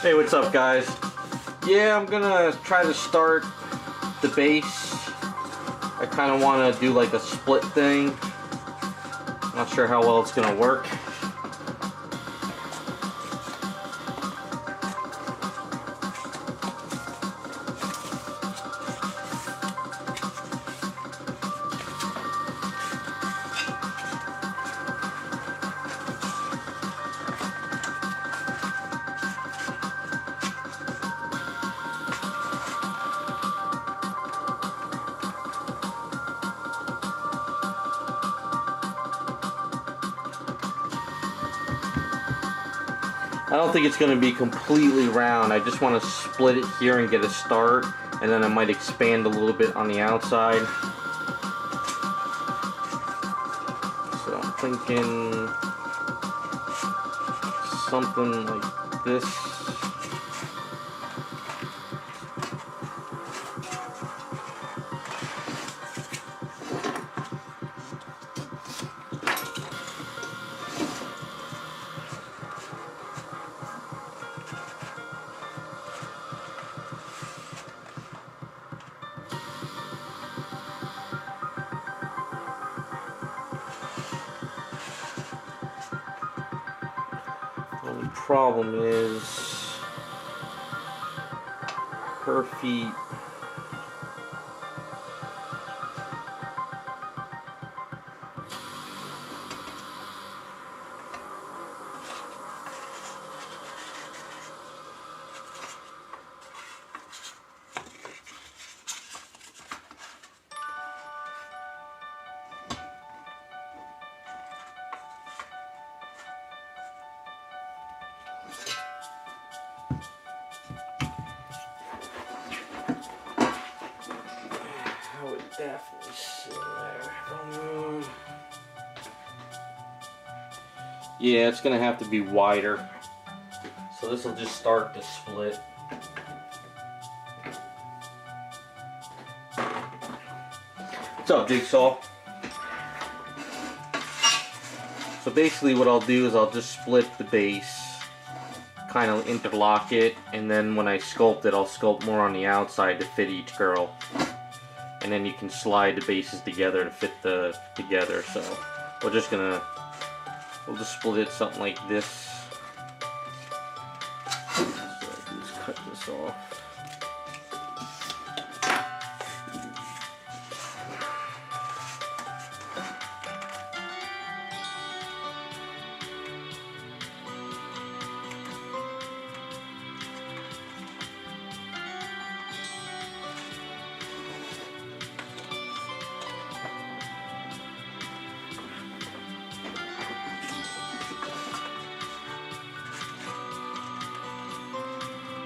Hey, what's up, guys? Yeah, I'm gonna try to start the base. I kind of want to do like a split thing. Not sure how well it's gonna work. I don't think it's going to be completely round. I just want to split it here and get a start, and then I might expand a little bit on the outside. So I'm thinking something like this. The only problem is her feet. How would Daphne sit there? Yeah, it's gonna have to be wider. So this will just start to split. What's up, Jigsaw? So basically what I'll do is I'll just split the base, kind of interlock it, and then when I sculpt it, I'll sculpt more on the outside to fit each girl. And then you can slide the bases together to fit together. So we'll just split it something like this. So let's cut this off.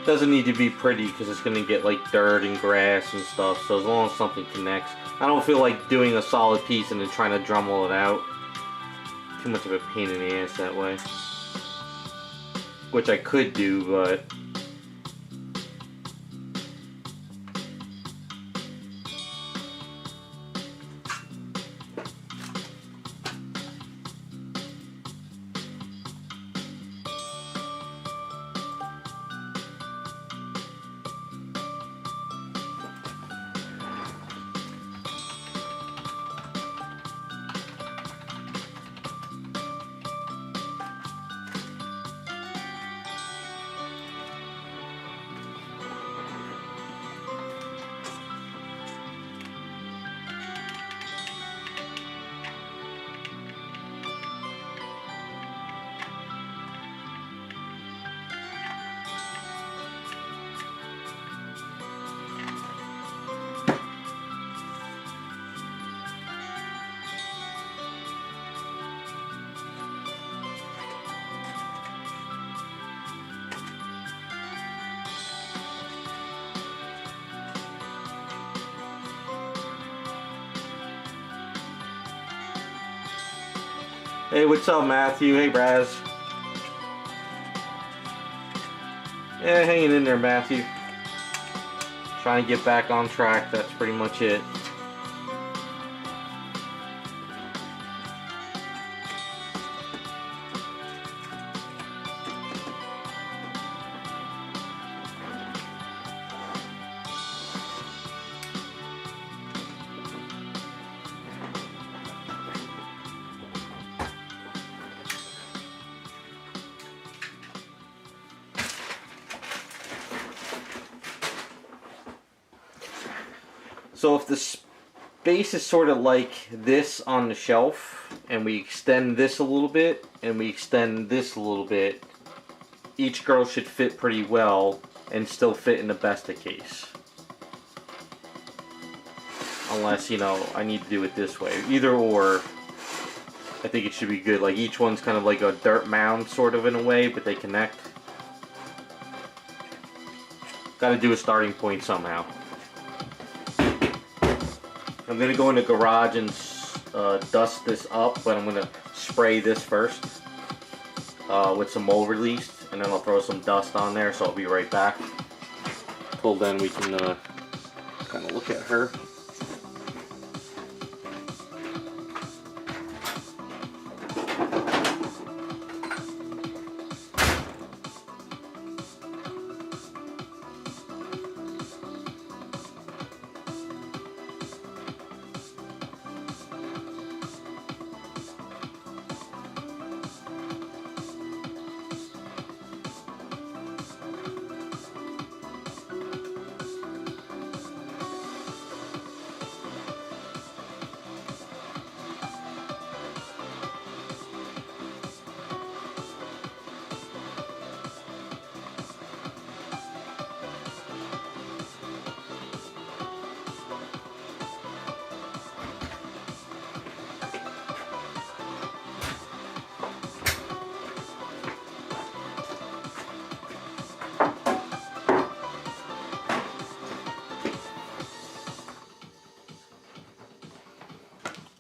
Doesn't need to be pretty because it's going to get like dirt and grass and stuff, so as long as something connects. I don't feel like doing a solid piece and then trying to Dremel it out. Too much of a pain in the ass that way. Which I could do, but hey, what's up, Matthew? Hey, Braz. Yeah, hanging in there, Matthew. Trying to get back on track, that's pretty much it. So if the space is sort of like this on the shelf, and we extend this a little bit, and we extend this a little bit, each girl should fit pretty well and still fit in the Besta case. Unless, you know, I need to do it this way. Either or, I think it should be good. Like, each one's kind of like a dirt mound sort of in a way, but they connect. Gotta do a starting point somehow. I'm going to go in the garage and dust this up, but I'm going to spray this first with some mold release, and then I'll throw some dust on there, so I'll be right back. Till then we can kind of look at her.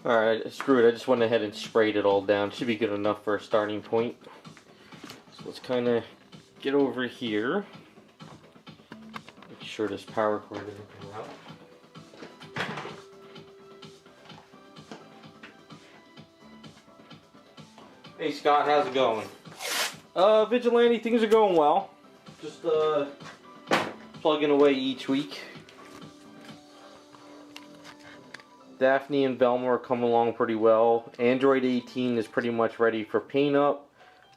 Alright, screw it. I just went ahead and sprayed it all down. Should be good enough for a starting point. So let's kind of get over here. Make sure this power cord doesn't come out. Hey Scott, how's it going? Vigilante, things are going well. Just plugging away each week. Daphne and Velma are coming along pretty well. Android 18 is pretty much ready for paint up,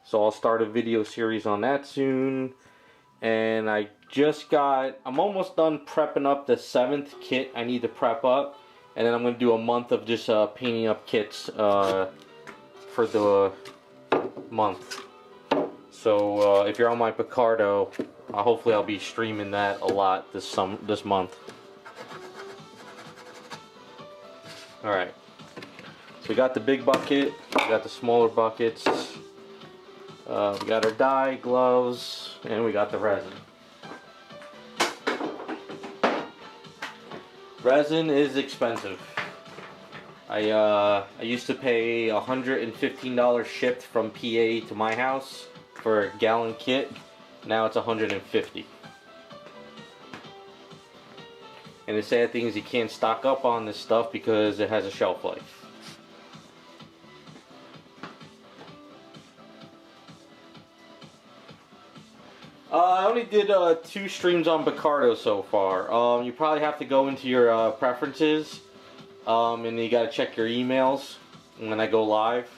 so I'll start a video series on that soon. And I'm almost done prepping up the 7th kit I need to prep up, and then I'm going to do a month of just painting up kits for the month. So if you're on my Picardo, hopefully I'll be streaming that a lot this month. Alright, so we got the big bucket, we got the smaller buckets, we got our dye, gloves, and we got the resin. Resin is expensive. I used to pay $115 shipped from PA to my house for a gallon kit. Now it's $150. And the sad thing is you can't stock up on this stuff because it has a shelf life. I only did 2 streams on Picardo so far. You probably have to go into your preferences, and you gotta check your emails when I go live.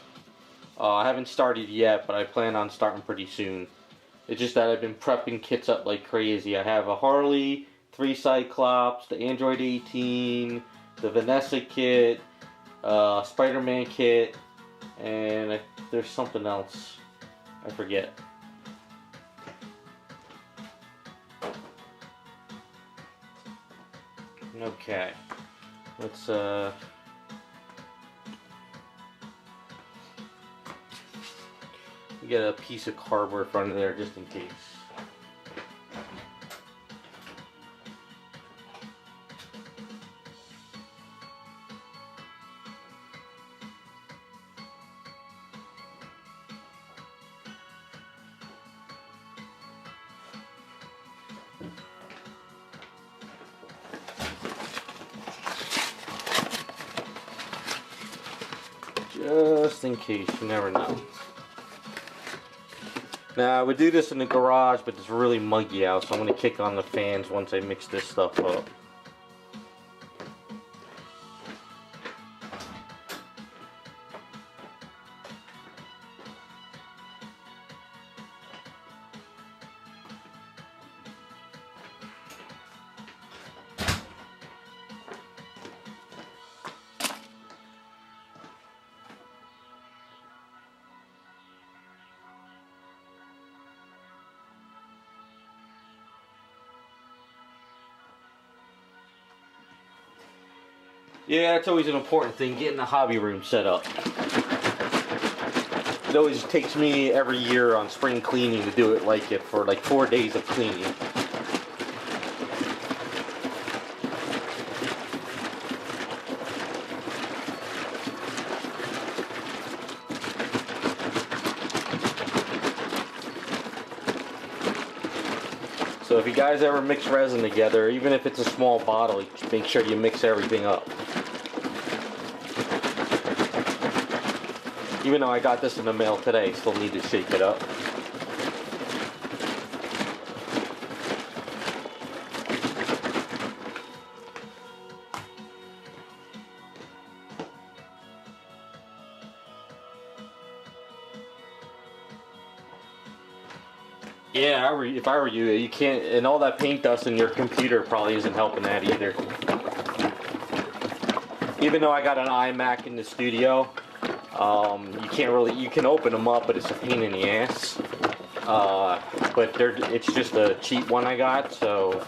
I haven't started yet, but I plan on starting pretty soon. It's just that I've been prepping kits up like crazy. I have a Harley, 3 Cyclops, the Android 18, the Vanessa kit, Spider-Man kit, and there's something else. I forget. Okay, let's get a piece of cardboard in front of there just in case. Just in case, you never know. Now, I would do this in the garage, but it's really muggy out, so I'm going to kick on the fans once I mix this stuff up. Yeah, it's always an important thing, getting the hobby room set up. It always takes me every year on spring cleaning to do it like it for like 4 days of cleaning. So if you guys ever mix resin together, even if it's a small bottle, make sure you mix everything up. Even though I got this in the mail today, still need to shake it up. Yeah, if I were you, you can't, and all that paint dust in your computer probably isn't helping that either. Even though I got an iMac in the studio, you can't really, you can open them up, but it's a pain in the ass. But it's just a cheap one I got, so.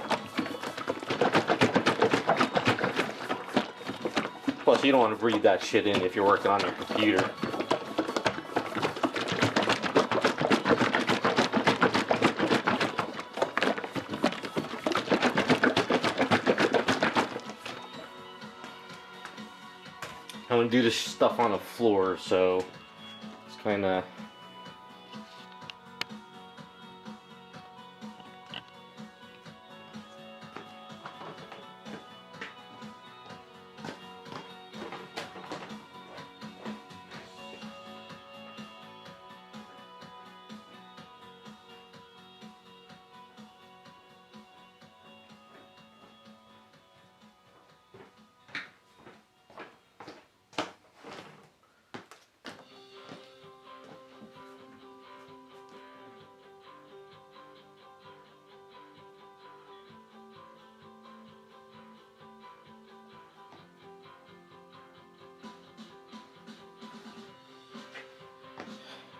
Plus, you don't want to breathe that shit in if you're working on your computer. I'm gonna do this stuff on the floor, so it's kind of.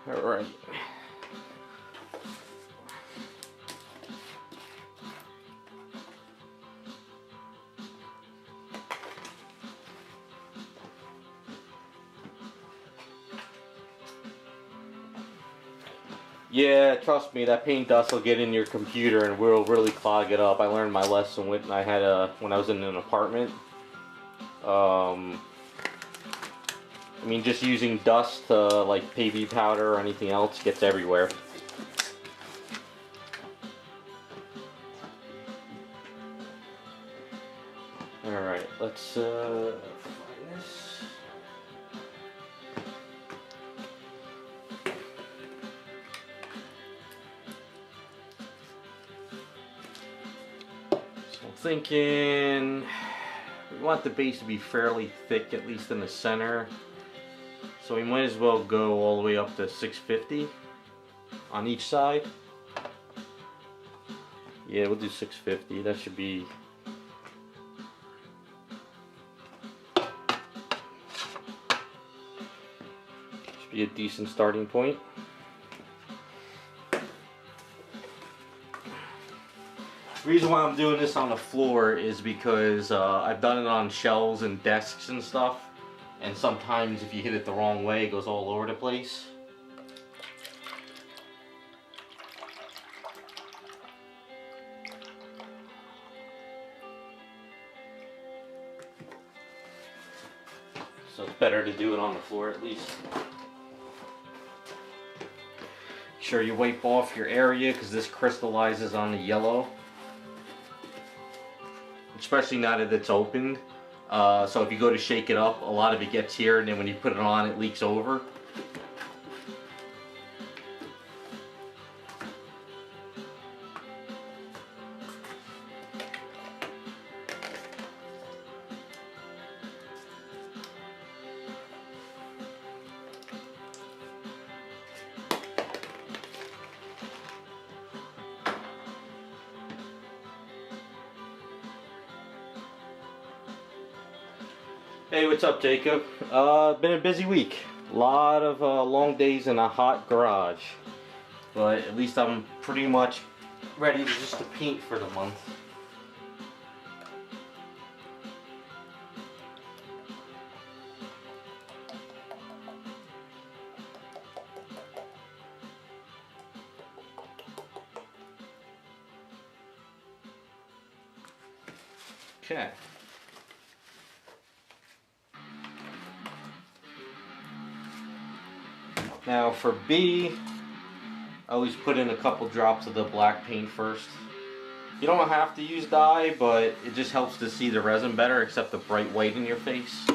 All right. Yeah, trust me, that paint dust will get in your computer and will really clog it up. I learned my lesson when I was in an apartment. I mean, just using dust like baby powder or anything else gets everywhere. Alright, let's find this. So I'm thinking we want the base to be fairly thick, at least in the center. So we might as well go all the way up to 650 on each side. Yeah, we'll do 650. That should be a decent starting point. The reason why I'm doing this on the floor is because I've done it on shelves and desks and stuff. And sometimes if you hit it the wrong way, it goes all over the place. So it's better to do it on the floor at least. Make sure you wipe off your area because this crystallizes on the yellow. Especially now that it's opened. So if you go to shake it up, a lot of it gets here, and then when you put it on, it leaks over. Hey, what's up, Jacob? Been a busy week. A lot of long days in a hot garage. But at least I'm pretty much ready to paint for the month. Okay. Now for B, I always put in a couple drops of the black paint first. You don't have to use dye, but it just helps to see the resin better, except the bright white in your face.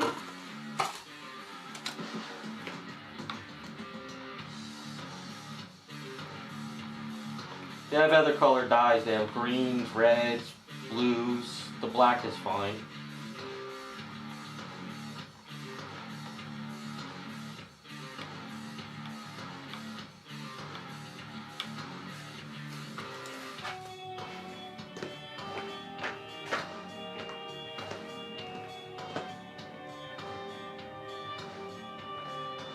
They have other color dyes. They have greens, reds, blues. The black is fine.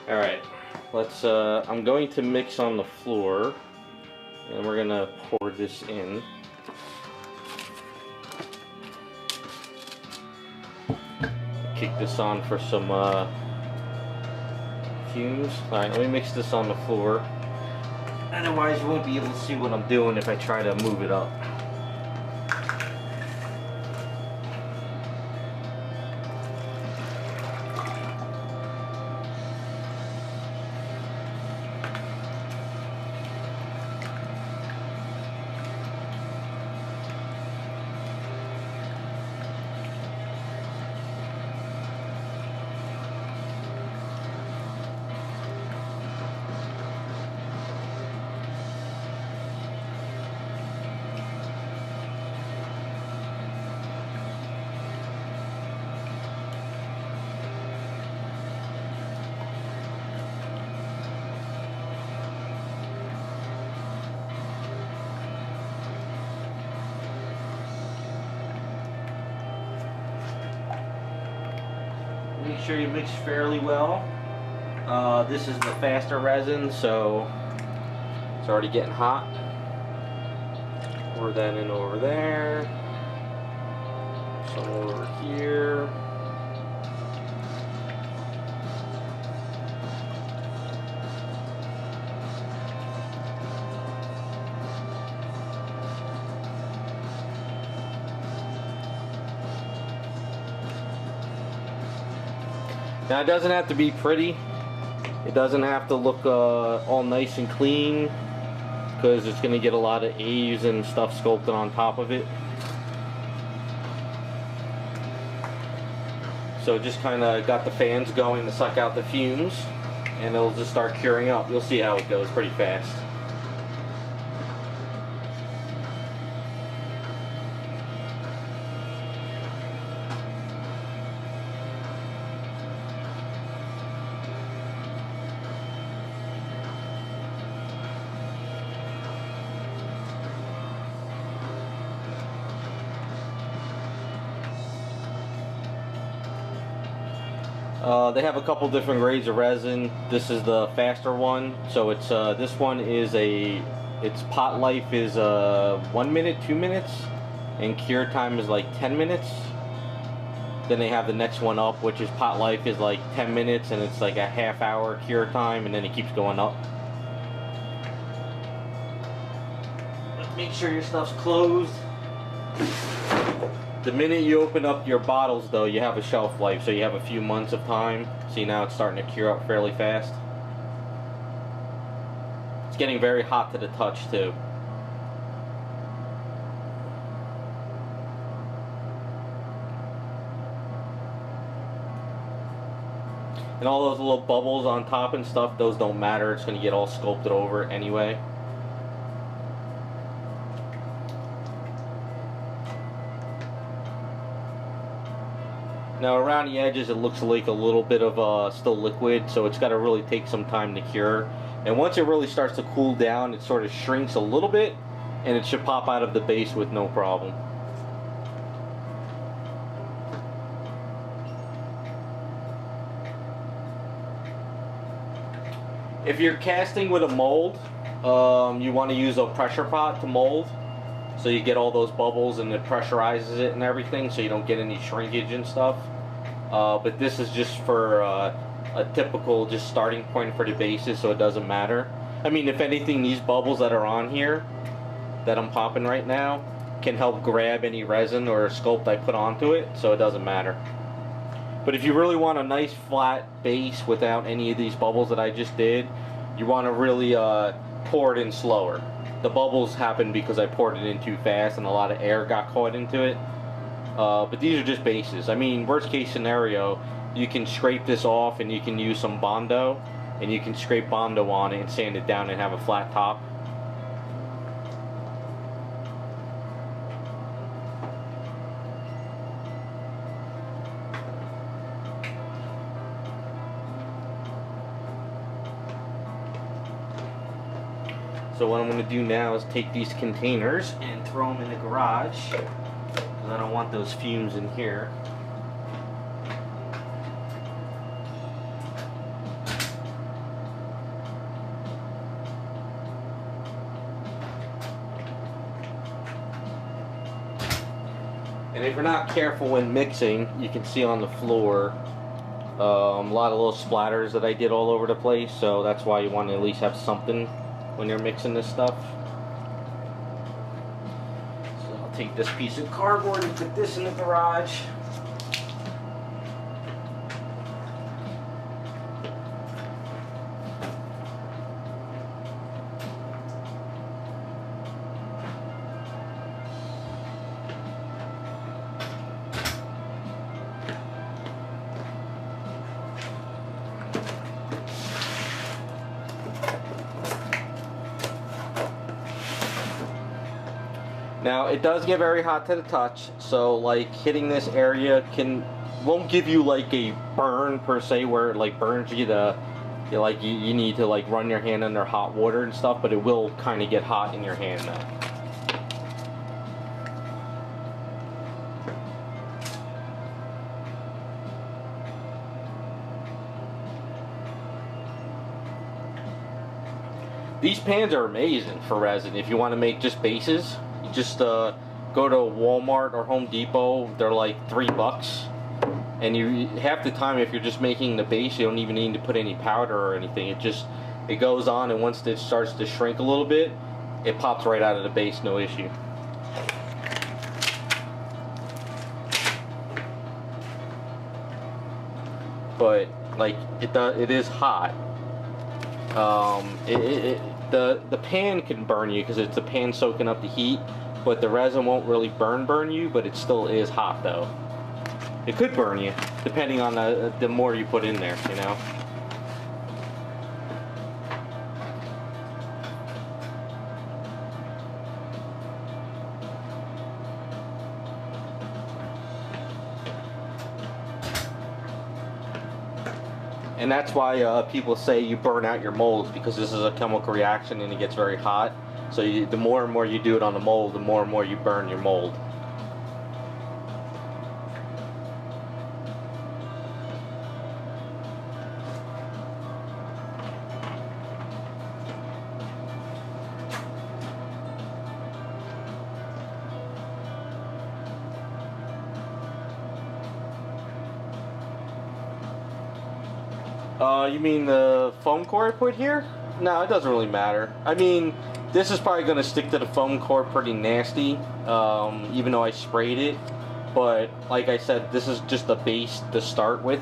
Alright, let's, I'm going to mix on the floor, and we're going to pour this in. Kick this on for some fumes. Alright, let me mix this on the floor. Otherwise you won't be able to see what I'm doing if I try to move it up. Make sure you mix fairly well. This is the faster resin, so it's already getting hot. Pour that in over there. Some over here. Now it doesn't have to be pretty. It doesn't have to look all nice and clean, because it's going to get a lot of eaves and stuff sculpted on top of it. So just kind of got the fans going to suck out the fumes, and it'll just start curing up. You'll see how it goes pretty fast. They have a couple different grades of resin. This is the faster one, so it's this one is its pot life is 1 minute, 2 minutes, and cure time is like 10 minutes. Then they have the next one up, which is pot life is like 10 minutes, and it's like a half-hour cure time, and then it keeps going up. Make sure your stuff's closed. The minute you open up your bottles, though, you have a shelf life, so you have a few months of time. See, now it's starting to cure up fairly fast. It's getting very hot to the touch, too. And all those little bubbles on top and stuff, those don't matter. It's going to get all sculpted over anyway. Now around the edges it looks like a little bit of still liquid, so it's got to really take some time to cure. And once it really starts to cool down, it sort of shrinks a little bit, and it should pop out of the base with no problem. If you're casting with a mold, you want to use a pressure pot to mold, so you get all those bubbles and it pressurizes it and everything, so you don't get any shrinkage and stuff. But this is just for a typical just starting point for the bases, so it doesn't matter. I mean, if anything, these bubbles that are on here that I'm popping right now, can help grab any resin or sculpt I put onto it, so it doesn't matter. But if you really want a nice flat base without any of these bubbles that I just did, you want to really pour it in slower. The bubbles happen because I poured it in too fast and a lot of air got caught into it. But these are just bases. I mean, worst case scenario, you can scrape this off and you can use some Bondo, and you can scrape Bondo on it and sand it down and have a flat top. So what I'm going to do now is take these containers and throw them in the garage, because I don't want those fumes in here. And if you're not careful when mixing, you can see on the floor a lot of little splatters that I did all over the place, so that's why you want to at least have something when you're mixing this stuff. So I'll take this piece of cardboard and put this in the garage. Now it does get very hot to the touch, so like hitting this area won't give you like a burn per se where it like burns you you need to like run your hand under hot water and stuff, but it will kind of get hot in your hand now. These pans are amazing for resin if you want to make just bases. You just go to Walmart or Home Depot. They're like $3, and you half the time if you're just making the base, you don't even need to put any powder or anything. It goes on, and once it starts to shrink a little bit, it pops right out of the base, no issue. But like it is hot. The pan can burn you because it's the pan soaking up the heat, but the resin won't really burn you, but it still is hot though. It could burn you depending on the more you put in there, you know. And that's why people say you burn out your molds, because this is a chemical reaction and it gets very hot. So the more and more you do it on the mold, the more and more you burn your mold. You mean the foam core I put here? No, it doesn't really matter. I mean, this is probably going to stick to the foam core pretty nasty, even though I sprayed it. But like I said, this is just the base to start with.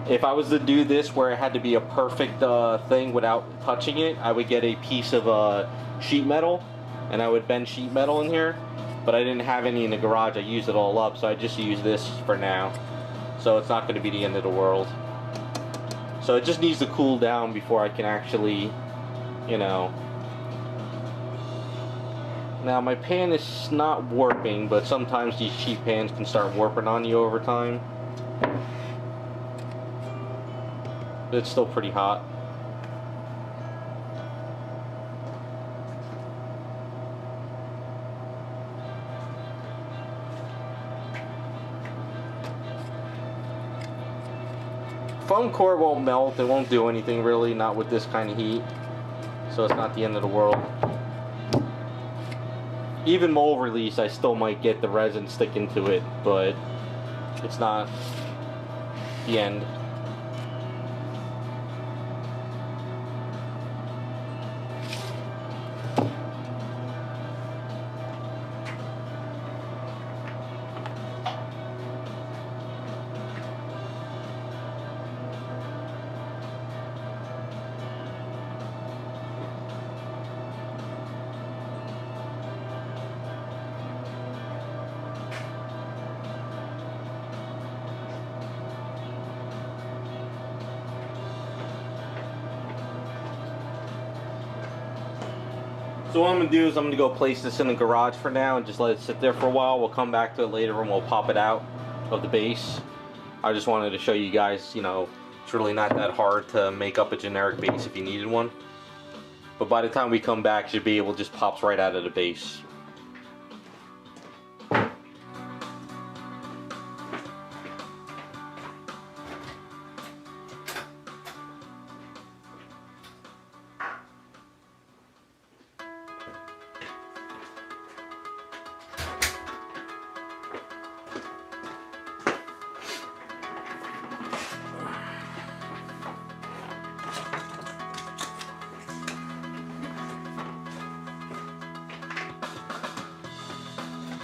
If I was to do this where it had to be a perfect thing without touching it, I would get a piece of sheet metal, and I would bend sheet metal in here. But I didn't have any in the garage. I used it all up, so I just use this for now. So it's not going to be the end of the world. So it just needs to cool down before I can actually, you know. Now my pan is not warping, but sometimes these cheap pans can start warping on you over time. But it's still pretty hot. Foam core won't melt, it won't do anything really, not with this kind of heat. So it's not the end of the world. Even mold release, I still might get the resin sticking to it, but it's not the end. So what I'm going to do is I'm going to go place this in the garage for now and just let it sit there for a while. We'll come back to it later and we'll pop it out of the base. I just wanted to show you guys, you know, it's really not that hard to make up a generic base if you needed one. But by the time we come back, you should be able to just pops right out of the base.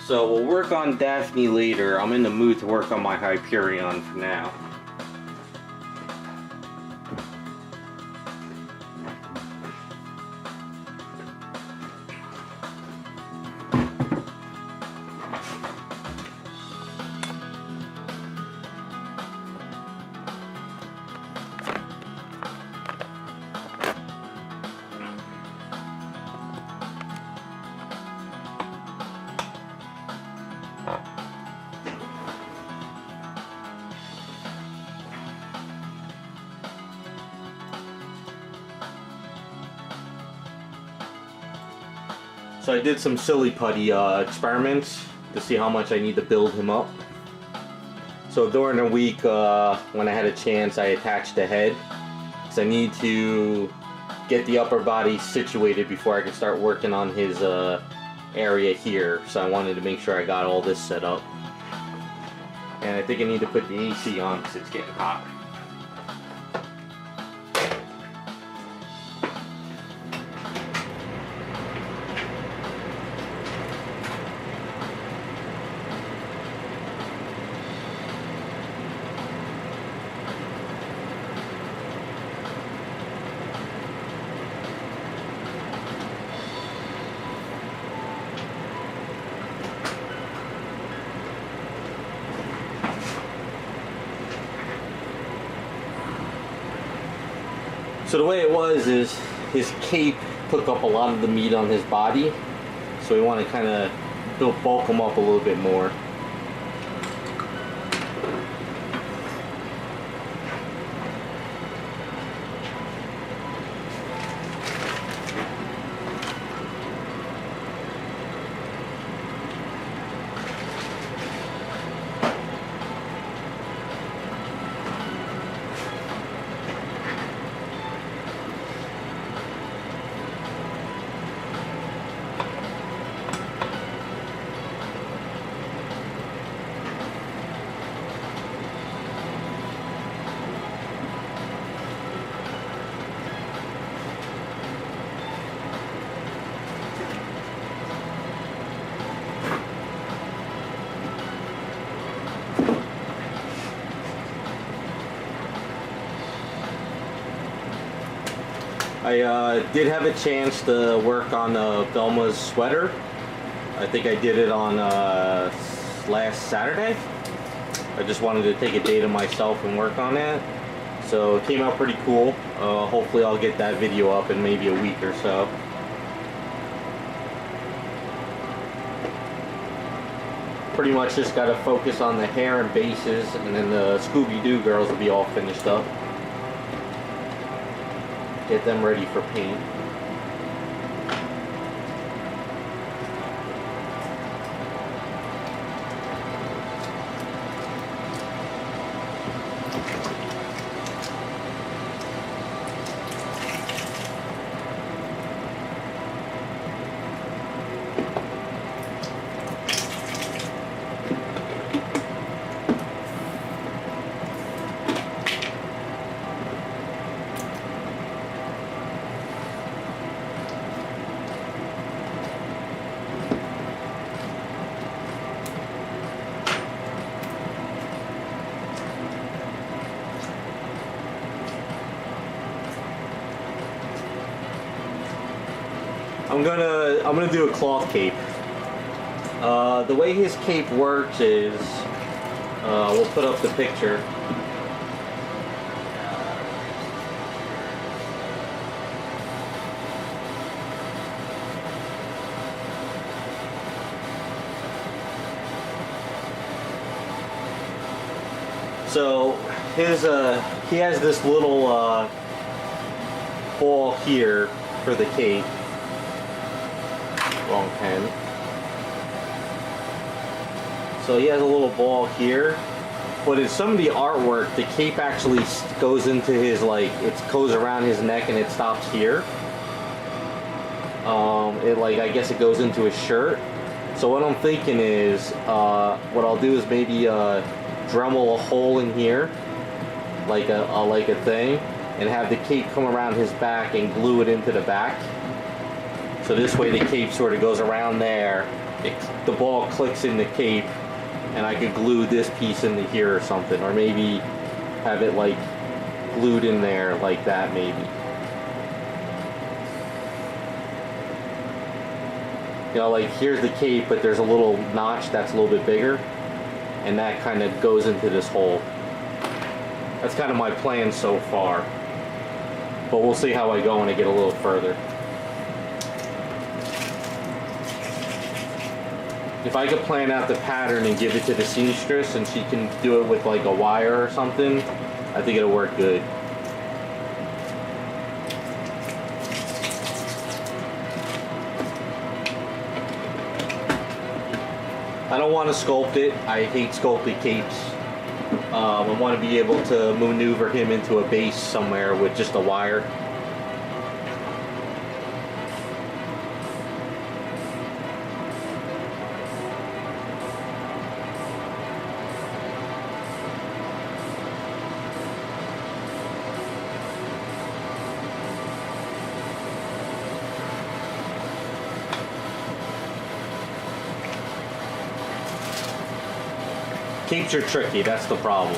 So we'll work on Daphne later. I'm in the mood to work on my Hyperion for now. So I did some silly putty experiments to see how much I need to build him up. So during the week when I had a chance, I attached the head because I need to get the upper body situated before I can start working on his area here. So I wanted to make sure I got all this set up. And I think I need to put the AC on because it's getting hot. So the way it was is his cape took up a lot of the meat on his body, so we want to kind of bulk him up a little bit more. I did have a chance to work on Velma's sweater. I think I did it on last Saturday. I just wanted to take a day to myself and work on that. So it came out pretty cool. Hopefully I'll get that video up in maybe a week or so. Pretty much just got to focus on the hair and bases, and then the Scooby-Doo girls will be all finished up. Get them ready for paint. I'm gonna do a cloth cape. The way his cape works is, we'll put up the picture. So his he has this little ball here for the cape. Wrong pen. So he has a little ball here, but in some of the artwork, the cape actually goes into his, like, it goes around his neck and it stops here. I guess it goes into his shirt. So what I'm thinking is, what I'll do is maybe Dremel a hole in here, like a thing, and have the cape come around his back and glue it into the back. So this way the cape sort of goes around there, the ball clicks in the cape, and I could glue this piece into here or something, or maybe have it like glued in there like that maybe. You know, like here's the cape, but there's a little notch that's a little bit bigger, and that kind of goes into this hole. That's kind of my plan so far, but we'll see how I go when I get a little further. If I could plan out the pattern and give it to the seamstress and she can do it with like a wire or something, I think it'll work good. I don't want to sculpt it. I hate sculpted capes. I want to be able to maneuver him into a base somewhere with just a wire. Capes are tricky, that's the problem.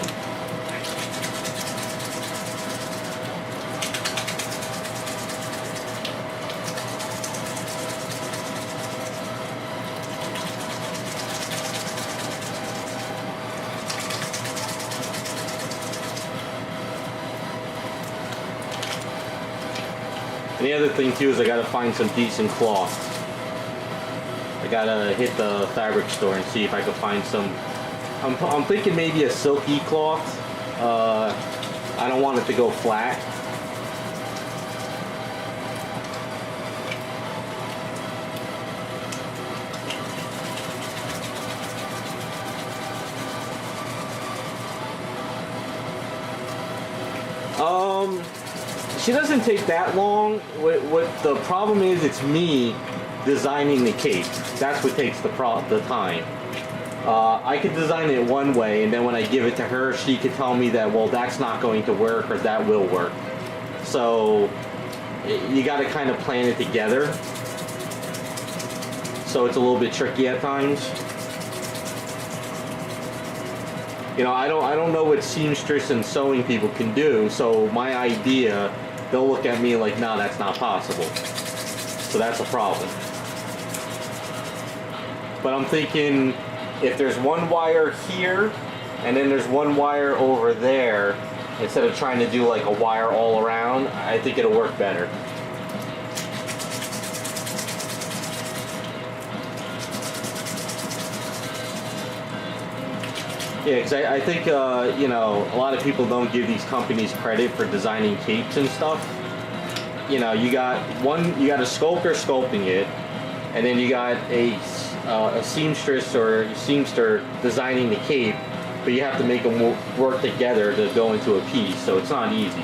And the other thing too is I gotta find some decent cloth. I gotta hit the fabric store and see if I can find some. I'm thinking maybe a silky cloth. I don't want it to go flat. She doesn't take that long. What the problem is, it's me designing the cape. That's what takes the time. I could design it one way, and then when I give it to her, she could tell me that, well, that's not going to work, or that will work. So you got to kind of plan it together. So it's a little bit tricky at times. You know, I don't know what seamstress and sewing people can do. So my idea, they'll look at me like, no, that's not possible. So that's a problem. But I'm thinking, if there's one wire here, and then there's one wire over there, instead of trying to do like a wire all around, I think it'll work better. Yeah, because I think, you know, a lot of people don't give these companies credit for designing capes and stuff. You know, you got a sculptor sculpting it, and then you got a seamstress or seamster designing the cape, but you have to make them work together to go into a piece, so it's not easy.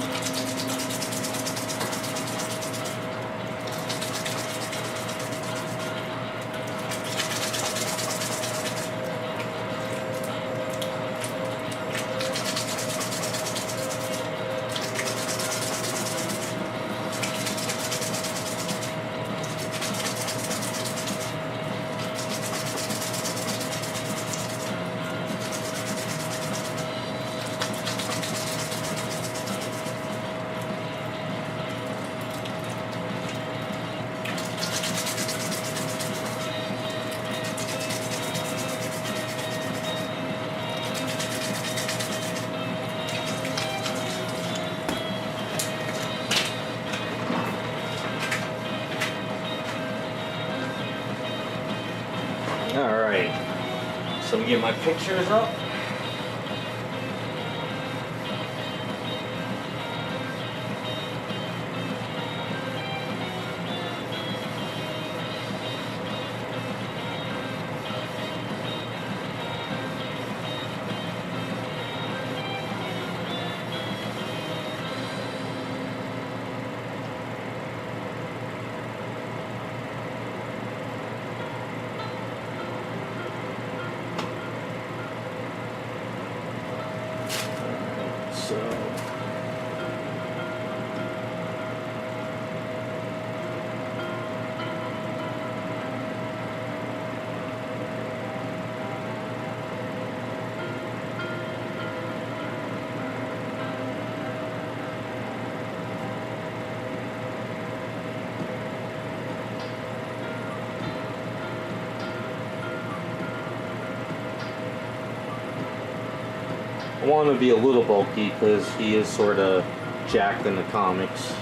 Alright, so we get my pictures up. So I want to be a little bulky because he is sort of jacked in the comics.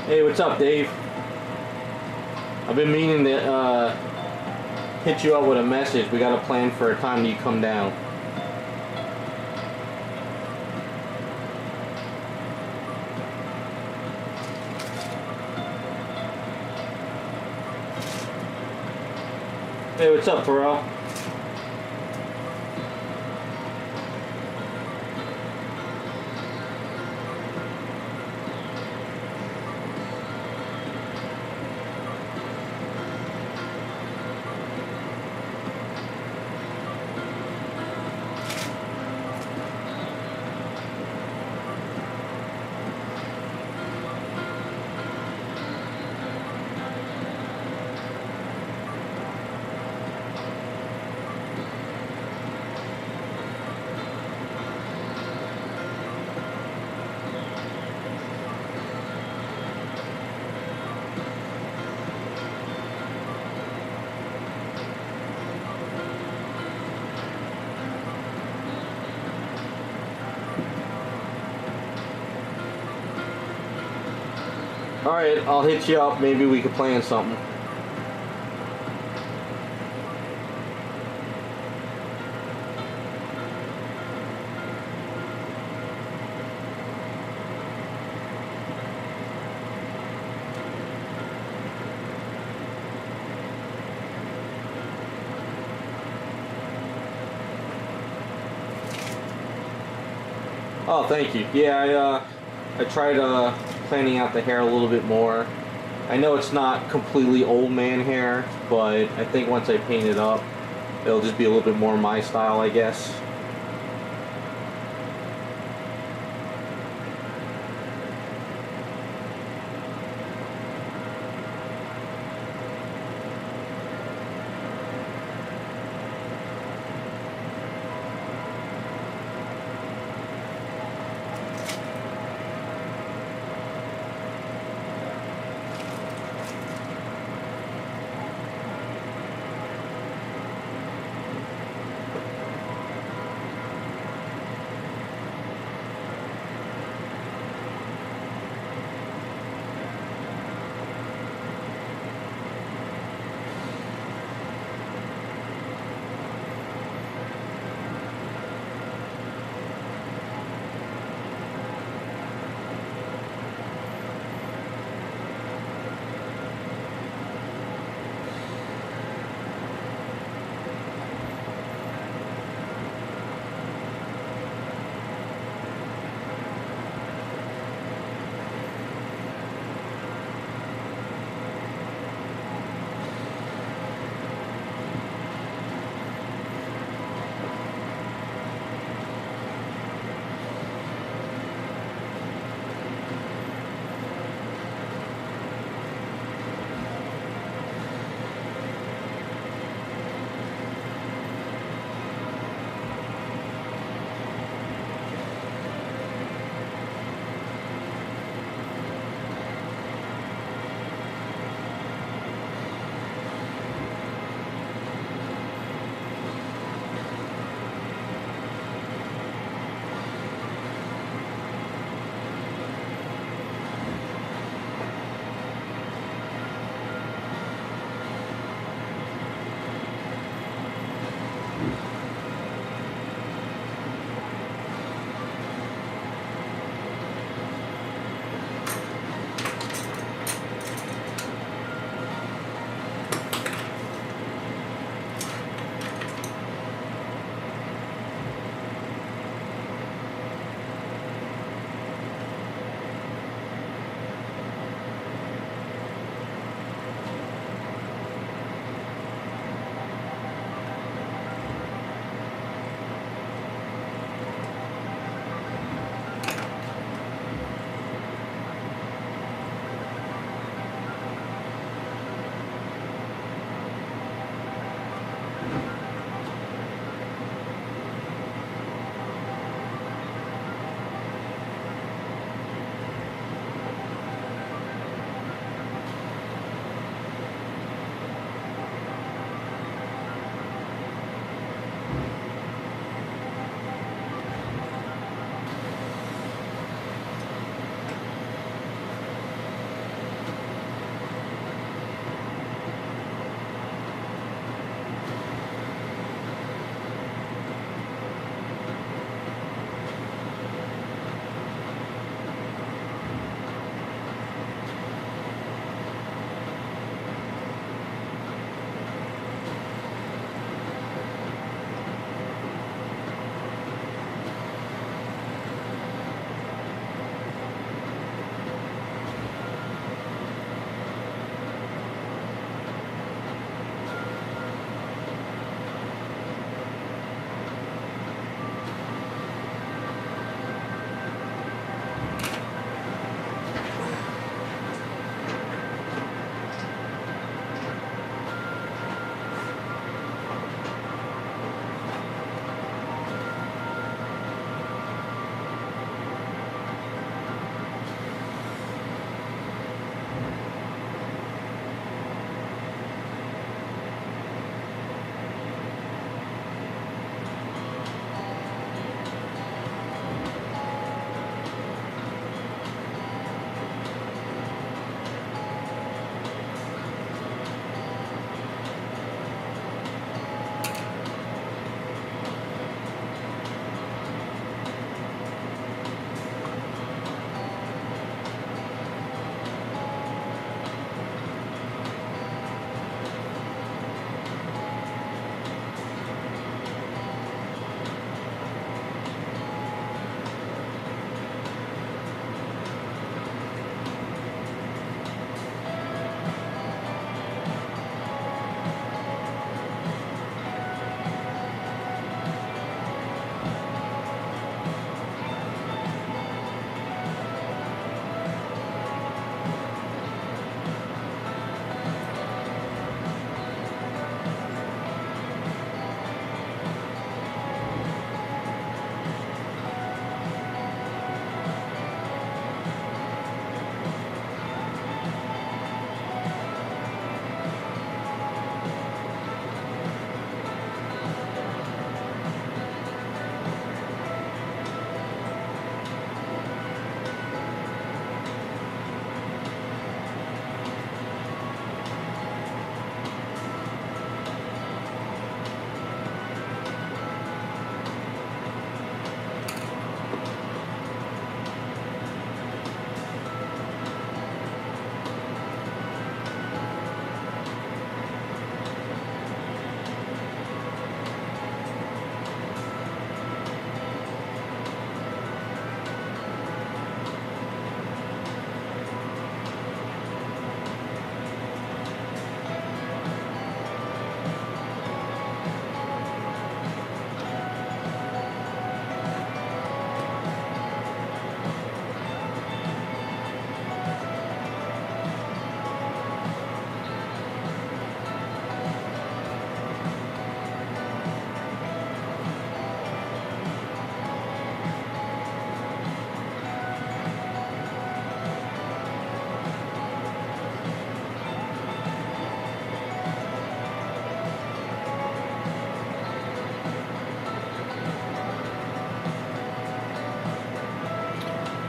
Hey, what's up, Dave? I've been meaning to hit you up with a message. We got a plan for a time you come down. Hey, what's up, Pharrell? Alright, I'll hit you up. Maybe we could plan something. Oh, thank you. Yeah, I tried planning out the hair a little bit more. I know it's not completely old man hair, but I think once I paint it up, it'll just be a little bit more my style, I guess.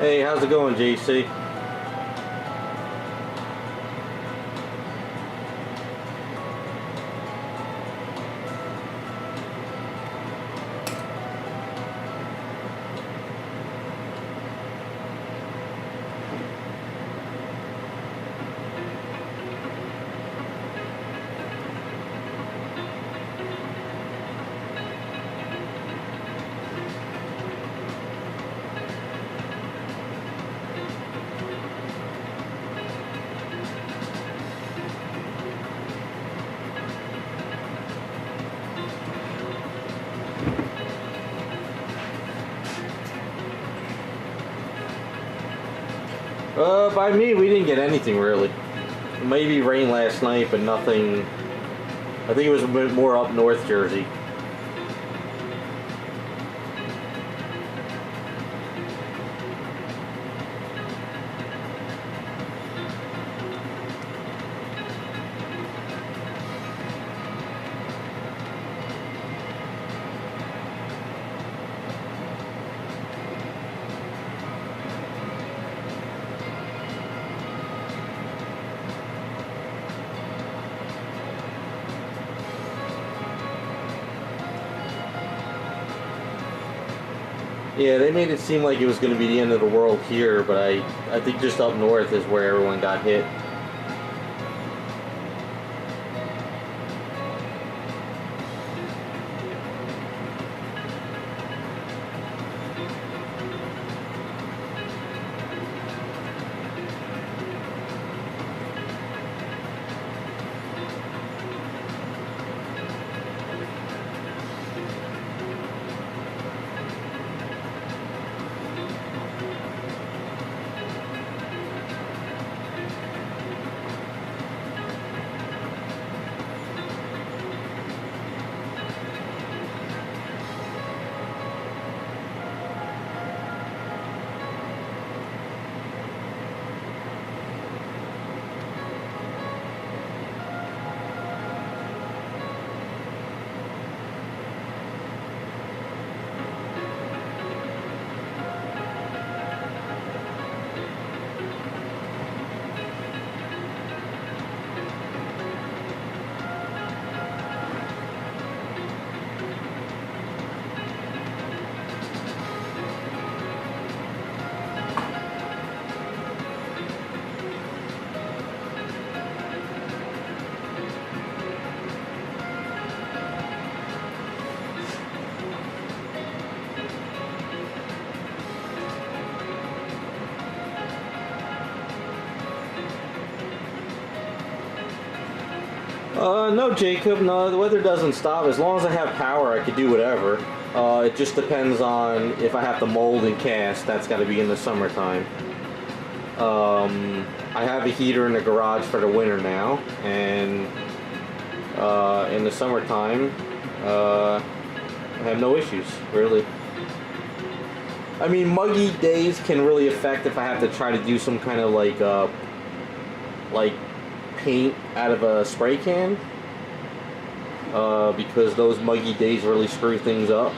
Hey, how's it going, JC? By me, we didn't get anything really. Maybe rain last night, but nothing. I think it was a bit more up north Jersey. Yeah, they made it seem like it was going to be the end of the world here, but I think just up north is where everyone got hit. No, Jacob, no, the weather doesn't stop. As long as I have power, I could do whatever. It just depends on if I have to mold and cast. That's got to be in the summertime. I have a heater in the garage for the winter now, and in the summertime, I have no issues, really. I mean, muggy days can really affect if I have to try to do some kind of like paint out of a spray can, because those muggy days really screw things up.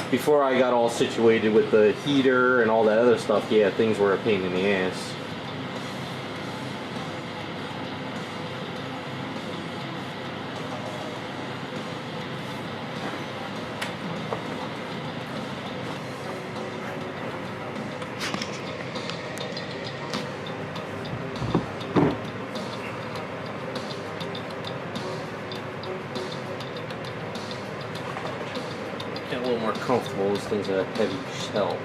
Before I got all situated with the heater and all that other stuff, yeah, things were a pain in the ass. Get a little more comfortable. This thing's a heavy shell.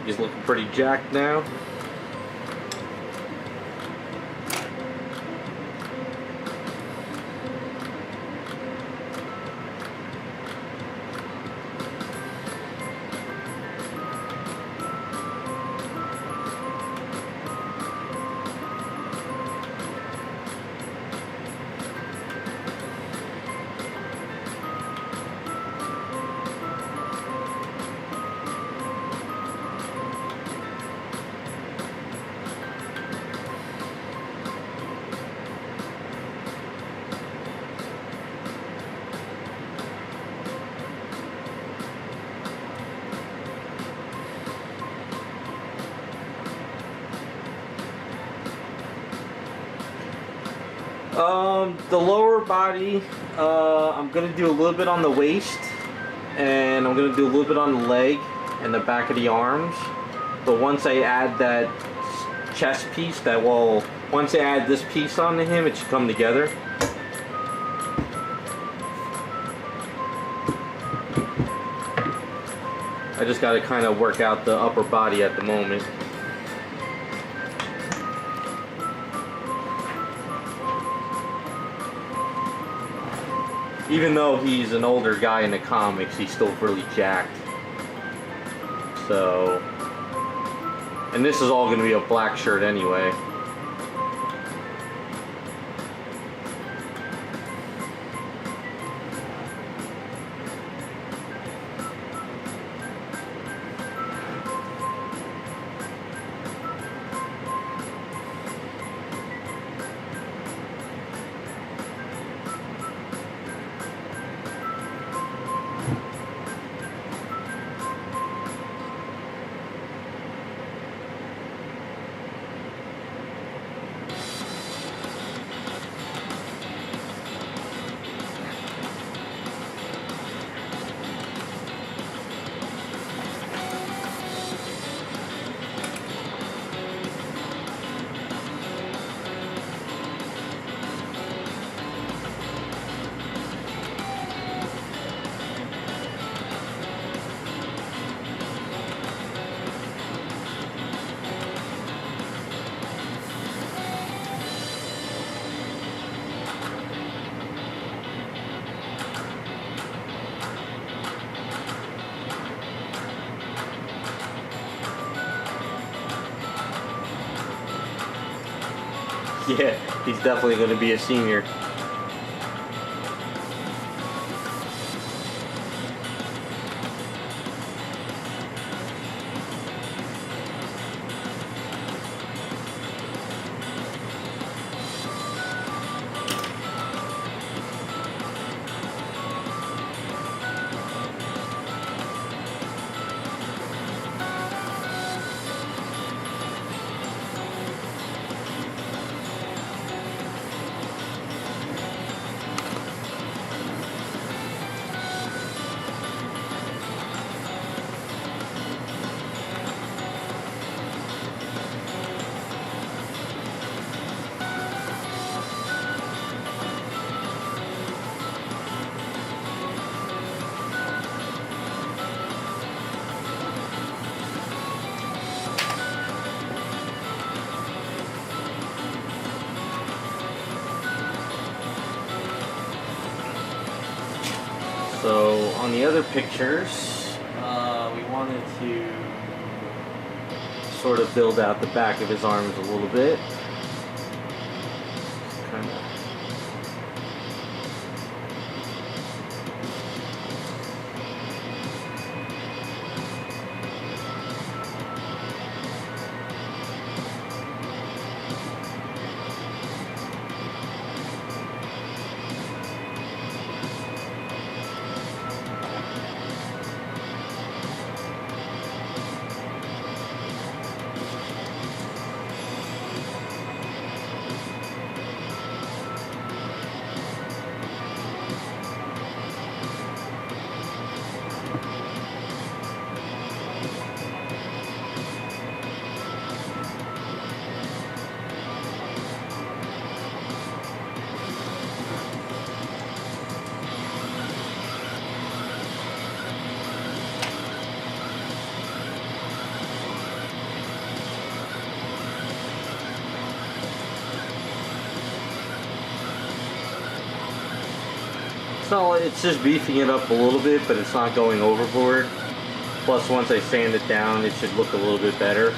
He's looking pretty jacked now. The lower body, I'm going to do a little bit on the waist, and I'm going to do a little bit on the leg and the back of the arms. But once I add that chest piece, once I add this piece onto him, it should come together. I just got to kind of work out the upper body at the moment. Even though he's an older guy in the comics, he's still really jacked. So, and this is all going to be a black shirt anyway. Yeah, he's definitely going to be a senior. So on the other pictures, we wanted to sort of build out the back of his arms a little bit. Kind of. So it's just beefing it up a little bit, but it's not going overboard. Plus, once I sand it down, it should look a little bit better.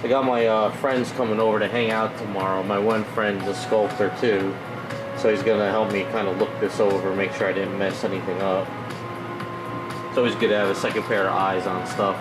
I got my friends coming over to hang out tomorrow. My one friend's a sculptor too, so he's gonna help me kind of look this over, make sure I didn't mess anything up. It's always good to have a second pair of eyes on stuff.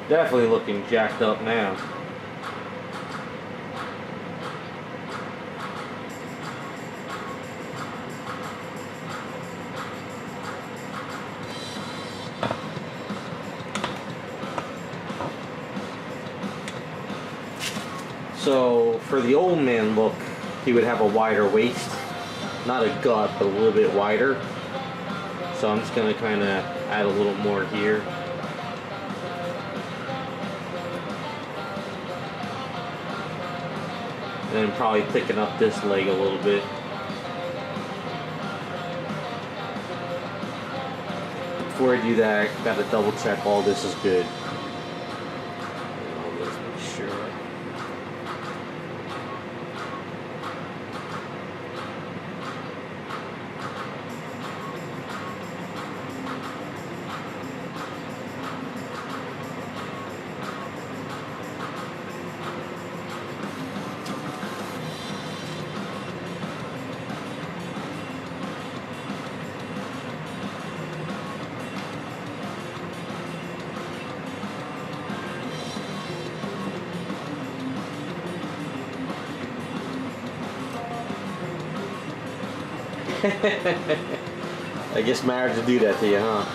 Definitely looking jacked up now. So for the old man look, he would have a wider waist. Not a gut, but a little bit wider. So I'm just going to kind of add a little more here. And then probably thicken up this leg a little bit. Before I do that, I gotta double check all this is good. Let's make sure. I guess marriage will do that to you, huh?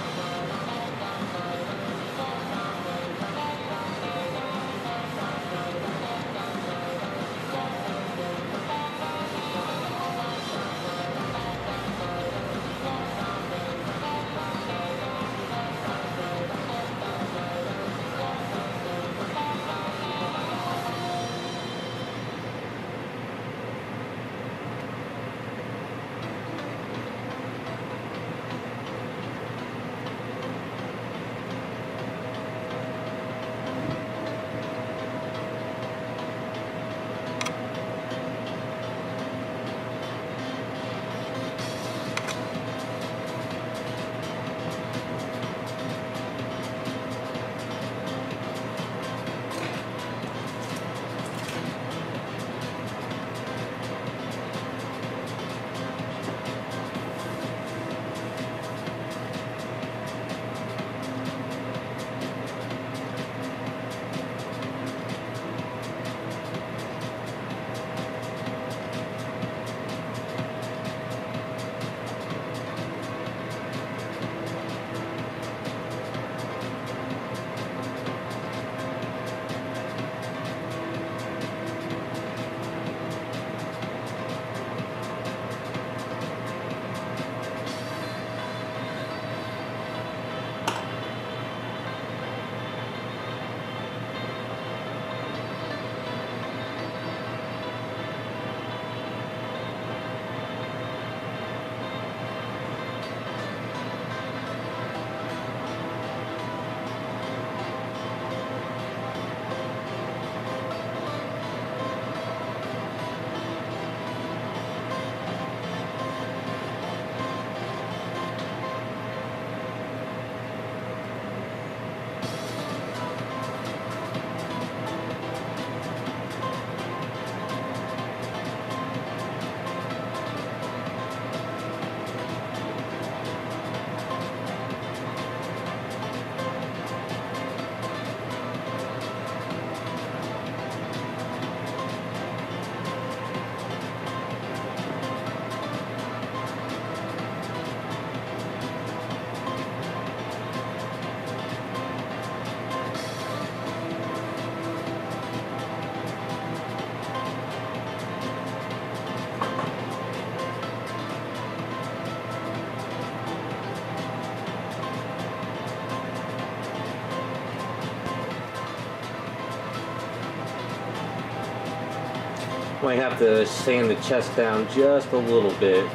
Might have to sand the chest down just a little bit,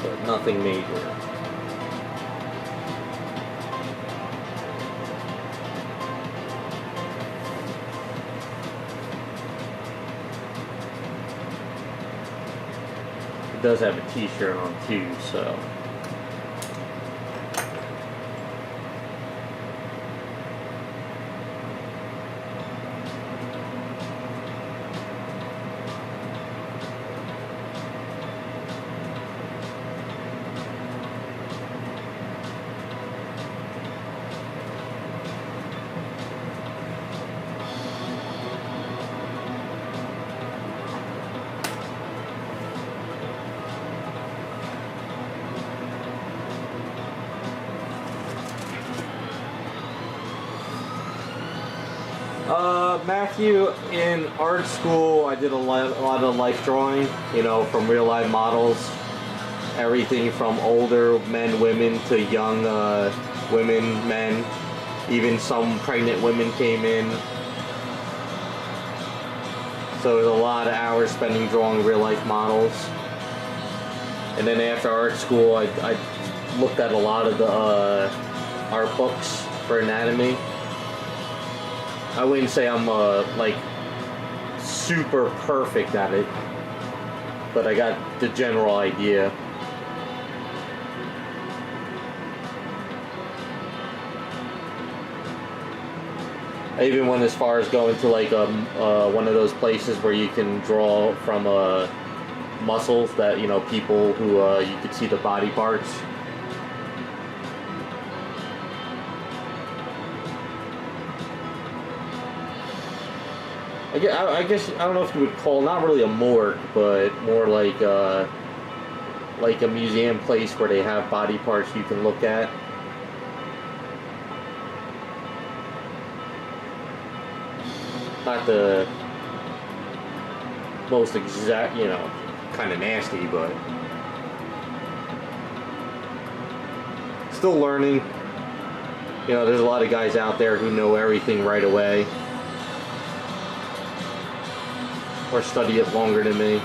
but nothing major. It does have a t-shirt on too, so. Matthew, in art school, I did a lot of life drawing, you know, from real life models. Everything from older men, women to young women, men. Even some pregnant women came in. So there's a lot of hours spending drawing real life models. And then after art school, I looked at a lot of the art books for anatomy. I wouldn't say I'm like super perfect at it, but I got the general idea. I even went as far as going to like one of those places where you can draw from muscles that, you know, people who you could see the body parts. I guess I don't know if you would call, not really a morgue, but more like a museum place where they have body parts you can look at. Not the most exact, you know, kind of nasty, but still learning. You know, there's a lot of guys out there who know everything right away, or study it longer than me.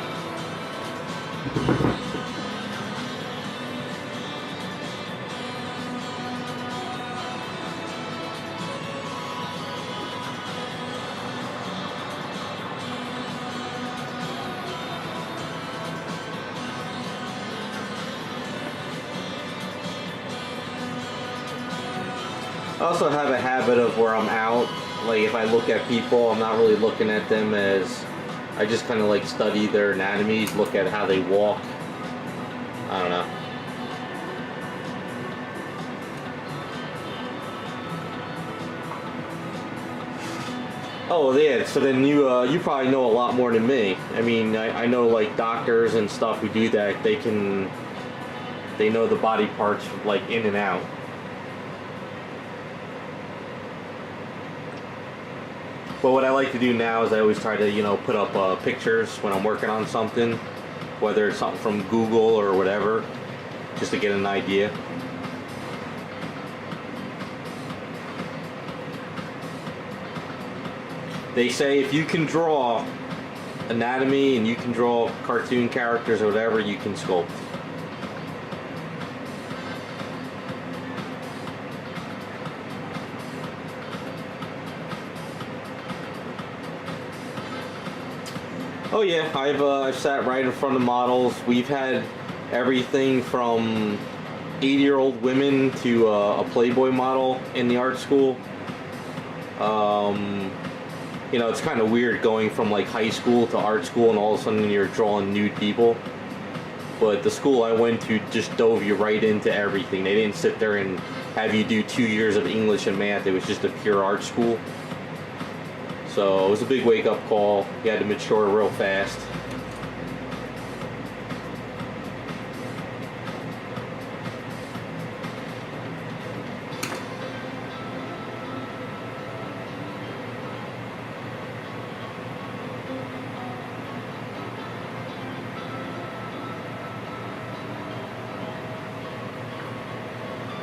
I also have a habit of where I'm out, like if I look at people, I'm not really looking at them as, I just kind of like study their anatomies, look at how they walk. I don't know. Oh yeah, so then you probably know a lot more than me. I mean, I know like doctors and stuff who do that, they know the body parts like in and out. But what I like to do now is I always try to, you know, put up pictures when I'm working on something, whether it's something from Google or whatever, just to get an idea. They say if you can draw anatomy and you can draw cartoon characters or whatever, you can sculpt. Oh yeah, I've sat right in front of models. We've had everything from 80-year-old women to a Playboy model in the art school. You know, it's kind of weird going from like high school to art school and all of a sudden you're drawing nude people. But the school I went to just dove you right into everything. They didn't sit there and have you do 2 years of English and math. It was just a pure art school. So it was a big wake-up call. You had to mature real fast.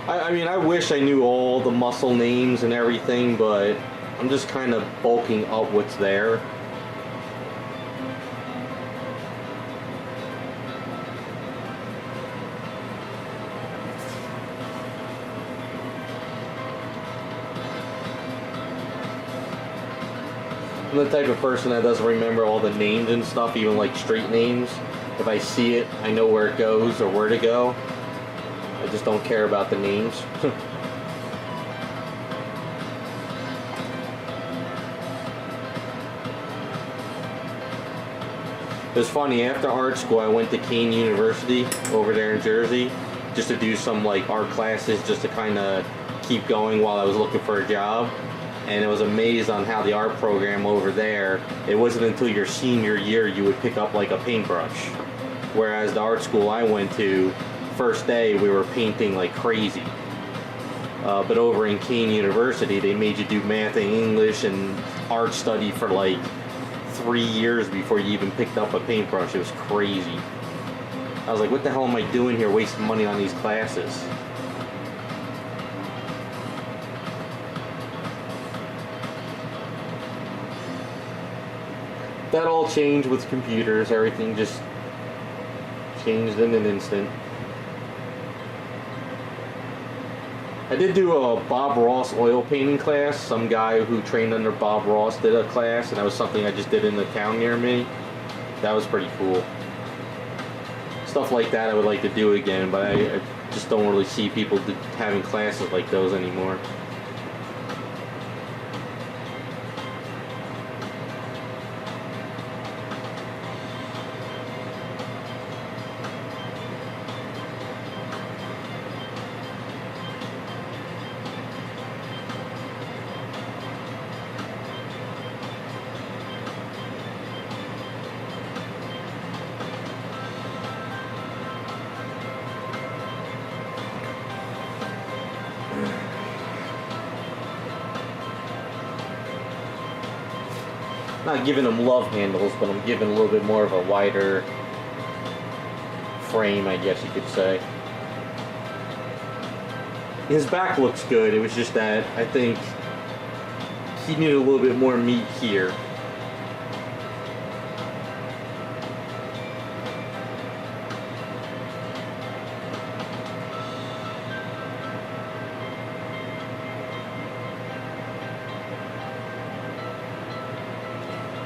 I mean, I wish I knew all the muscle names and everything, but I'm just kind of bulking up what's there. I'm the type of person that doesn't remember all the names and stuff, even like street names. If I see it, I know where it goes or where to go. I just don't care about the names. It was funny, after art school I went to Kean University over there in Jersey just to do some like art classes just to kind of keep going while I was looking for a job. And I was amazed on how the art program over there, it wasn't until your senior year you would pick up like a paintbrush. Whereas the art school I went to, first day we were painting like crazy. But over in Kean University they made you do math and English and art study for like 3 years before you even picked up a paintbrush. It was crazy. I was like, what the hell am I doing here wasting money on these classes? That all changed with computers. Everything just changed in an instant. I did do a Bob Ross oil painting class. Some guy who trained under Bob Ross did a class, and that was something I just did in the town near me. That was pretty cool. Stuff like that I would like to do again, but I just don't really see people having classes like those anymore. Not giving them love handles, but I'm giving a little bit more of a wider frame, I guess you could say. His back looks good, it was just that I think he needed a little bit more meat here.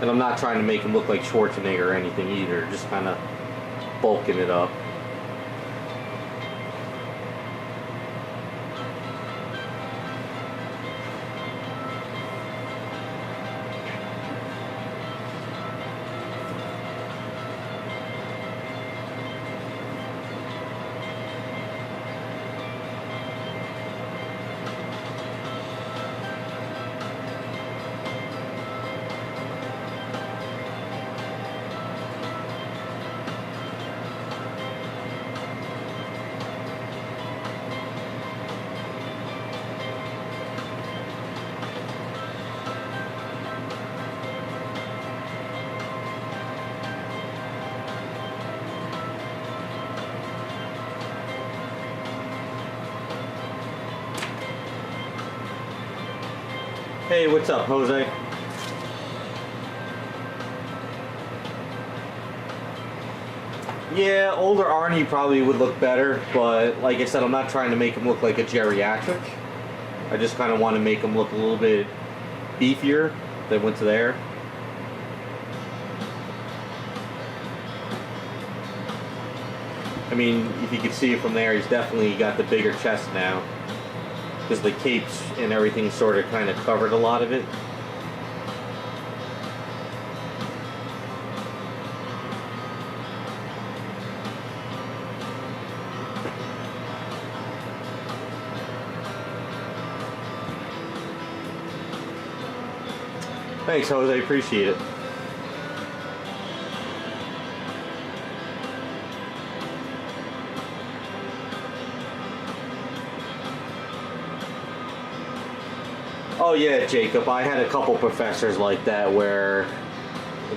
And I'm not trying to make him look like Schwarzenegger or anything either, just kind of bulking it up. Hey, what's up, Jose? Yeah, older Arnie probably would look better, but like I said, I'm not trying to make him look like a geriatric. I just kind of want to make him look a little bit beefier than what's there. I mean, if you can see it from there, he's definitely got the bigger chest now. Because the capes and everything sort of kind of covered a lot of it. Thanks, Jose. Appreciate it. Oh yeah, Jacob, I had a couple professors like that where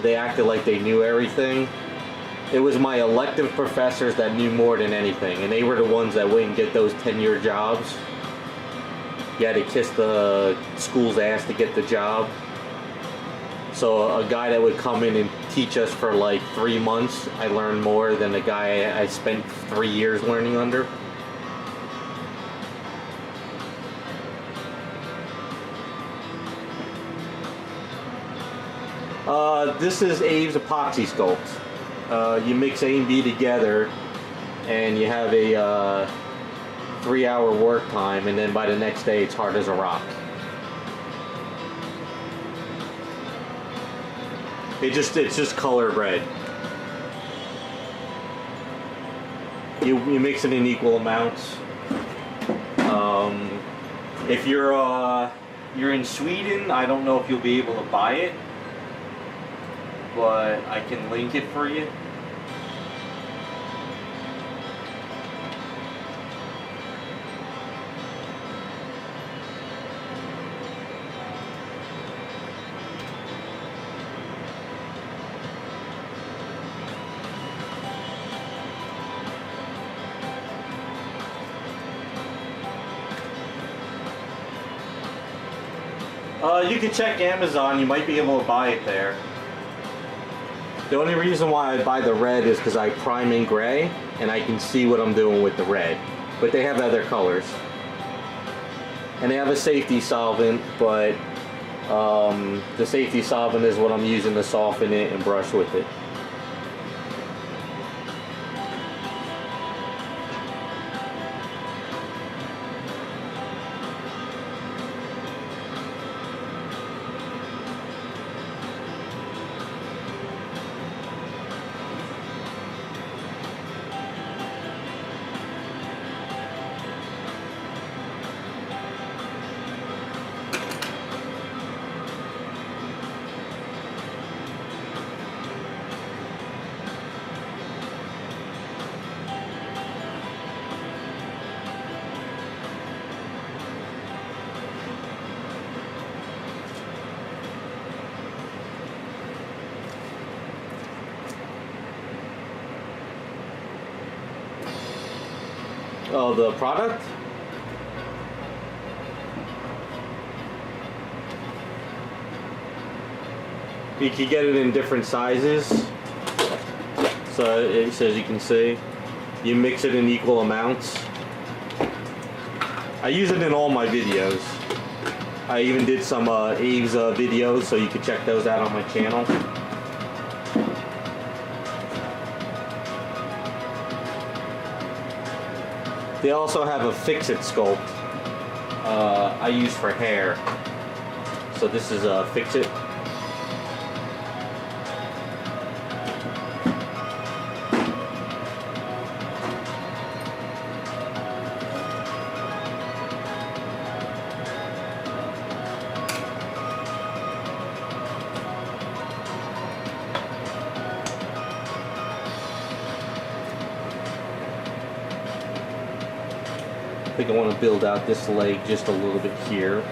they acted like they knew everything. It was my elective professors that knew more than anything, and they were the ones that wouldn't get those 10-year jobs. You had to kiss the school's ass to get the job. So a guy that would come in and teach us for like 3 months, I learned more than a guy I spent 3 years learning under. This is Abe's epoxy sculpt. You mix A and B together, and you have a 3-hour work time, and then by the next day it's hard as a rock. It's just colored red. You mix it in equal amounts. If you're in Sweden, I don't know if you'll be able to buy it, but I can link it for you. You can check Amazon, you might be able to buy it there. The only reason why I buy the red is because I prime in gray, and I can see what I'm doing with the red. But they have other colors. And they have a safety solvent, but the safety solvent is what I'm using to soften it and brush with it. Oh, the product? You can get it in different sizes. So it says, you can see, you mix it in equal amounts. I use it in all my videos. I even did some Abe's videos, so you can check those out on my channel. They also have a fix-it sculpt I use for hair. So this is a fix-it. I think I want to build out this leg just a little bit here.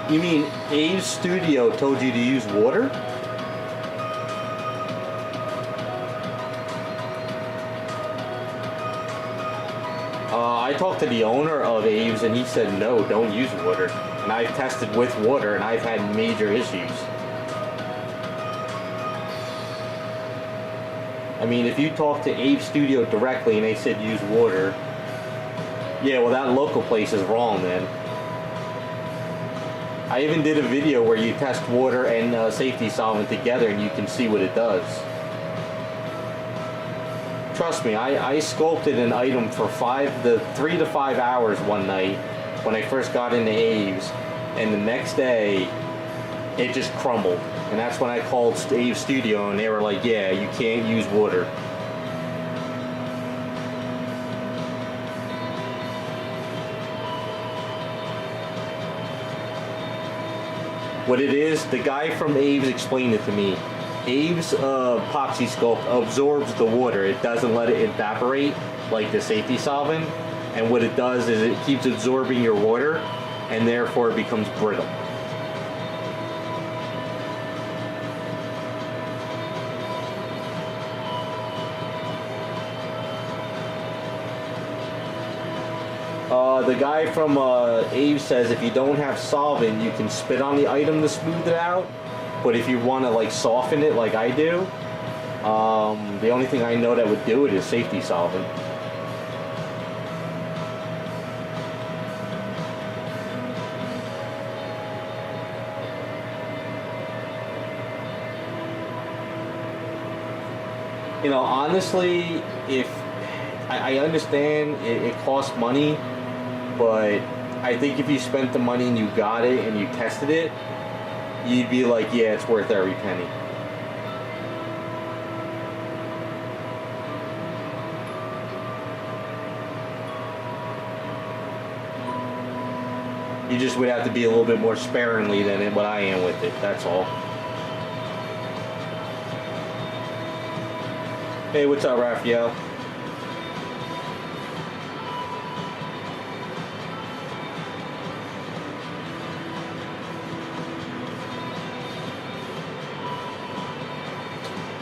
You mean Abe's studio told you to use water? I talked to the owner of Abe's and he said no, don't use water. And I've tested with water and I've had major issues. I mean, if you talk to Abe's studio directly and they said use water, yeah, well that local place is wrong then. I even did a video where you test water and safety solvent together and you can see what it does. Trust me, I sculpted an item for 3 to 5 hours one night when I first got into Aves, and the next day it just crumbled. And that's when I called Aves Studio, and they were like, yeah, you can't use water. What it is, the guy from Aves explained it to me. Aves epoxy sculpt absorbs the water. It doesn't let it evaporate like the safety solvent. And what it does is it keeps absorbing your water, and therefore it becomes brittle. The guy from Aves says if you don't have solvent, you can spit on the item to smooth it out. But if you want to like soften it like I do, the only thing I know that would do it is safety solvent. You know, honestly, if I understand it costs money, but I think if you spent the money and you got it and you tested it, you'd be like, yeah, it's worth every penny. You just would have to be a little bit more sparingly than what I am with it, that's all. Hey, what's up, Raphael?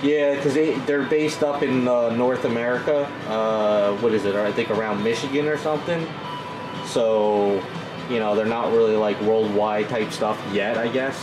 Yeah, because they're based up in North America. What is it? I think around Michigan or something. So, you know, they're not really like worldwide type stuff yet, I guess.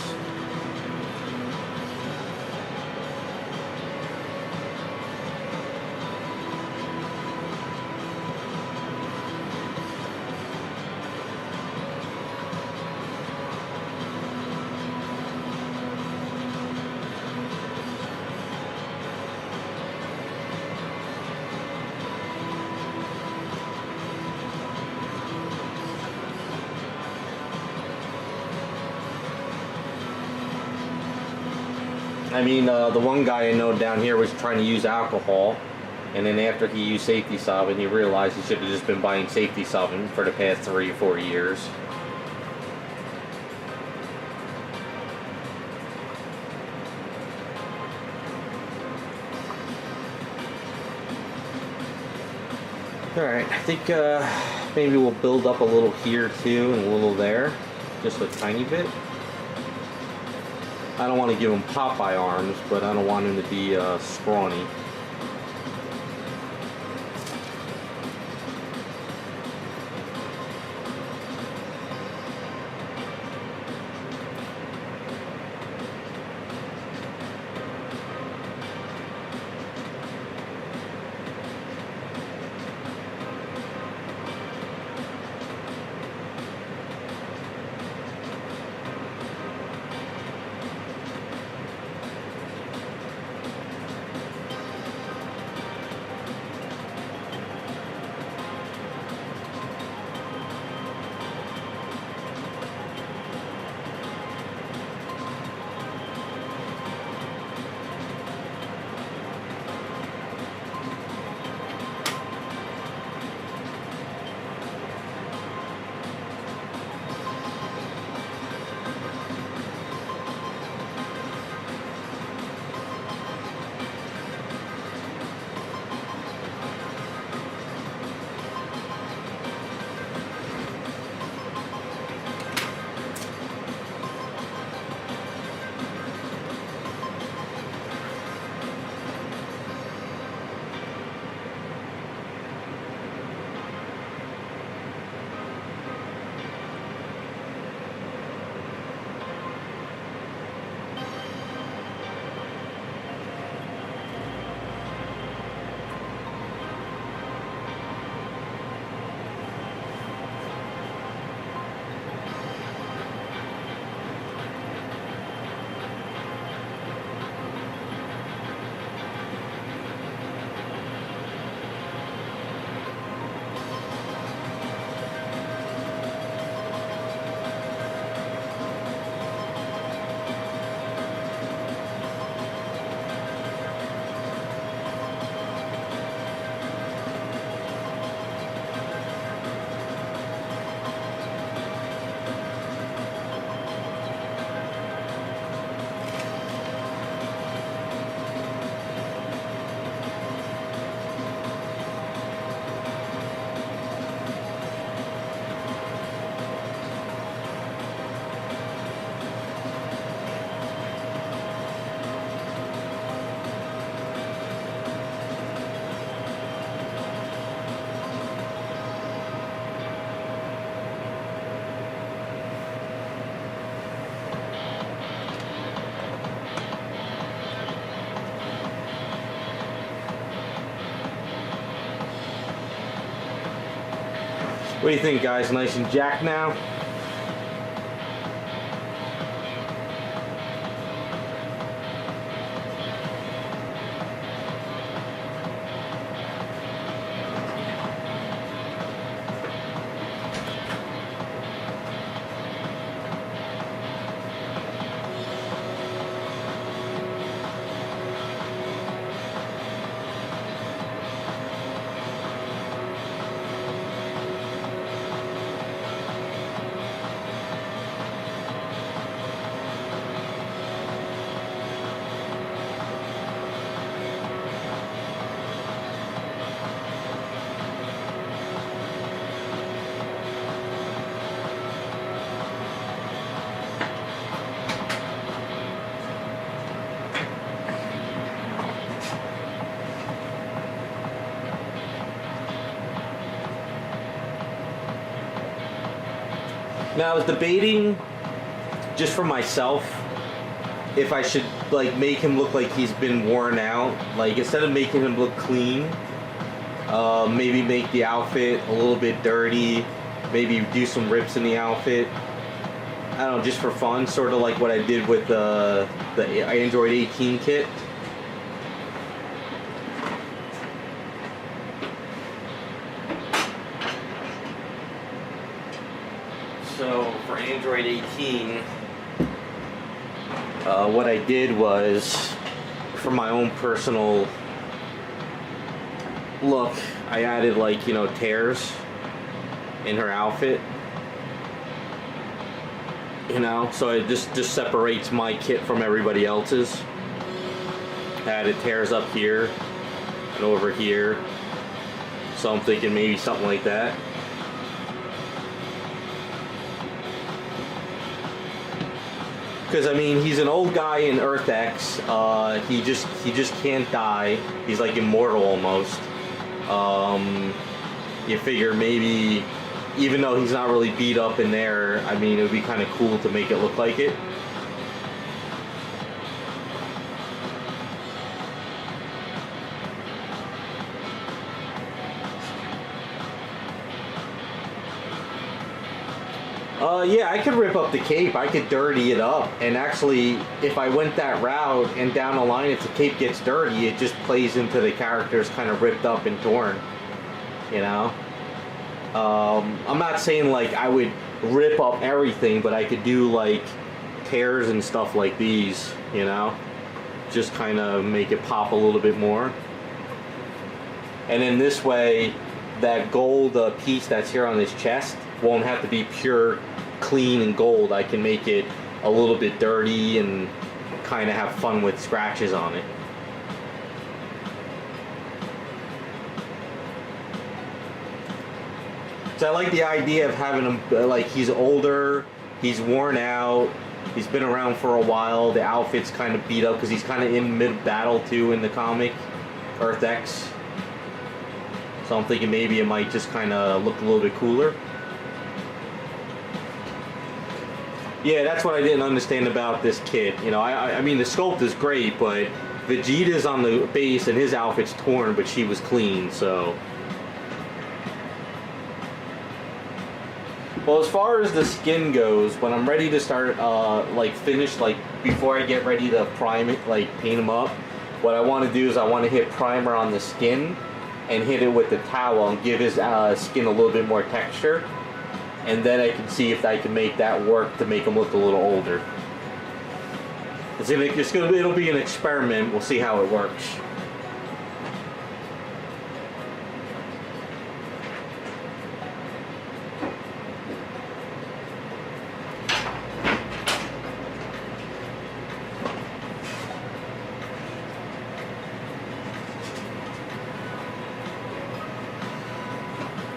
I mean, the one guy I know down here was trying to use alcohol, and then after he used safety solvent, he realized he should have just been buying safety solvent for the past 3 or 4 years. Alright, I think maybe we'll build up a little here too and a little there, just a tiny bit. I don't want to give him Popeye arms, but I don't want him to be scrawny. What do you think, guys? Nice and jacked now? Now I was debating, just for myself, if I should like make him look like he's been worn out. Like instead of making him look clean, maybe make the outfit a little bit dirty, maybe do some rips in the outfit. I don't know, just for fun, sort of like what I did with the Android 18 kit. So for Android 18, what I did was, for my own personal look, I added like, you know, tears in her outfit. You know, so it just separates my kit from everybody else's. I added tears up here and over here. So I'm thinking maybe something like that. Because I mean, he's an old guy in Earth X. He just can't die. He's like immortal almost. You figure maybe, even though he's not really beat up in there, I mean, it would be kind of cool to make it look like it. Yeah, I could rip up the cape. I could dirty it up. And actually, if I went that route and down the line, if the cape gets dirty, it just plays into the characters kind of ripped up and torn. You know? I'm not saying like I would rip up everything, but I could do like tears and stuff like these, you know? Just kind of make it pop a little bit more. And then this way, that gold piece that's here on his chest won't have to be pure clean and gold. I can make it a little bit dirty and kind of have fun with scratches on it. So I like the idea of having him, like, he's older, he's worn out, he's been around for a while, the outfit's kind of beat up because he's kind of in mid-battle too in the comic, Earth X. So I'm thinking maybe it might just kind of look a little bit cooler. Yeah, that's what I didn't understand about this kit. You know, I mean, the sculpt is great, but Vegeta's on the base and his outfit's torn, but she was clean, so. Well, as far as the skin goes, when I'm ready to start, like, finish, like, before I get ready to prime it, like, paint him up, what I want to do is I want to hit primer on the skin and hit it with the towel and give his skin a little bit more texture. And then I can see if I can make that work to make him look a little older. It'll be an experiment. We'll see how it works.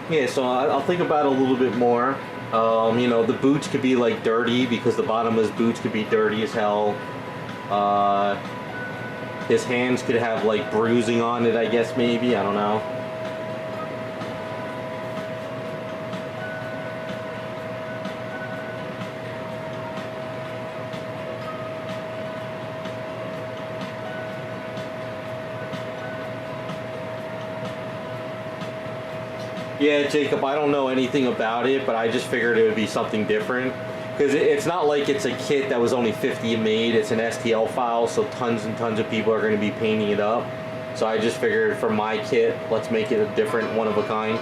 Yeah, so I'll think about it a little bit more. You know, the boots could be like dirty because the bottom of his boots could be dirty as hell. His hands could have like bruising on it, I guess, maybe. I don't know. Yeah, Jacob, I don't know anything about it, but I just figured it would be something different. Because it's not like it's a kit that was only 50 made, it's an STL file, so tons and tons of people are going to be painting it up. So I just figured for my kit, let's make it a different, one of a kind.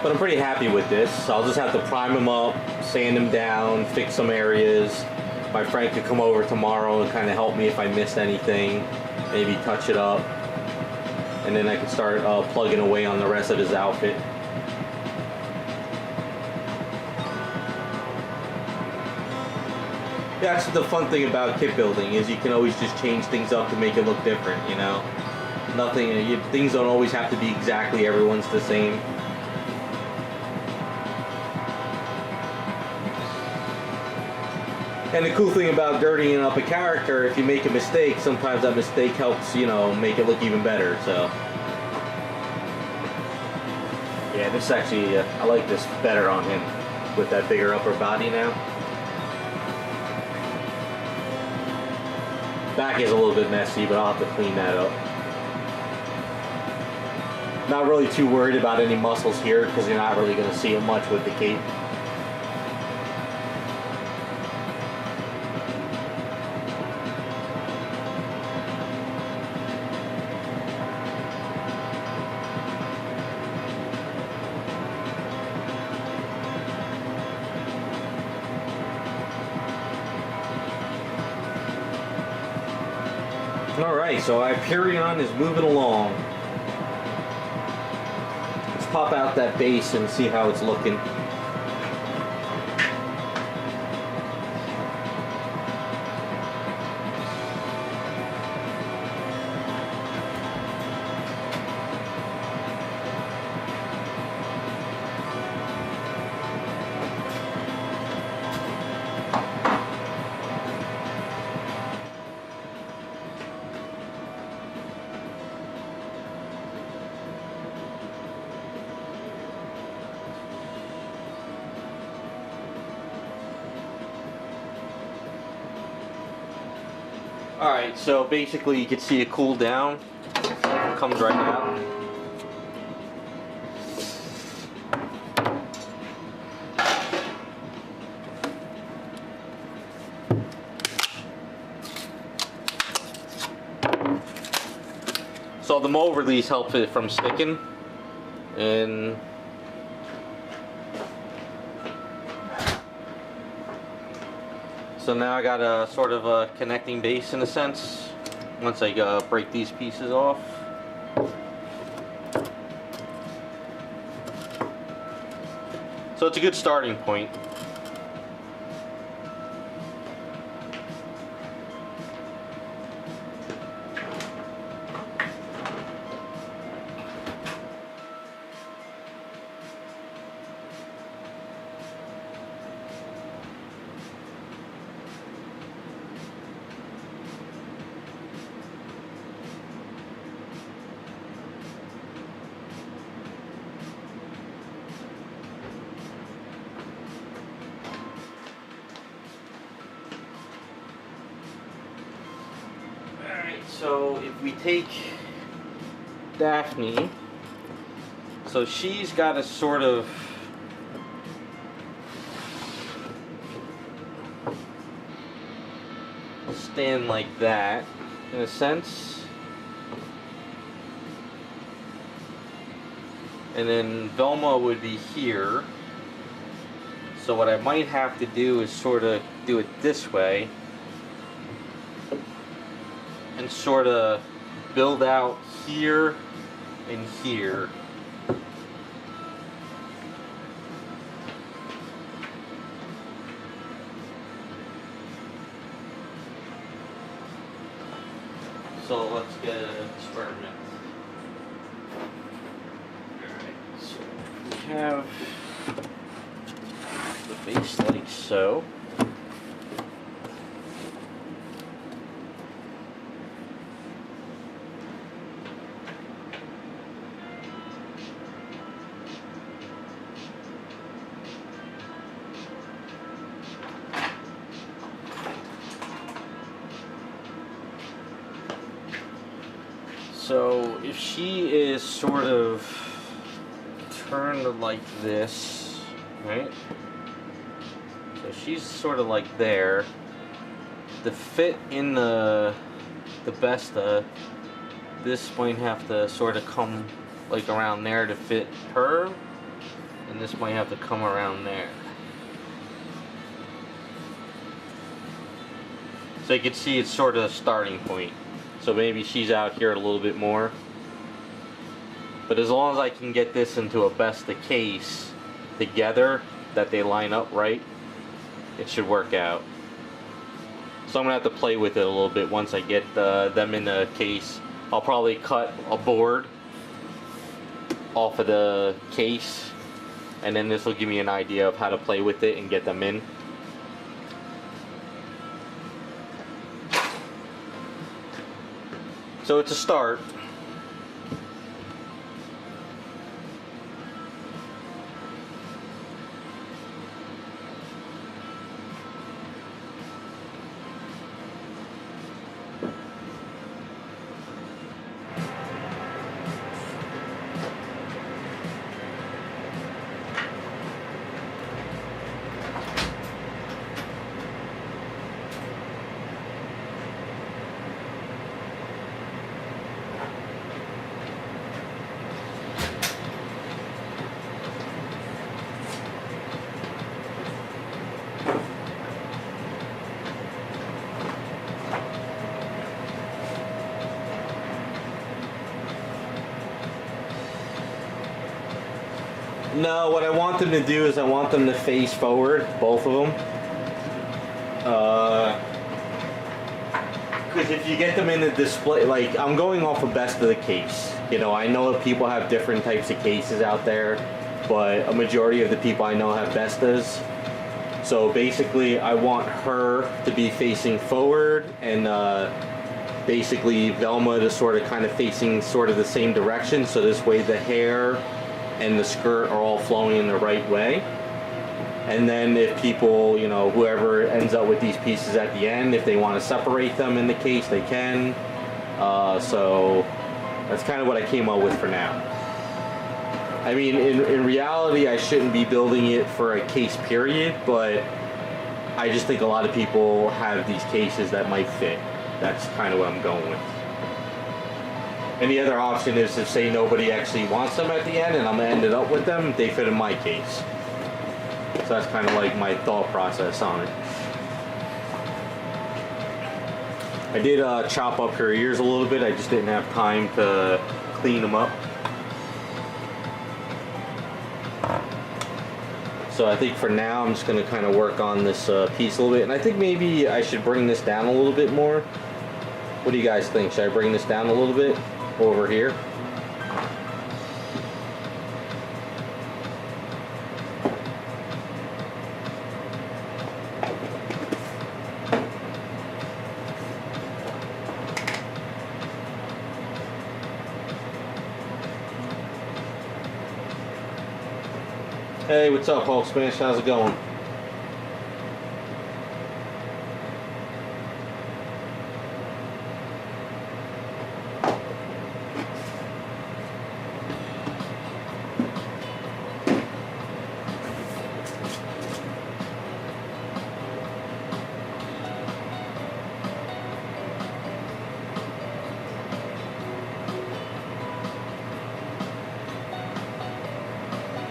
But I'm pretty happy with this. I'll just have to prime them up, sand them down, fix some areas. My friend could come over tomorrow and kind of help me if I missed anything, maybe touch it up. And then I could start plugging away on the rest of his outfit. That's the fun thing about kit building, is you can always just change things up to make it look different, you know? Things don't always have to be exactly everyone's the same. And the cool thing about dirtying up a character, if you make a mistake, sometimes that mistake helps, you know, make it look even better, so. Yeah, this actually, I like this better on him, with that bigger upper body now. Back is a little bit messy, but I'll have to clean that up. Not really too worried about any muscles here, because you're not really going to see it much with the cape. Alright, so Hyperion is moving along. Let's pop out that base and see how it's looking. Alright, so basically you can see it cool down. It comes right out. So the mold release helps it from sticking, and so now I got a sort of a connecting base in a sense, once I break these pieces off. So it's a good starting point. So if we take Daphne, so she's got to sort of stand like that in a sense, and then Velma would be here. So what I might have to do is sort of do it this way and sort of build out here and here. So let's get an experiment. Alright, so we have the base like so. So if she is sort of turned like this, right? So she's sort of like there. The fit in the Besta, this might have to sort of come like around there to fit her, and this might have to come around there. So you can see it's sort of a starting point. So maybe she's out here a little bit more. But as long as I can get this into a Besta case together, that they line up right, it should work out. So I'm going to have to play with it a little bit once I get them in the case. I'll probably cut a board off of the case, and then this will give me an idea of how to play with it and get them in. So it's a start. No, what I want them to do is I want them to face forward, both of them. Because if you get them in the display, like I'm going off of Besta of the case. You know, I know that people have different types of cases out there, but a majority of the people I know have Bestas. So basically, I want her to be facing forward, and basically Velma to sort of kind of facing sort of the same direction. So this way the hair and the skirt are all flowing in the right way. And then if people, you know, whoever ends up with these pieces at the end, if they want to separate them in the case, they can. So that's kind of what I came up with for now. I mean, in reality, I shouldn't be building it for a case period, but I just think a lot of people have these cases that might fit. That's kind of what I'm going with. And the other option is to say nobody actually wants them at the end and I'm going to end it up with them, they fit in my case. So that's kind of like my thought process on it. I did chop up her ears a little bit, I just didn't have time to clean them up. So I think for now I'm just going to kind of work on this piece a little bit. And I think maybe I should bring this down a little bit more. What do you guys think? Should I bring this down a little bit over here? Hey, what's up, Hulk Smash? How's it going?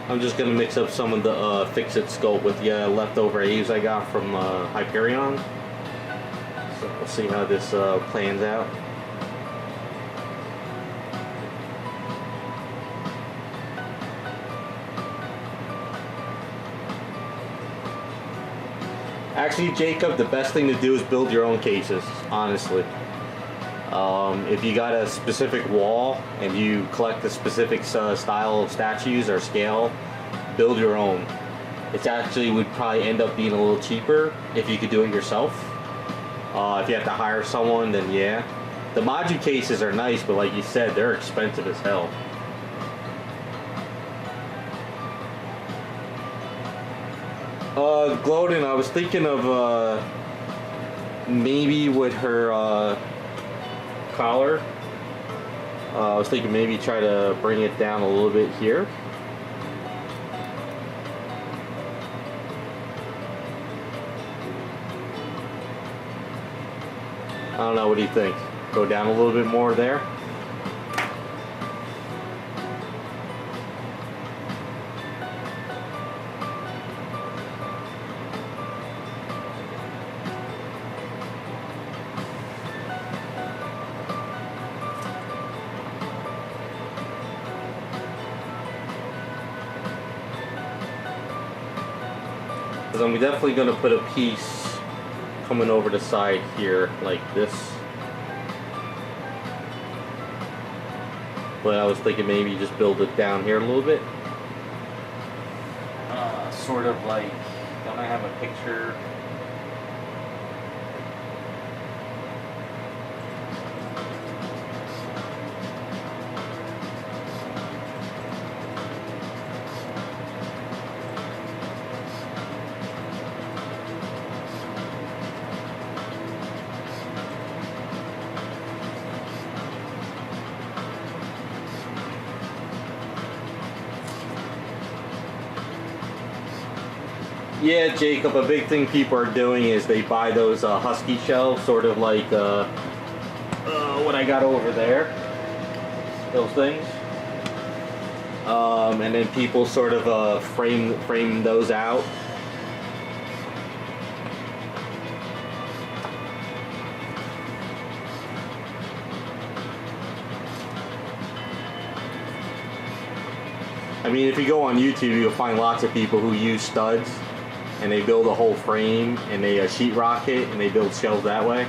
I'm just going to mix up some of the Fix-It sculpt with the leftover Aves I got from Hyperion. So we'll see how this plans out. Actually, Jacob, the best thing to do is build your own cases, honestly. If you got a specific wall and you collect a specific style of statues or scale, build your own. It actually would probably end up being a little cheaper if you could do it yourself. If you have to hire someone, then yeah. The Maju cases are nice, but like you said, they're expensive as hell. Gloden, I was thinking of maybe with her collar, I was thinking maybe try to bring it down a little bit here. I don't know, what do you think? Go down a little bit more there? Because I'm definitely going to put a piece coming over the side here like this. But I was thinking maybe just build it down here a little bit. Sort of like, don't I have a picture? Yeah, Jacob, a big thing people are doing is they buy those husky shelves, sort of like what I got over there, those things. And then people sort of frame those out. I mean, if you go on YouTube, you'll find lots of people who use studs and they build a whole frame and they sheetrock it and they build shelves that way.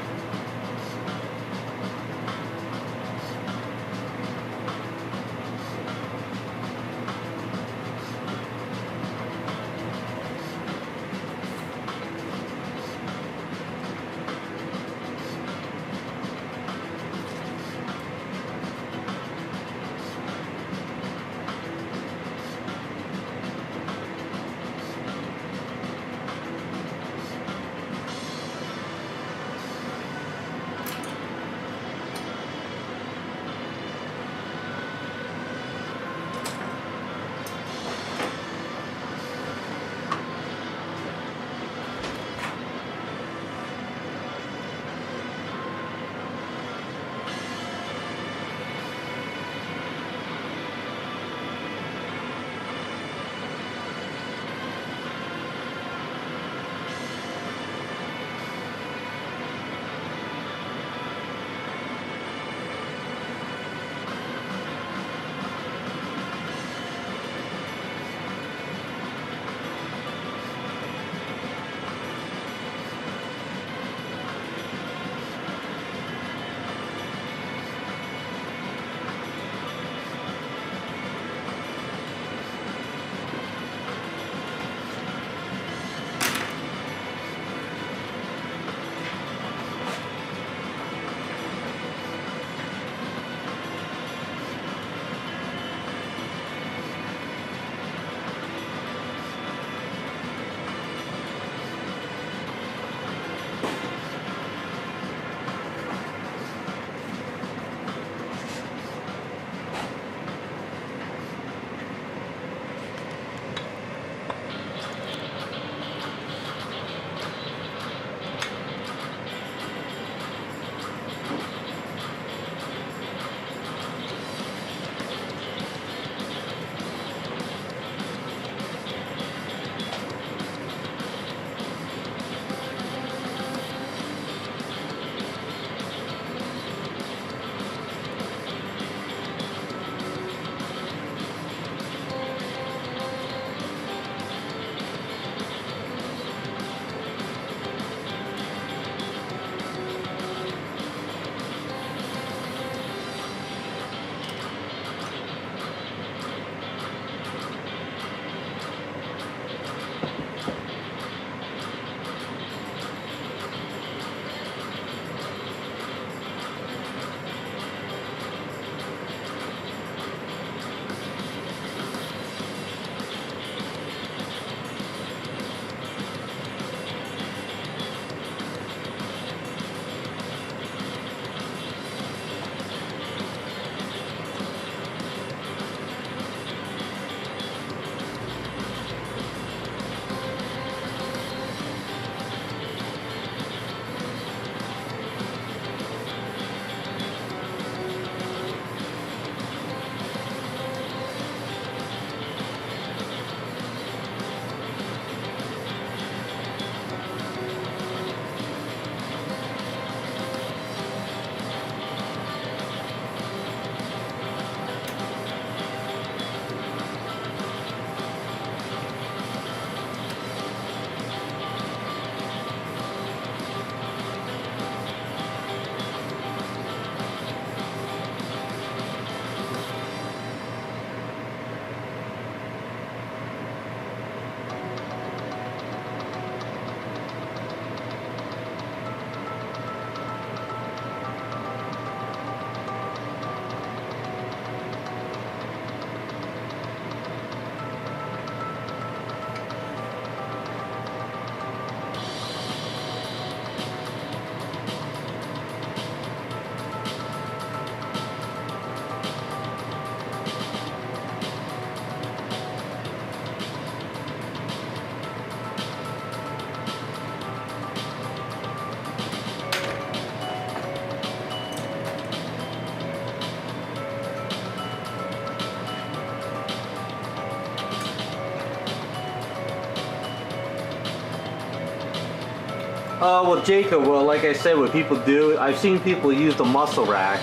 Well, Jacob, well, like I said, what people do, I've seen people use the muscle rack,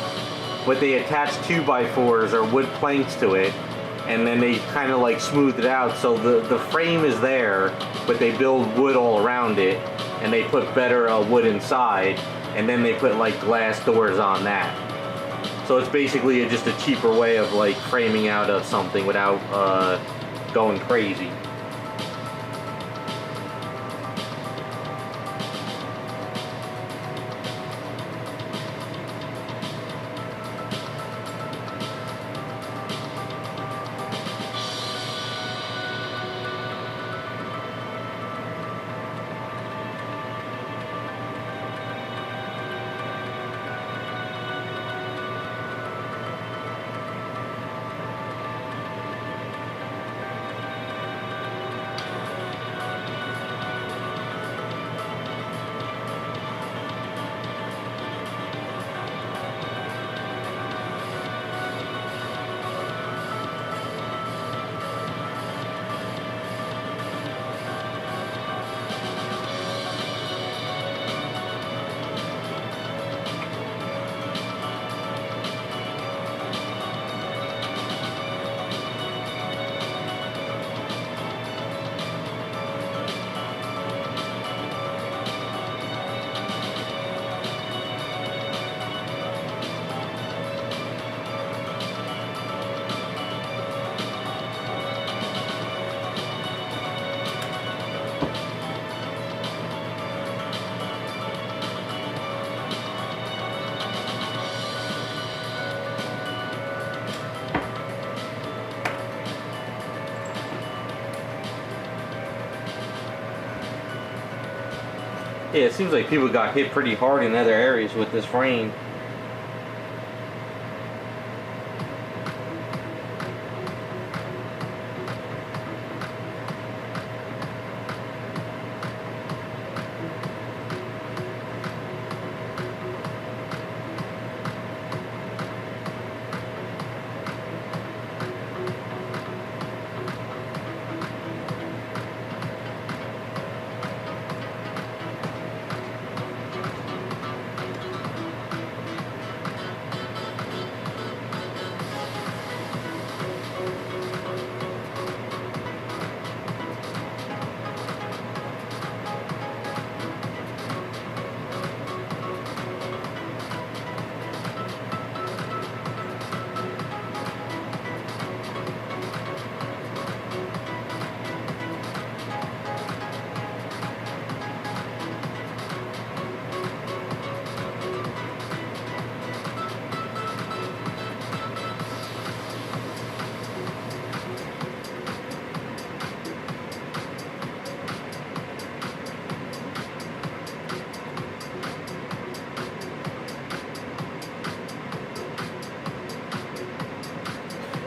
but they attach 2x4s or wood planks to it, and then they kind of like smooth it out, so the frame is there, but they build wood all around it, and they put better wood inside, and then they put like glass doors on that. So it's basically just a cheaper way of like framing out of something without going crazy. Yeah, it seems like people got hit pretty hard in other areas with this rain.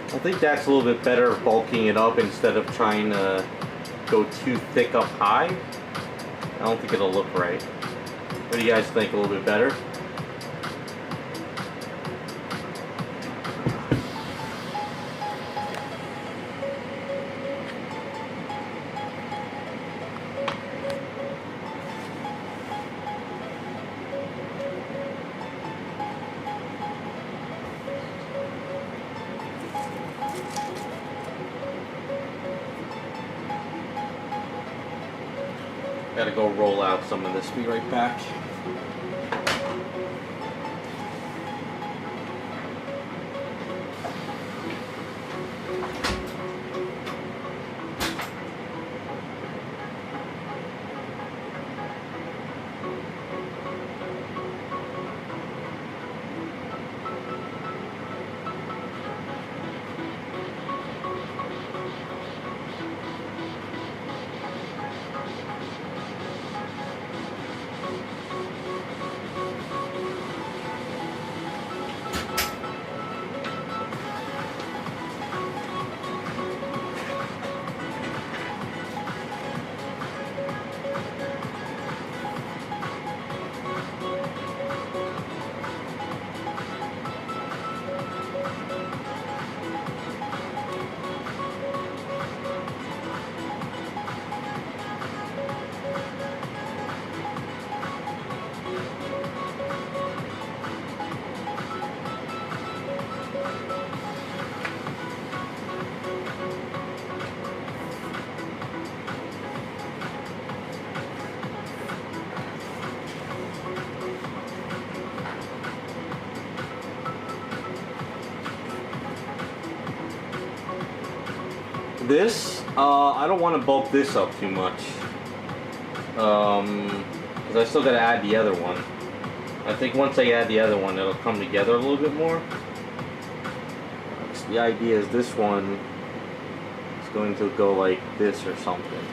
I think that's a little bit better, bulking it up instead of trying to go too thick up high. I don't think it'll look right. What do you guys think? A little bit better? Gotta go roll out some of this. Be right back. This, I don't want to bulk this up too much. Because I still got to add the other one. I think once I add the other one, it'll come together a little bit more. So the idea is this one is going to go like this or something.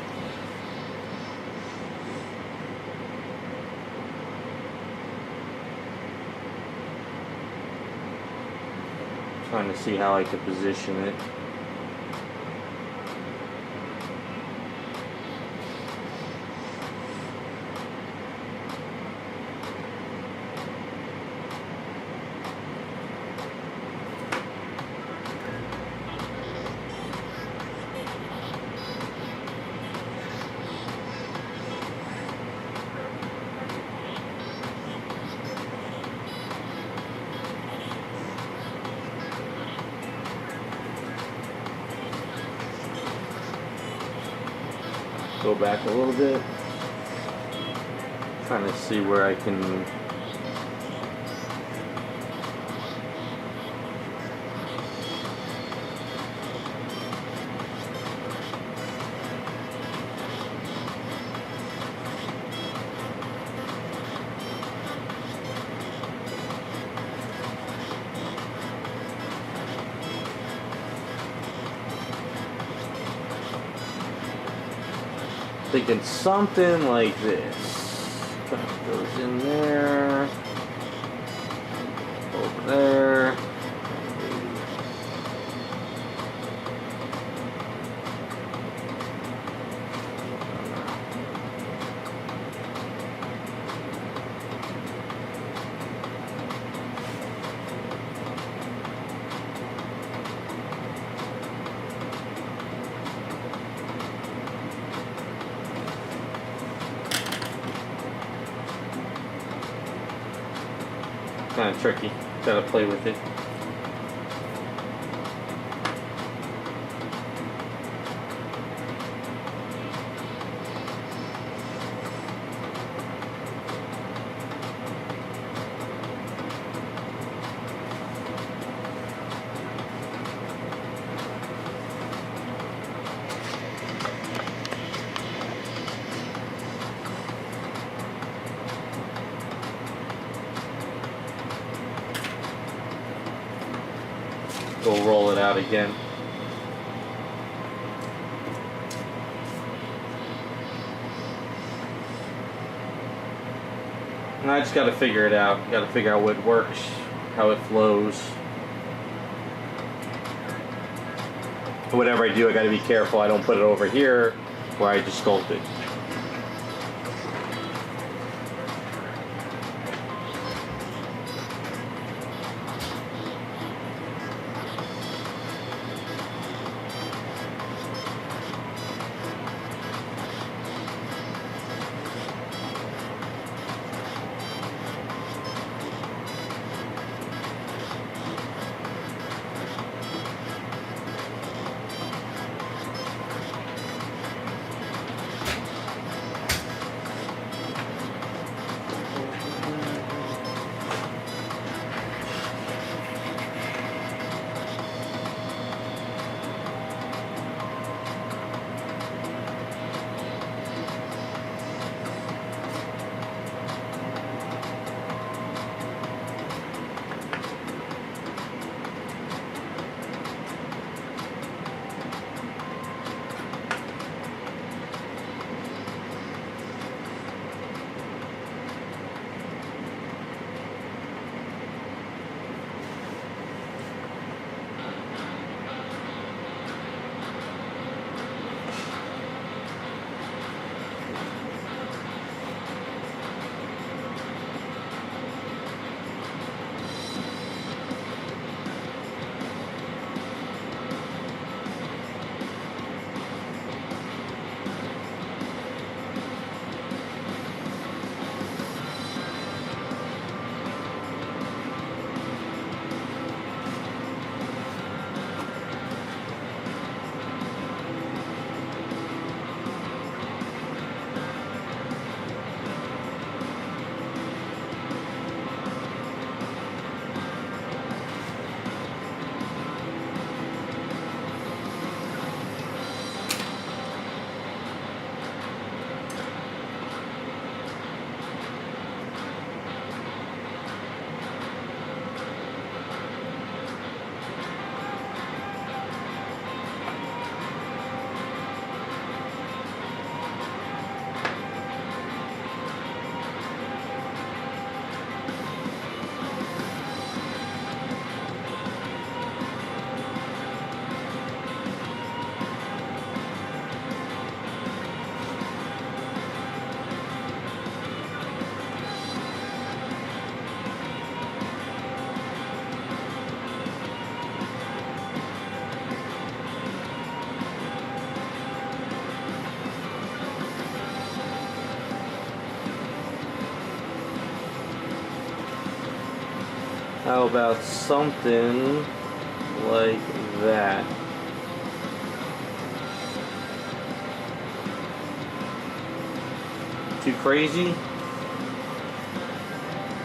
Trying to see how I could position it. Go back a little bit. Trying to see where I can thinking something like this. Kind of goes in there, over there. Kind of tricky. Gotta play with it. Go roll it out again. And I just got to figure it out. Got to figure out what works, how it flows. Whatever I do, I got to be careful I don't put it over here where I just sculpt it. How about something like that? Too crazy?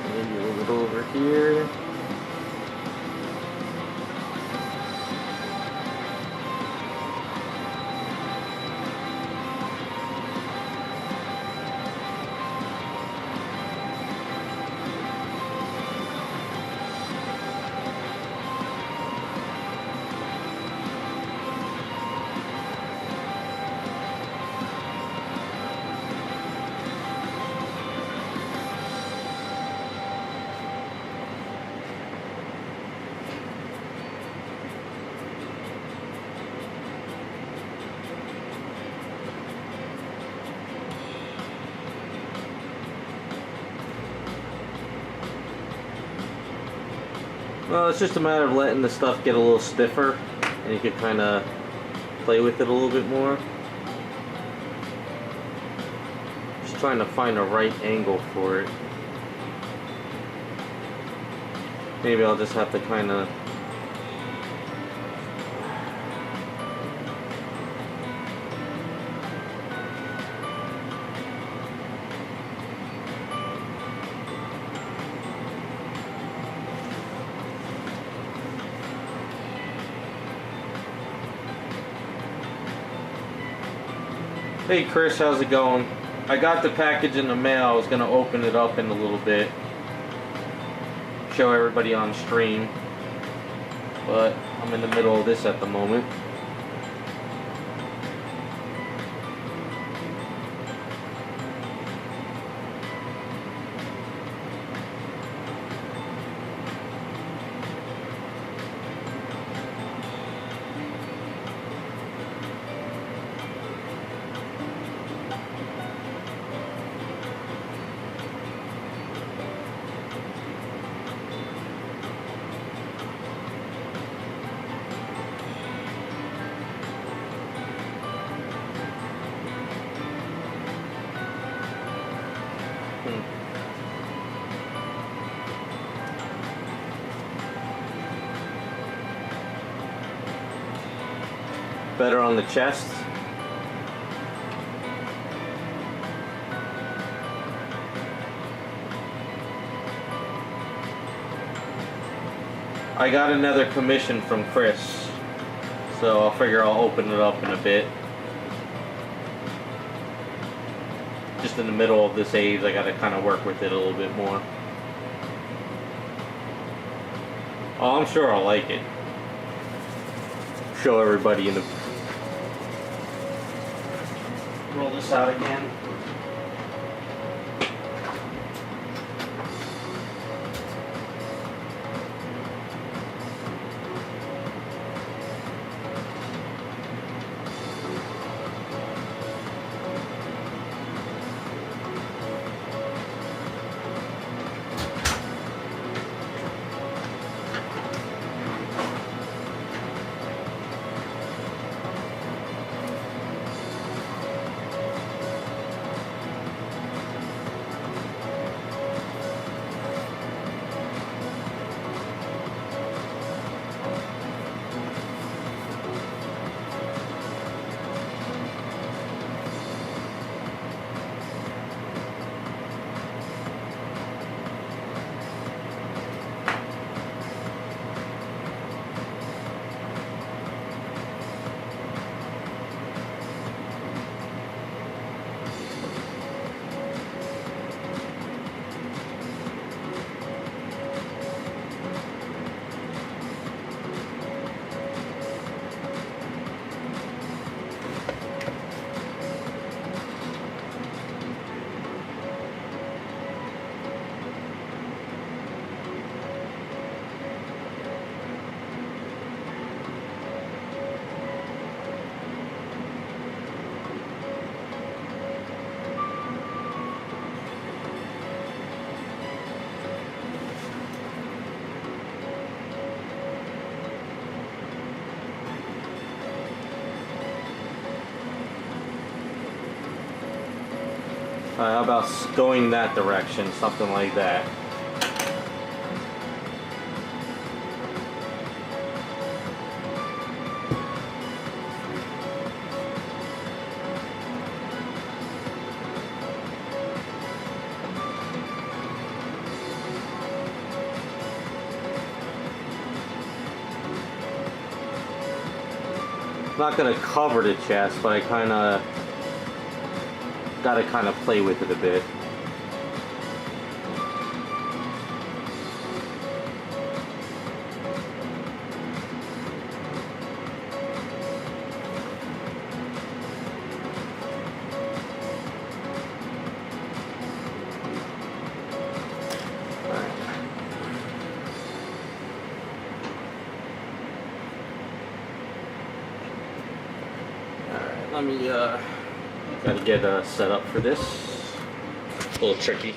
Maybe a little bit over here. Well, it's just a matter of letting the stuff get a little stiffer, and you can kind of play with it a little bit more. Just trying to find a right angle for it. Maybe I'll just have to kind of... Hey Chris, how's it going? I got the package in the mail. I was going to open it up in a little bit. Show everybody on stream. But I'm in the middle of this at the moment. Better on the chest. I got another commission from Chris, so I'll figure I'll open it up in a bit. Just in the middle of this age, I gotta kind of work with it a little bit more. Oh, I'm sure I'll like it. Show everybody in the... Roll this out again. How about going that direction, something like that. I'm not gonna cover the chest, but I kinda gotta kinda play with it a bit. Let me, gotta get set up for this. A little tricky.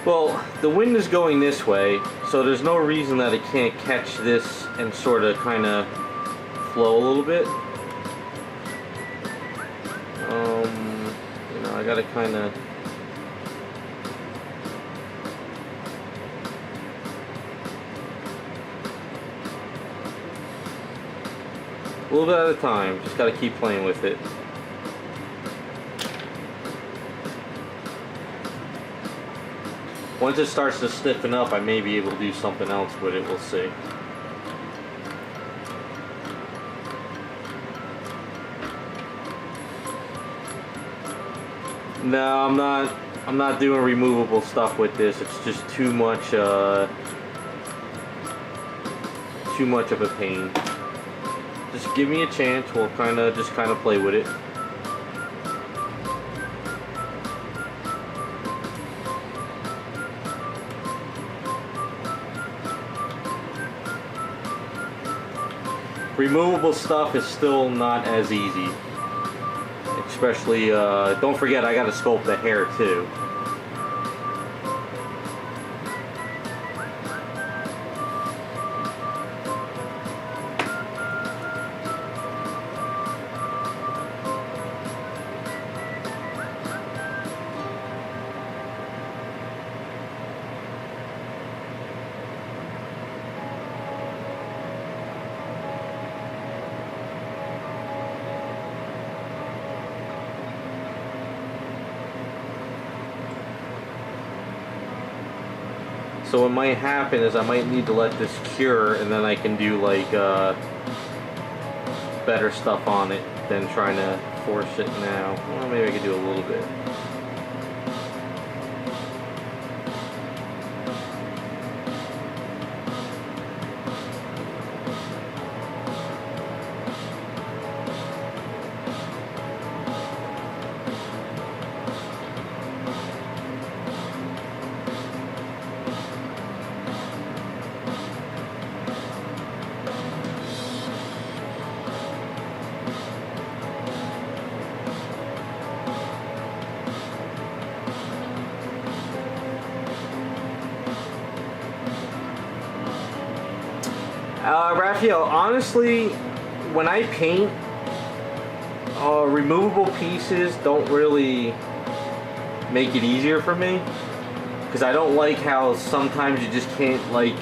Well, the wind is going this way, so there's no reason that it can't catch this and sort of kind of flow a little bit. You know, I gotta kind of a little bit at a time. Just gotta keep playing with it. Once it starts to stiffen up, I may be able to do something else with it. We'll see. No, I'm not doing removable stuff with this. It's just too much of a pain. Just give me a chance. We'll just kind of play with it. Removable stuff is still not as easy. Especially, don't forget I gotta sculpt the hair too. So what might happen is I might need to let this cure, and then I can do like better stuff on it than trying to force it now. Well, maybe I could do a little bit. Raphael, honestly, when I paint, removable pieces don't really make it easier for me, because I don't like how sometimes you just can't, like,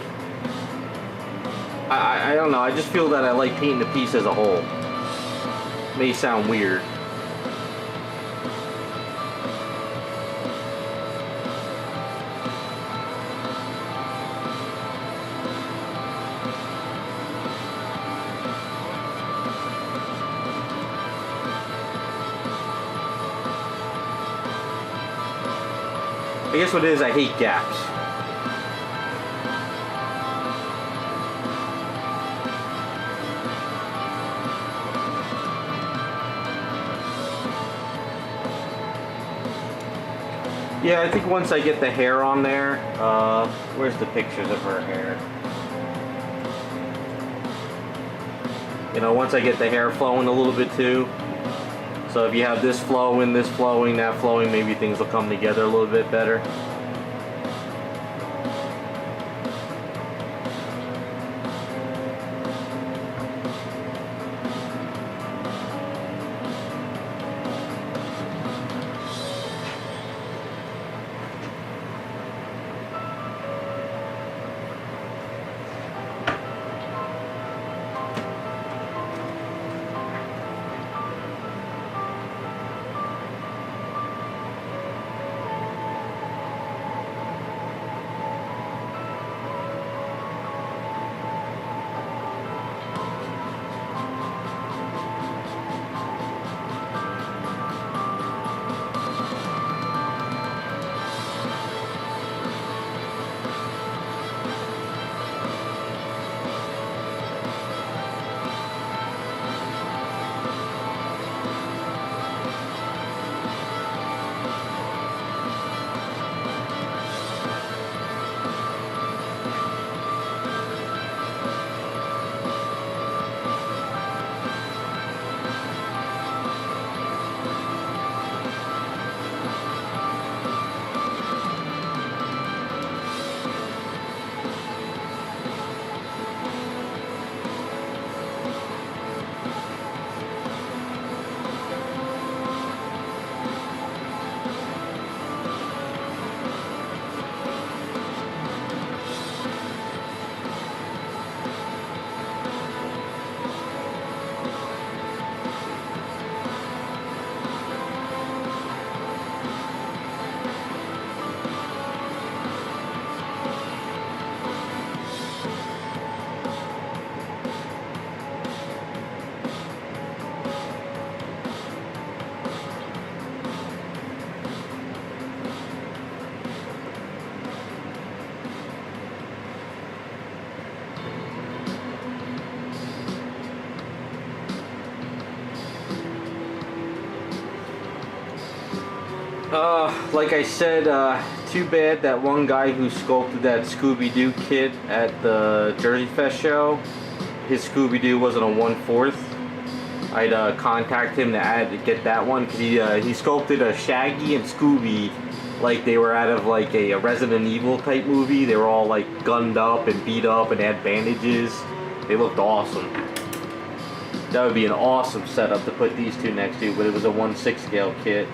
I don't know, I just feel that I like painting the piece as a whole. May sound weird. I guess what it is, I hate gaps. Yeah, I think once I get the hair on there, where's the pictures of her hair? You know, once I get the hair flowing a little bit too. So if you have this flowing, that flowing, maybe things will come together a little bit better. Like I said, too bad that one guy who sculpted that Scooby-Doo kit at the Jersey Fest show, his Scooby-Doo wasn't a 1/4. I'd contact him to get that one, because he sculpted a Shaggy and Scooby like they were out of like a Resident Evil type movie. They were all like gunned up and beat up and had bandages. They looked awesome. That would be an awesome setup to put these two next to, but it was a 1/6 scale kit.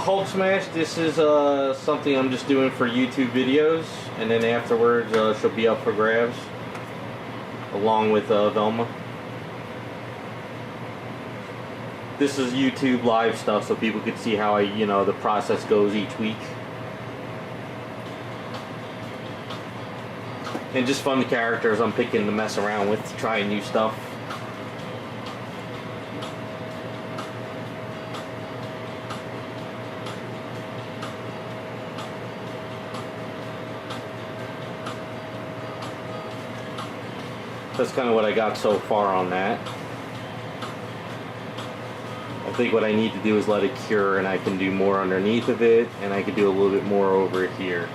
Hulk Smash, this is something I'm just doing for YouTube videos, and then afterwards she'll be up for grabs along with Velma. This is YouTube live stuff so people could see how the process goes each week. And just fun characters I'm picking to mess around with, to try new stuff. That's kind of what I got so far on that. I think what I need to do is let it cure, and I can do more underneath of it, and I can do a little bit more over here.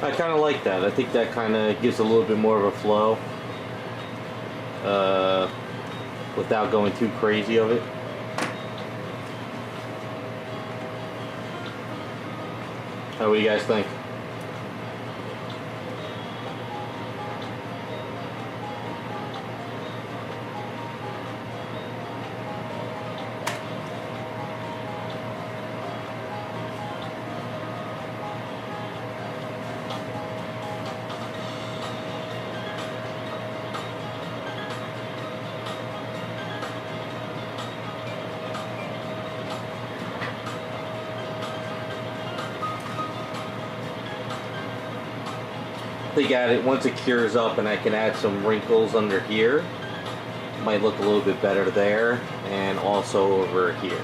I kind of like that. I think that kind of gives a little bit more of a flow without going too crazy of it. What do you guys think? think once it cures up and I can add some wrinkles under here, might look a little bit better there, and also over here.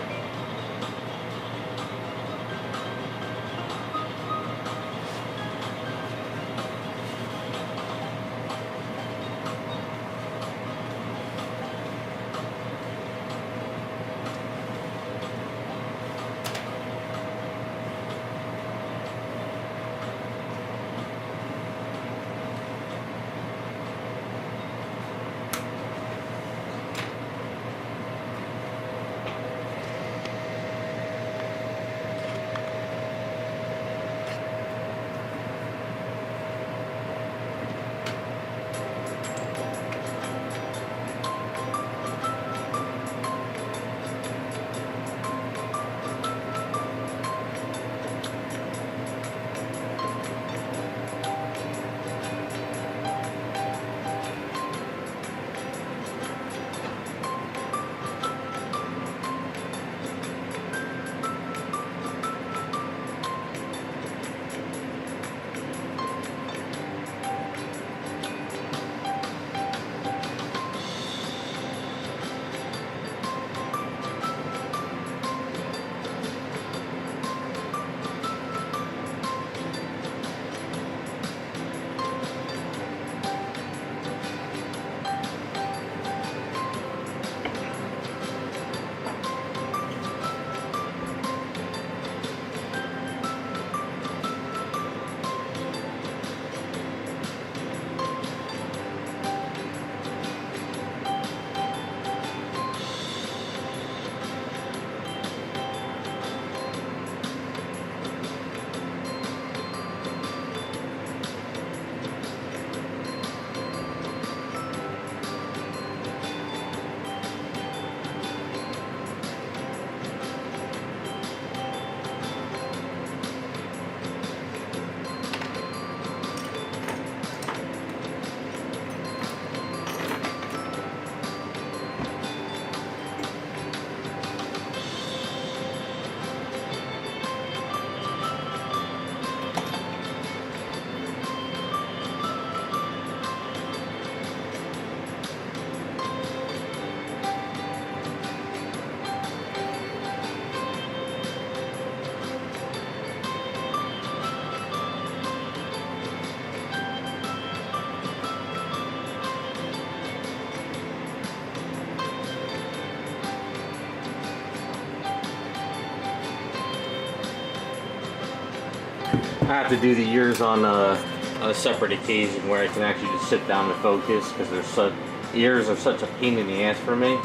I have to do the ears on a separate occasion where I can actually just sit down and focus, because ears are such a pain in the ass for me.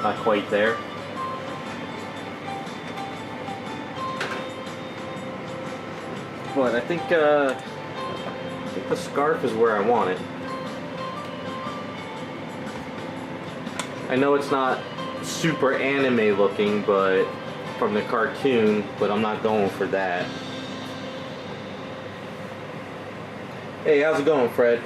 Not quite there. But I think the scarf is where I want it. I know it's not super anime looking, but from the cartoon, but I'm not going for that. Hey, how's it going, Fred?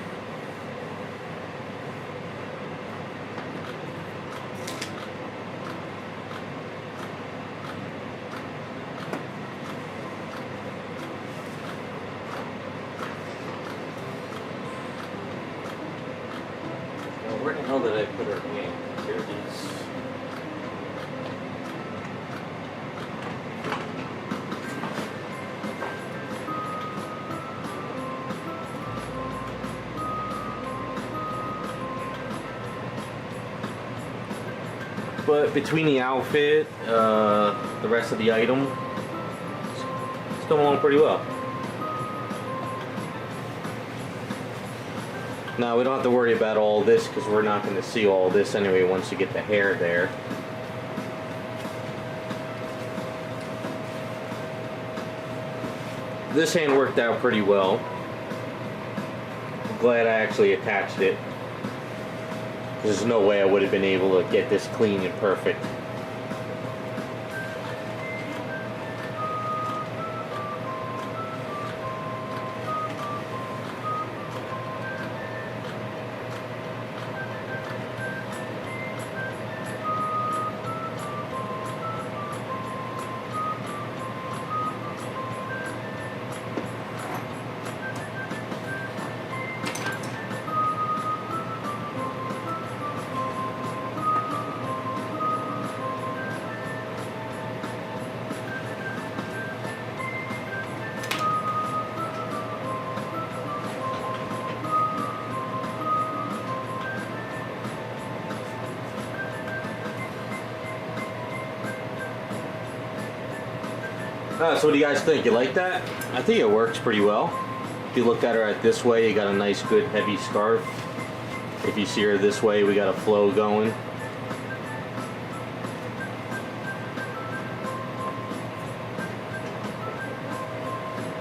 Now, where the hell did I put her hand? Here it is. But between the outfit, the rest of the item, it's going along pretty well. Now we don't have to worry about all this, because we're not going to see all this anyway once you get the hair there. This hand worked out pretty well. I'm glad I actually attached it. There's no way I would have been able to get this clean and perfect. So what do you guys think? You like that? I think it works pretty well. If you look at her at this way, you got a nice good heavy scarf. If you see her this way, we got a flow going.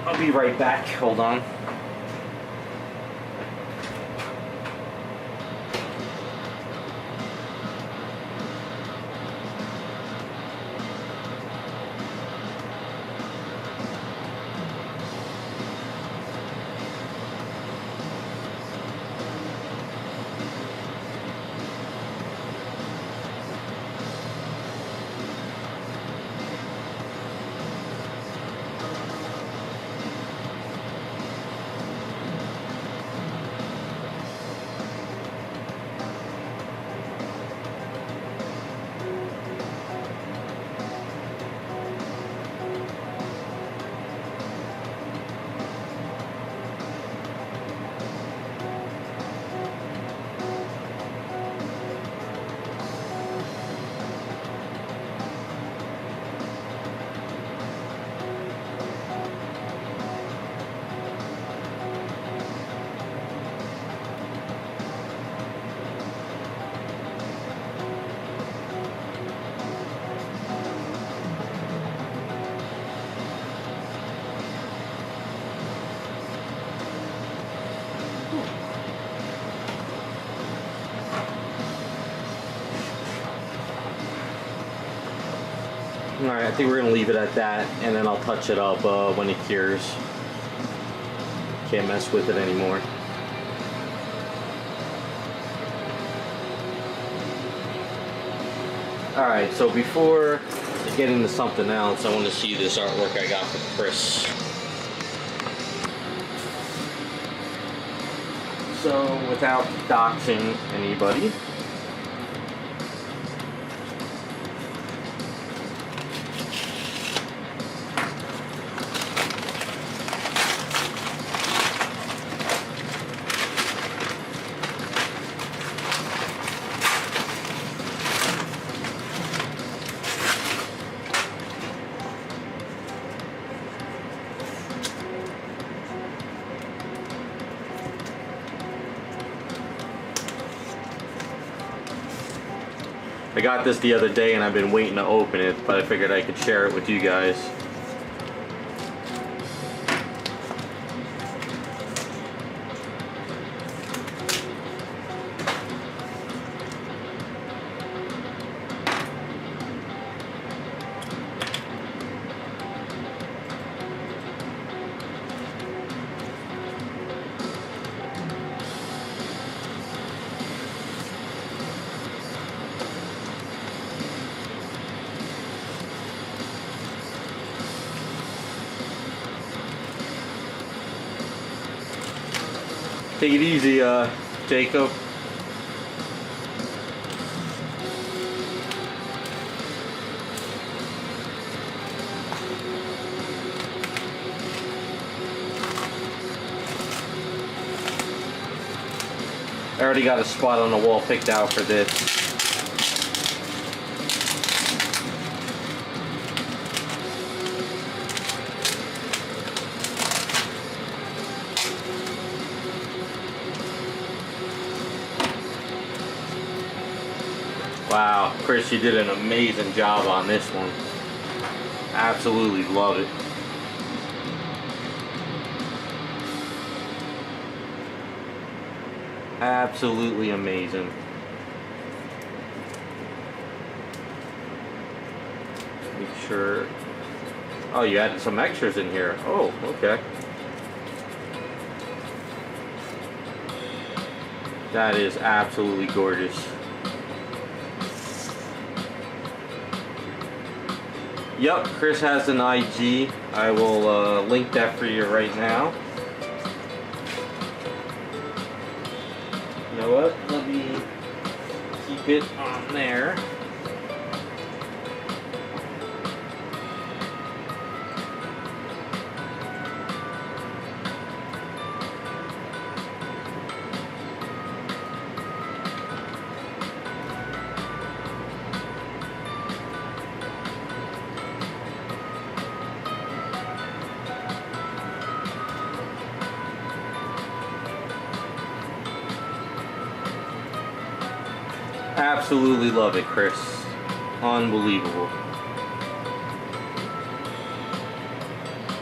I'll be right back. Hold on. Alright, I think we're going to leave it at that, and then I'll touch it up when it cures. Can't mess with it anymore. Alright, so before I get into something else, I want to see this artwork I got from Chris. So, without doxing anybody, I got this the other day and I've been waiting to open it, but I figured I could share it with you guys. Take it easy, Jacob. I already got a spot on the wall picked out for this. Wow, Chris, you did an amazing job on this one. Absolutely love it. Absolutely amazing. Make sure. Oh, you added some extras in here. Oh, okay. That is absolutely gorgeous. Yep, Chris has an IG. I will link that for you right now. You know what? Let me keep it on there. absolutely love it, Chris. Unbelievable.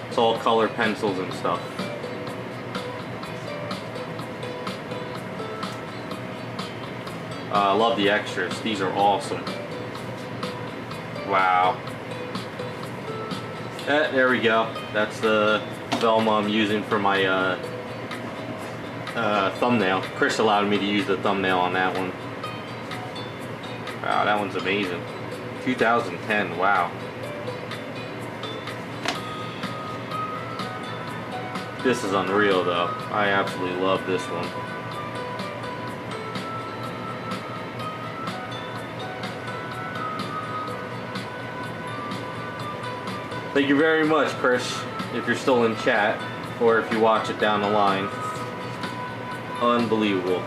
It's all color pencils and stuff. I love the extras. These are awesome. Wow. There we go. That's the Velma I'm using for my thumbnail. Chris allowed me to use the thumbnail on that one. Wow, that one's amazing. 2010, wow. This is unreal though. I absolutely love this one. Thank you very much, Chris, if you're still in chat, or if you watch it down the line. Unbelievable.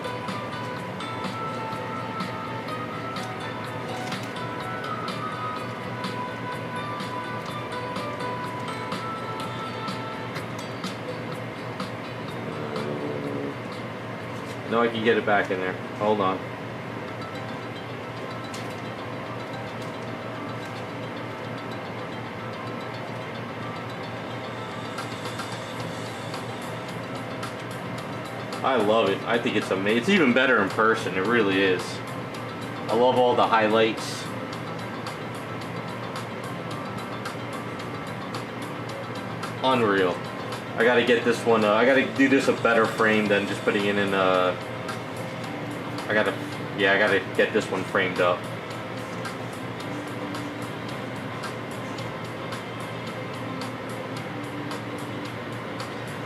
No, I can get it back in there. Hold on. I love it. I think it's amazing. It's even better in person. It really is. I love all the highlights. Unreal. I gotta get this one. I gotta do this a better frame than just putting it in. I gotta get this one framed up.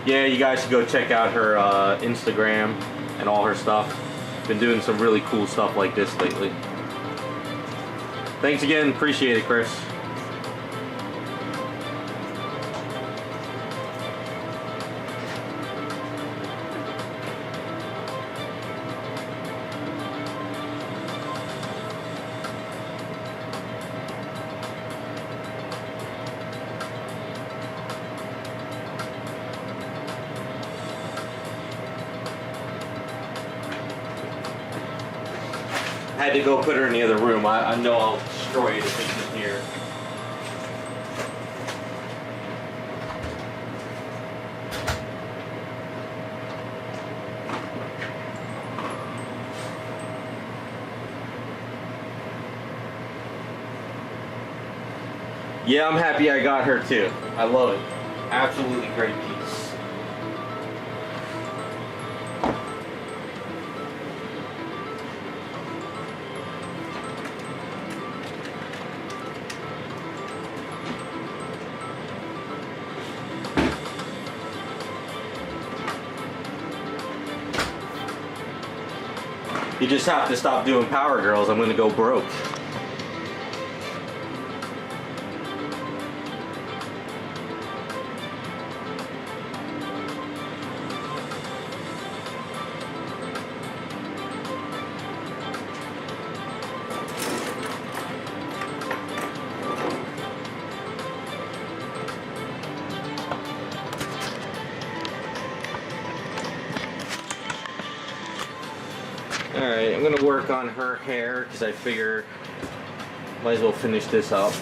Yeah, you guys should go check out her Instagram and all her stuff. Been doing some really cool stuff like this lately. Thanks again, appreciate it, Chris. I had to go put her in the other room. I know I'll destroy it if it's in here. Yeah, I'm happy I got her too. I love it. Absolutely great piece. You just have to stop doing Power Girls. I'm gonna go broke. Alright, I'm gonna work on her hair because I figure might as well finish this up.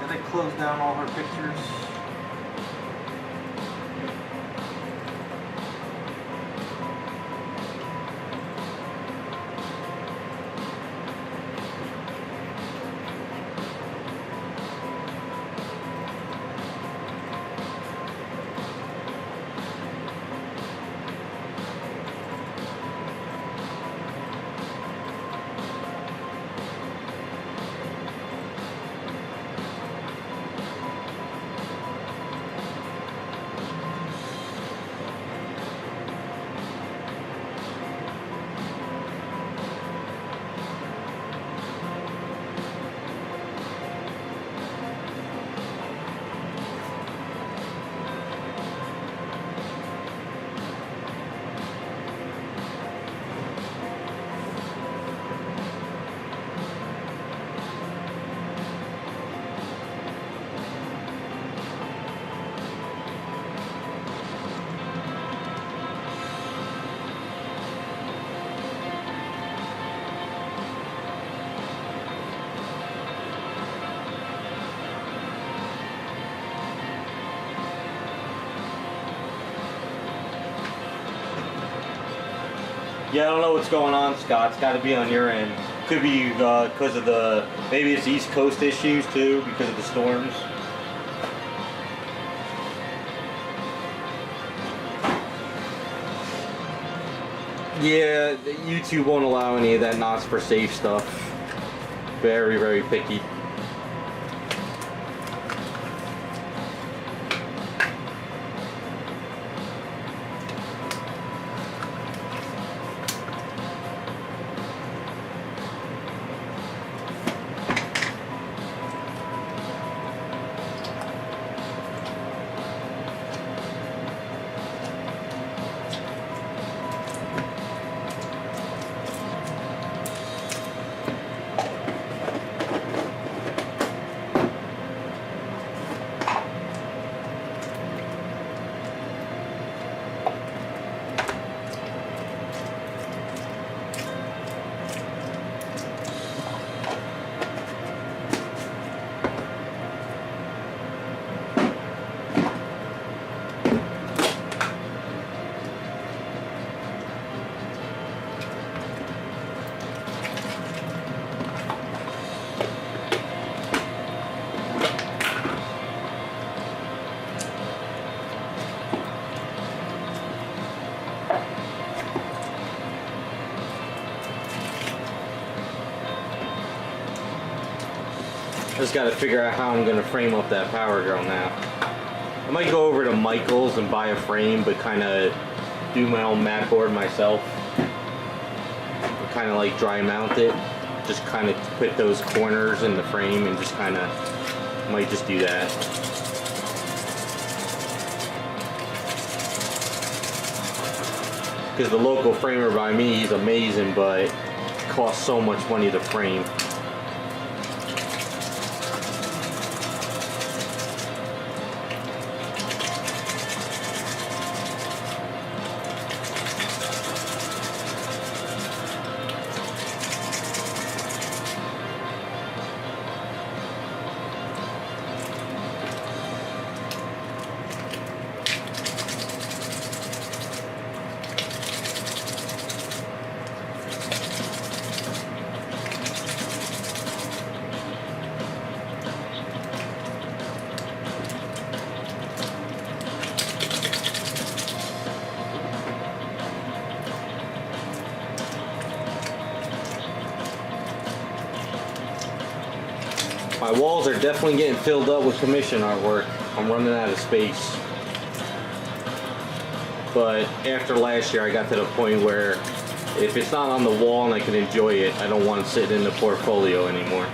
Did I close down all her pictures? Yeah, I don't know what's going on, Scott. It's got to be on your end. Could be because of the, maybe it's East Coast issues too, because of the storms. Yeah, YouTube won't allow any of that not for safe stuff. Very, very picky. Just got to figure out how I'm going to frame up that Power Girl now. I might go over to Michael's and buy a frame, but kind of do my own mat board myself. Kind of like dry mount it. Just kind of put those corners in the frame and just kind of, might just do that. Because the local framer by me, he's amazing, but it costs so much money to frame. My walls are definitely getting filled up with commission artwork. I'm running out of space. But after last year, I got to the point where if it's not on the wall and I can enjoy it, I don't want it sitting in the portfolio anymore.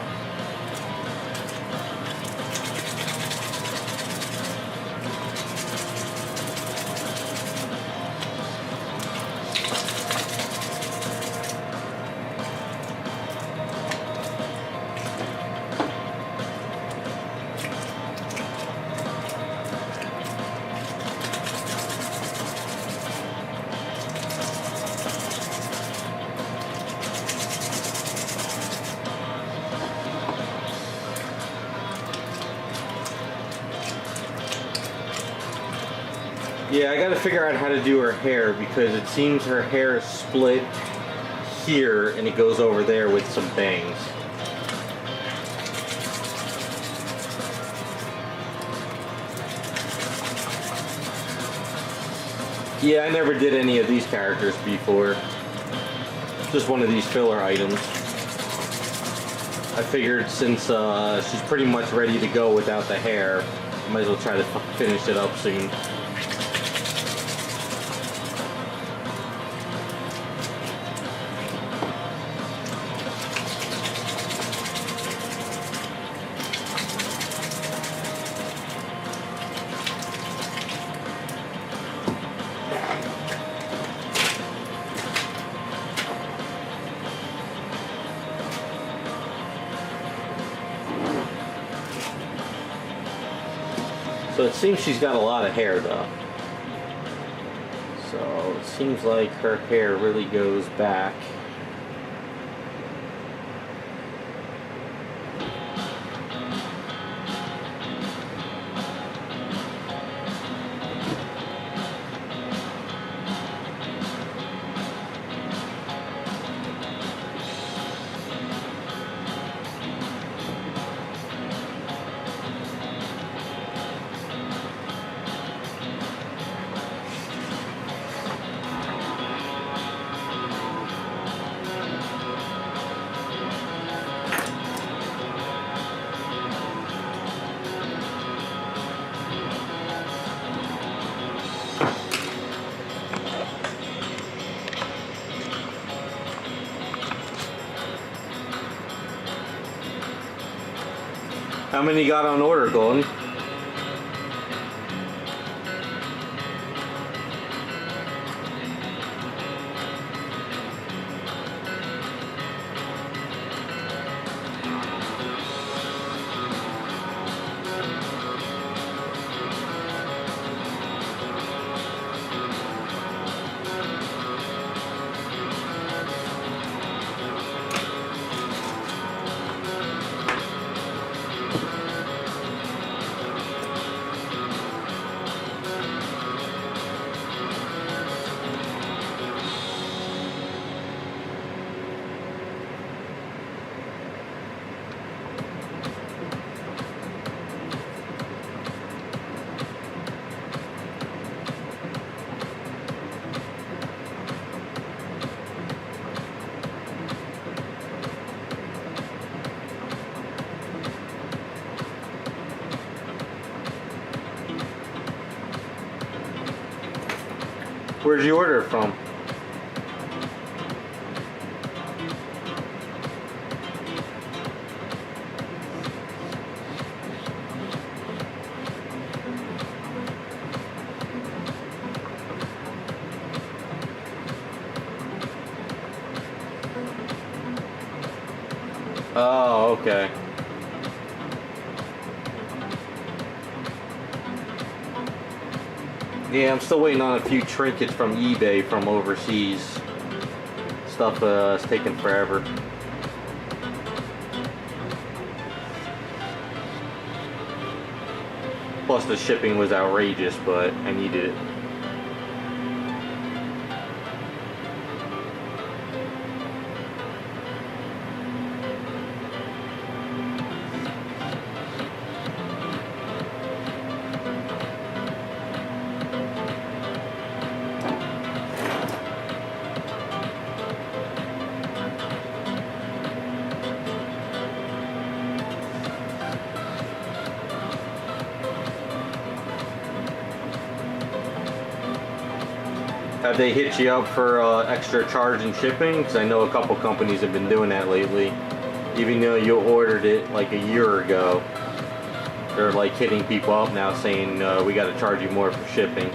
Yeah, I gotta figure out how to do her hair because it seems her hair is split here and it goes over there with some bangs. Yeah, I never did any of these characters before. Just one of these filler items. I figured since she's pretty much ready to go without the hair, I might as well try to finish it up soon. So it seems she's got a lot of hair though. So it seems like her hair really goes back. How many you got on order, Golden? Where'd you order it from? Oh, okay. Yeah, I'm still waiting on a few trinkets from eBay from overseas. Stuff is taking forever. Plus the shipping was outrageous, but I needed it. Have they hit you up for extra charge and shipping? Because I know a couple companies have been doing that lately. Even though you ordered it like a year ago, they're like hitting people up now saying we got to charge you more for shipping.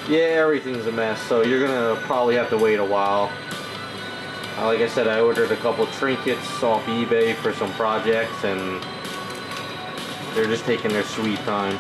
Yeah, everything's a mess, so you're gonna probably have to wait a while. Like I said, I ordered a couple trinkets off eBay for some projects, and they're just taking their sweet time.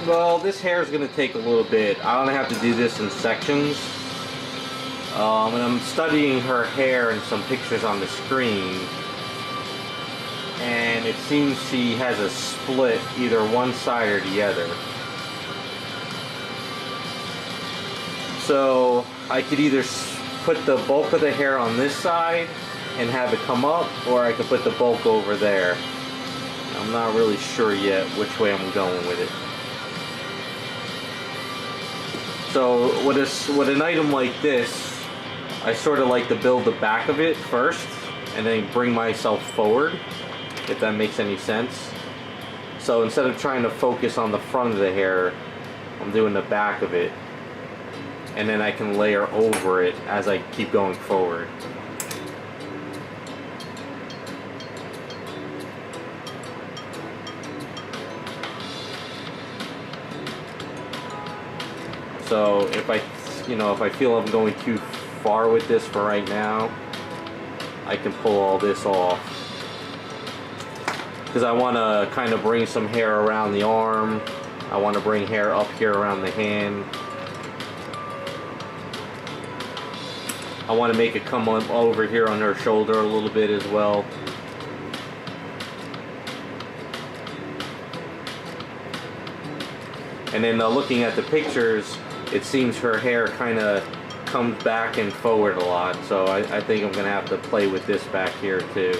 Well, this hair is going to take a little bit. I don't have to do this in sections. And I'm studying her hair and some pictures on the screen. And it seems she has a split either one side or the other. So I could either put the bulk of the hair on this side and have it come up, or I could put the bulk over there. I'm not really sure yet which way I'm going with it. So with an item like this, I sort of like to build the back of it first and then bring myself forward, if that makes any sense. So instead of trying to focus on the front of the hair, I'm doing the back of it, and then I can layer over it as I keep going forward. So if I feel I'm going too far with this for right now, I can pull all this off. Because I want to kind of bring some hair around the arm. I want to bring hair up here around the hand. I want to make it come up over here on her shoulder a little bit as well. And then looking at the pictures, it seems her hair kind of comes back and forward a lot. So I think I'm going to have to play with this back here too.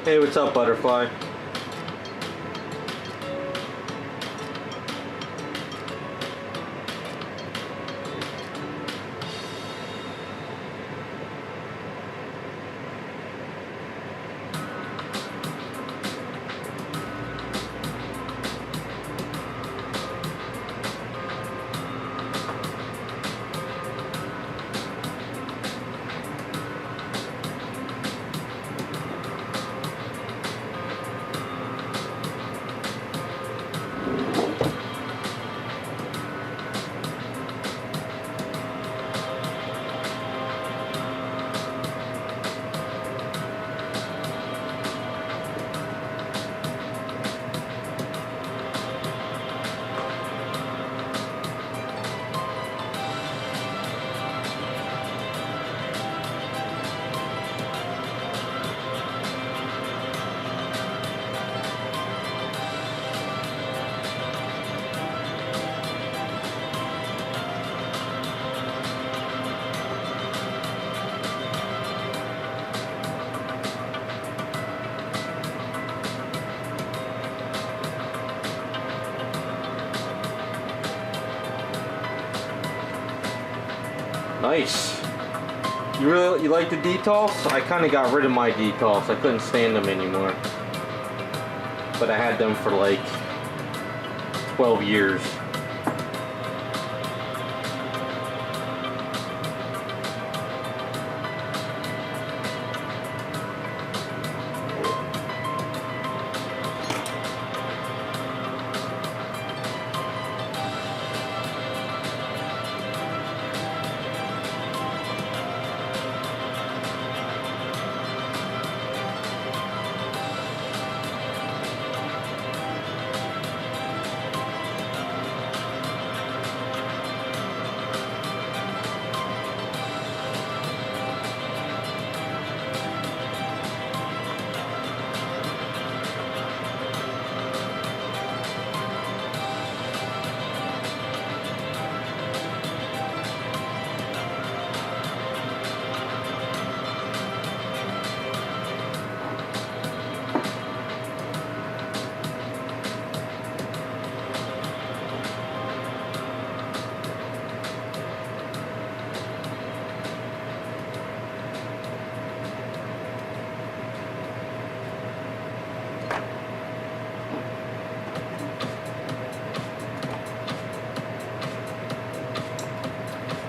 Hey, what's up, butterfly? Nice. You like the details? I kind of got rid of my details. I couldn't stand them anymore. But I had them for like 12 years.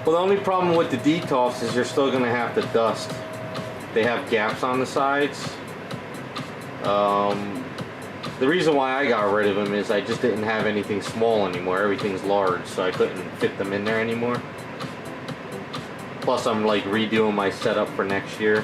Well, the only problem with the detox is you're still going to have to dust. They have gaps on the sides. The reason why I got rid of them is I just didn't have anything small anymore. Everything's large, so I couldn't fit them in there anymore. Plus, I'm like redoing my setup for next year.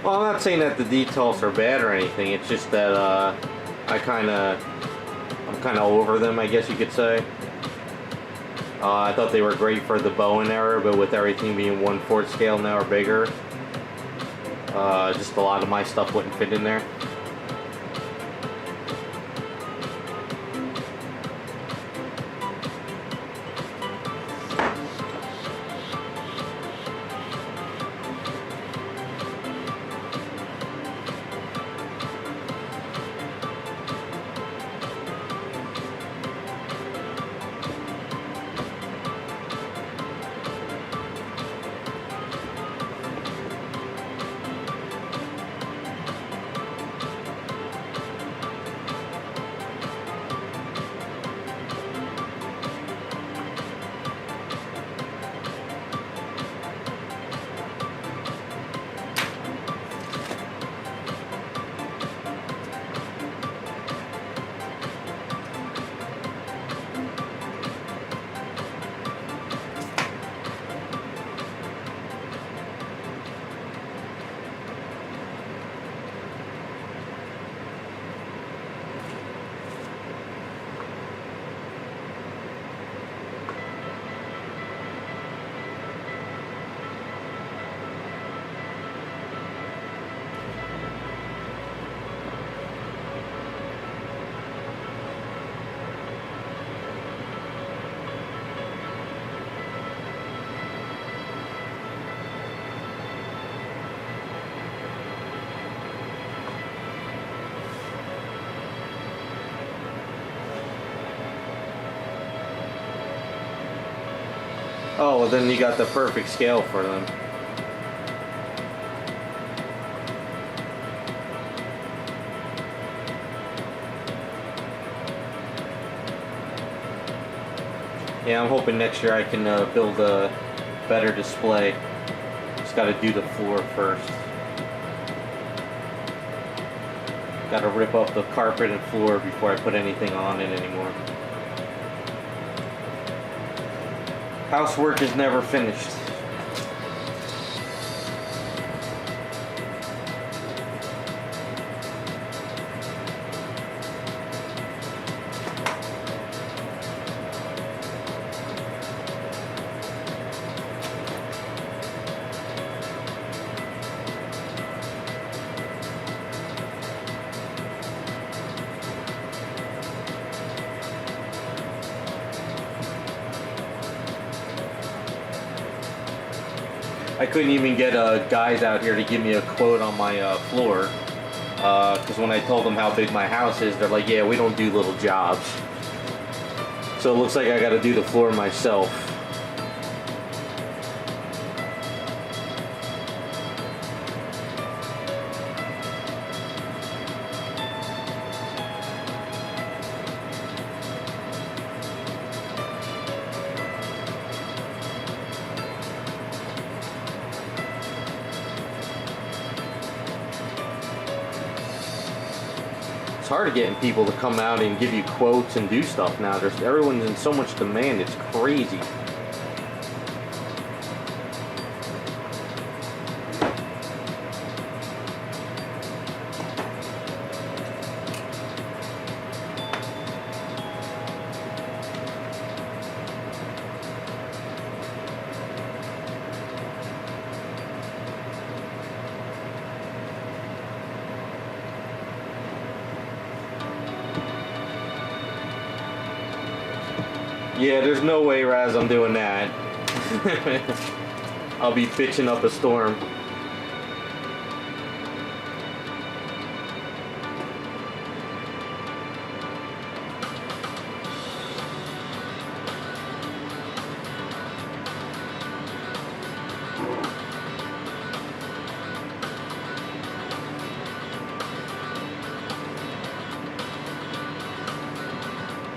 Well, I'm not saying that the details are bad or anything. It's just that I'm kind of over them, I guess you could say. I thought they were great for the Bowen era, but with everything being 1/4 scale now or bigger, just a lot of my stuff wouldn't fit in there. Oh, well then you got the perfect scale for them. Yeah, I'm hoping next year I can build a better display. Just got to do the floor first. Got to rip up the carpet and floor before I put anything on it anymore. Housework is never finished. I couldn't even get guys out here to give me a quote on my floor, because when I told them how big my house is, they're like, yeah, we don't do little jobs. So it looks like I got to do the floor myself. It's hard getting people to come out and give you quotes and do stuff now. Everyone's in so much demand, it's crazy. Yeah, there's no way, Raz, I'm doing that. I'll be bitching up a storm.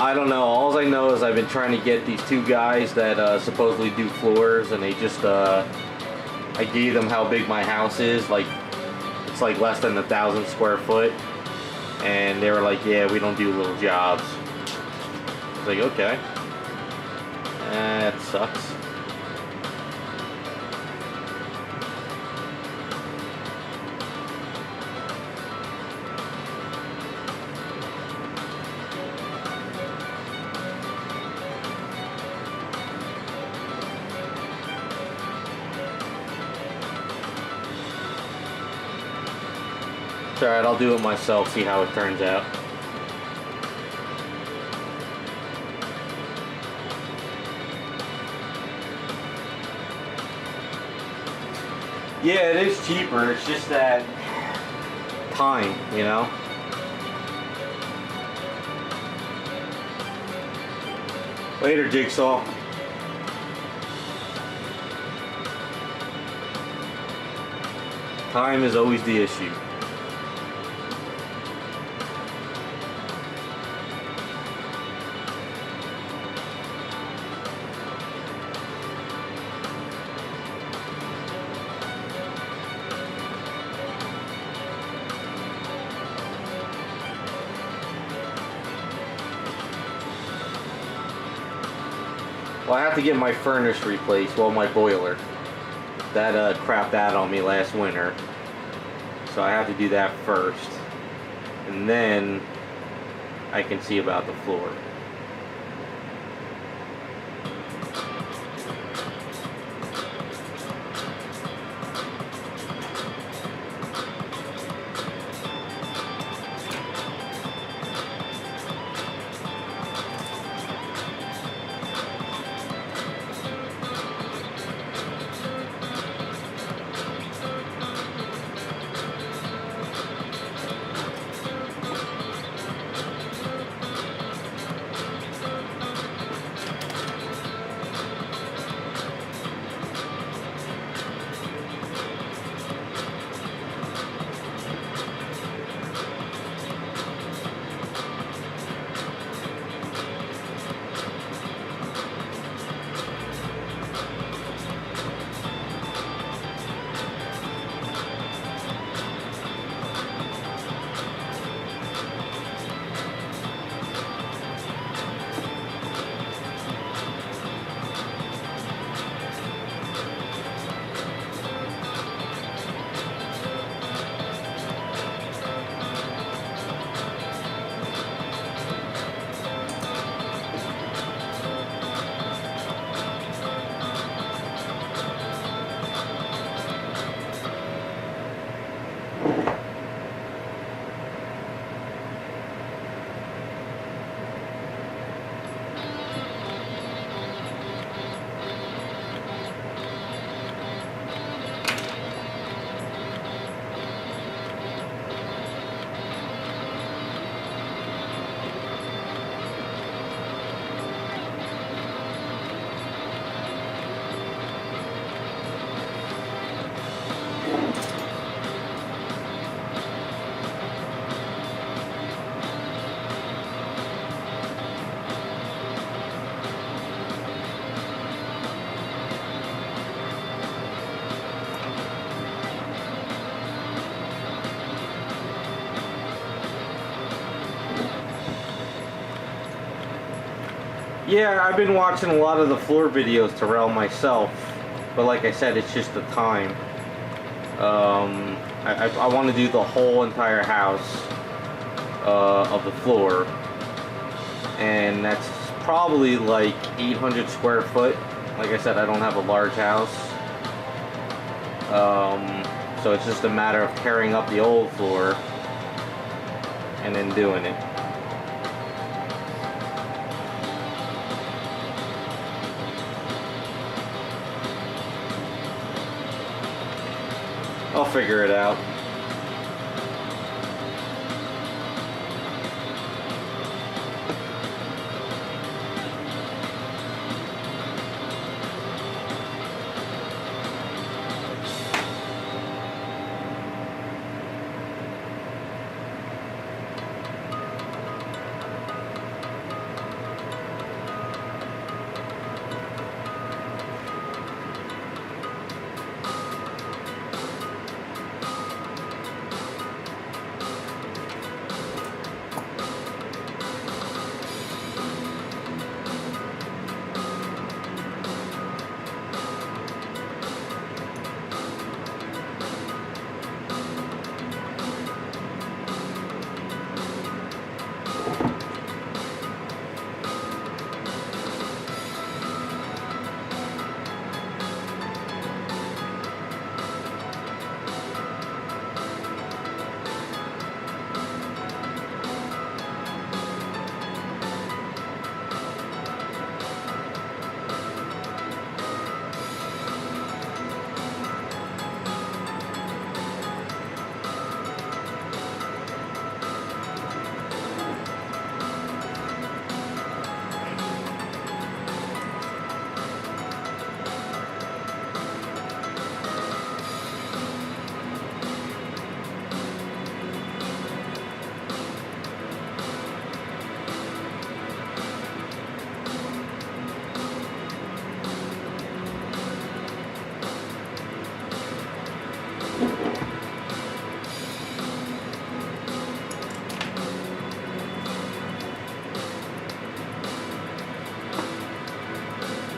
I don't know. All I know is I've been trying to get these two guys that supposedly do floors, and they just I gave them how big my house is. Like, it's like less than 1,000 square foot, and they were like, "Yeah, we don't do little jobs." I was like, "Okay, that sucks." It's alright, I'll do it myself, see how it turns out. Yeah, it is cheaper, it's just that time, you know? Later, Jigsaw. Time is always the issue. Well, I have to get my furnace replaced, well, my boiler. That crapped out on me last winter. So I have to do that first. And then I can see about the floor. Yeah, I've been watching a lot of the floor videos, Terrell, myself. But like I said, it's just the time. I want to do the whole entire house of the floor. And that's probably like 800 square foot. Like I said, I don't have a large house. So it's just a matter of tearing up the old floor and then doing it. I'll figure it out.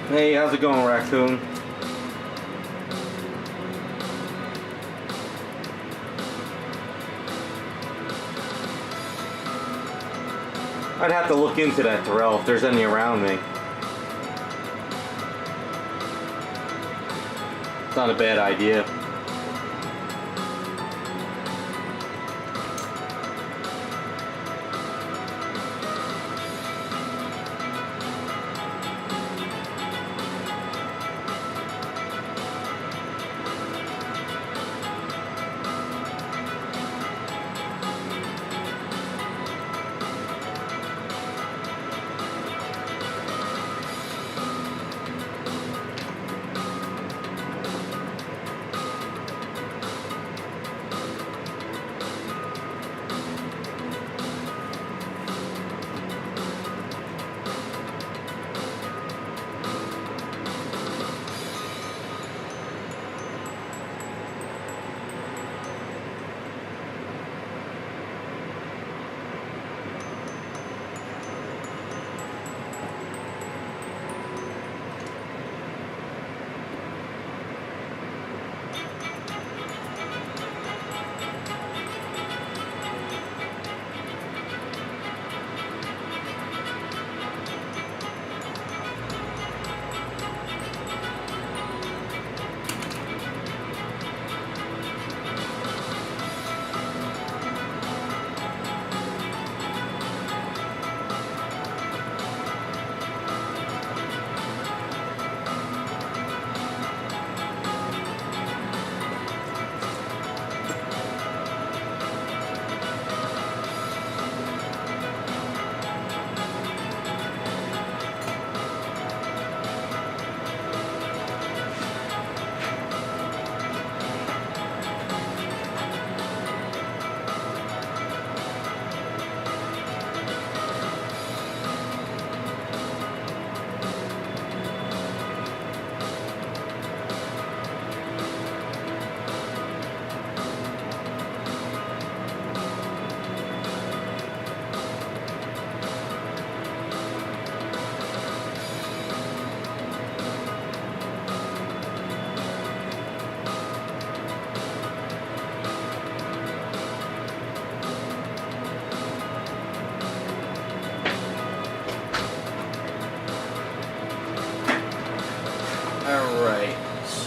Hey, how's it going, Raccoon? I'd have to look into that, Terrell, if there's any around me. It's not a bad idea.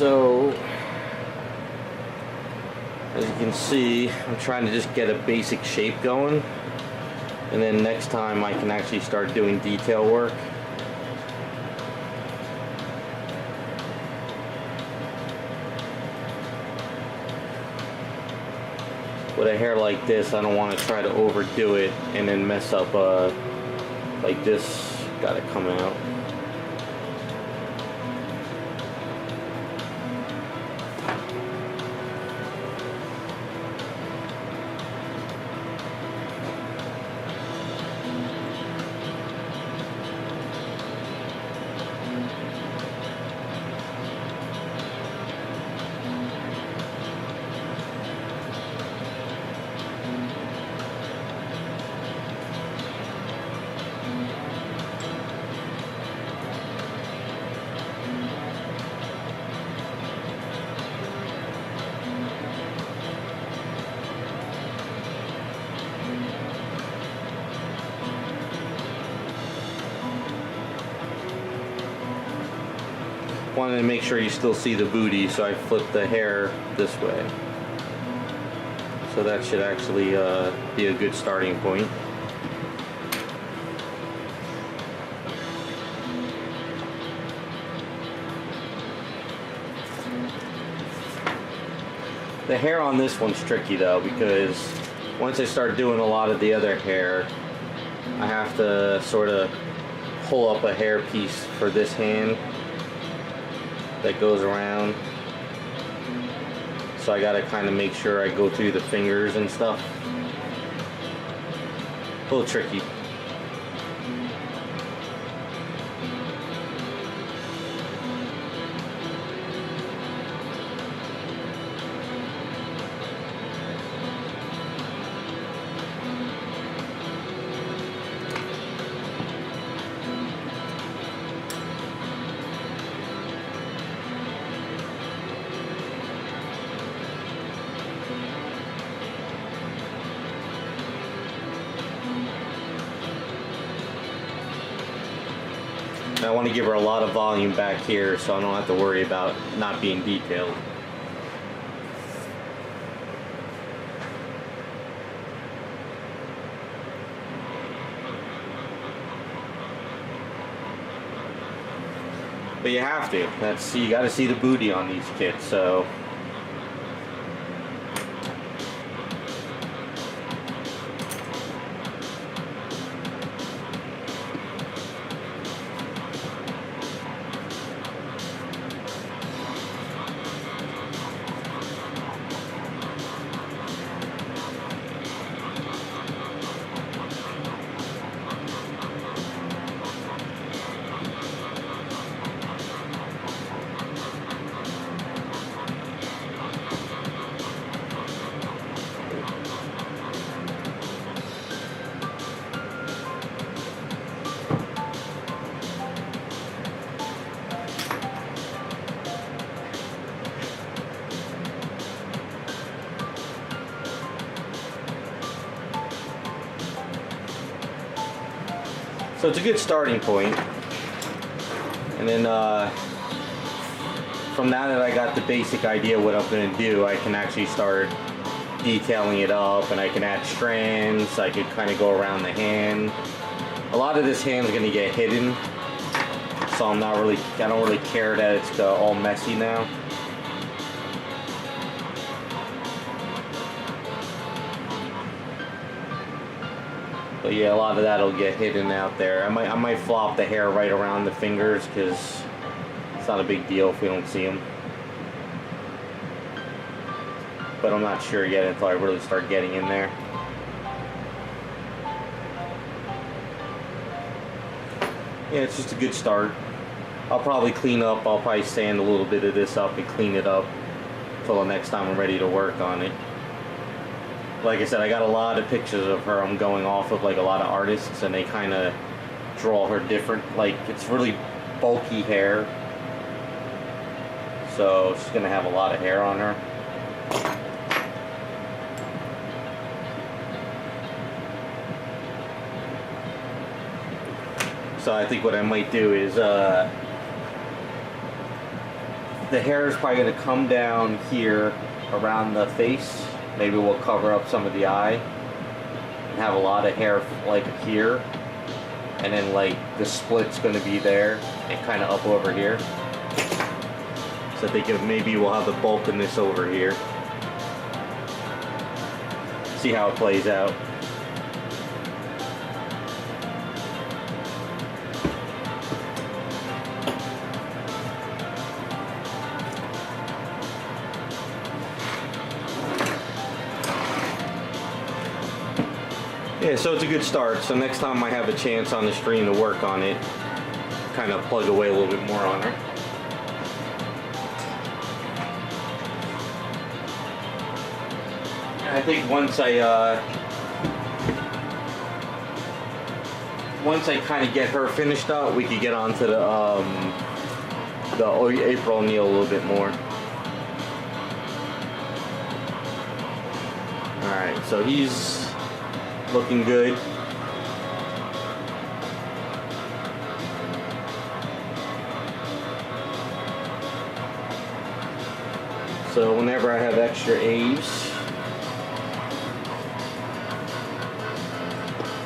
So, as you can see, I'm trying to just get a basic shape going, and then next time I can actually start doing detail work. With a hair like this, I don't want to try to overdo it and then mess up, like this, gotta come out. Wanted to make sure you still see the booty, so I flipped the hair this way. So that should actually be a good starting point. The hair on this one's tricky though, because once I start doing a lot of the other hair, I have to sort of pull up a hair piece for this hand that goes around. So I gotta kind of make sure I go through the fingers and stuff. A little tricky. I want to give her a lot of volume back here so I don't have to worry about not being detailed. But you have to. You got to see the booty on these kits, so. So it's a good starting point. And then from now that I got the basic idea what I'm going to do, I can actually start detailing it up, and I can add strands. I could kind of go around the hand. A lot of this hand's going to get hidden, so I don't really care that it's all messy now. But yeah, a lot of that'll get hidden out there. I might flop the hair right around the fingers because it's not a big deal if we don't see them. But I'm not sure yet until I really start getting in there. Yeah, it's just a good start. I'll probably clean up. I'll probably sand a little bit of this up and clean it up until the next time I'm ready to work on it. Like I said, I got a lot of pictures of her. I'm going off of like a lot of artists, and they kind of draw her different. Like, it's really bulky hair, so she's gonna have a lot of hair on her. So I think what I might do is the hair is probably going to come down here around the face. Maybe we'll cover up some of the eye and have a lot of hair like here, and then like the split's going to be there and kind of up over here. So I think maybe we'll have the bulk in this over here. See how it plays out. Yeah, so it's a good start. So next time I have a chance on the stream to work on it, kind of plug away a little bit more on her. I think once I kind of get her finished up, we could get onto the April O'Neil a little bit more. All right, so he's looking good. So whenever I have extra A's,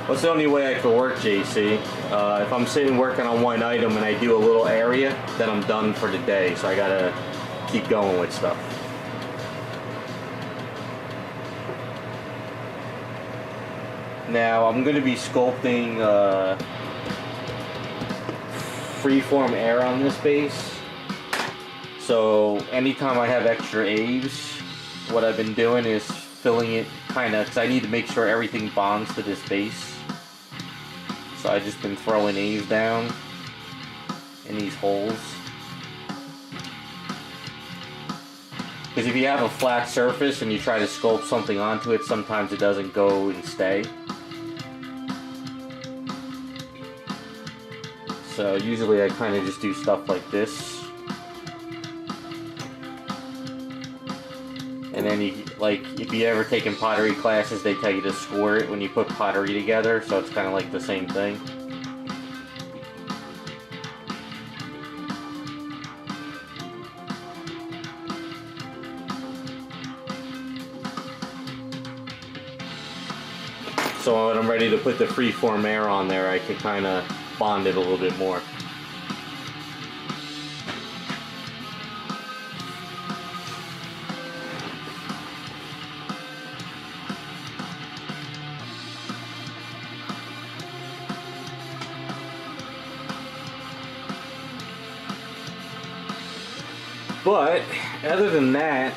that's the only way I can work, JC. If I'm sitting working on one item and I do a little area, then I'm done for the day. So I gotta keep going with stuff. Now I'm going to be sculpting freeform air on this base. So anytime I have extra A's, what I've been doing is filling it kind of, because I need to make sure everything bonds to this base. So I've just been throwing A's down in these holes. Because if you have a flat surface and you try to sculpt something onto it, sometimes it doesn't go and stay. So usually I kind of just do stuff like this. And then you, like, if you ever taken pottery classes, they tell you to score it when you put pottery together, so it's kind of like the same thing. So when I'm ready to put the freeform air on there, I can kind of bond it a little bit more. But other than that,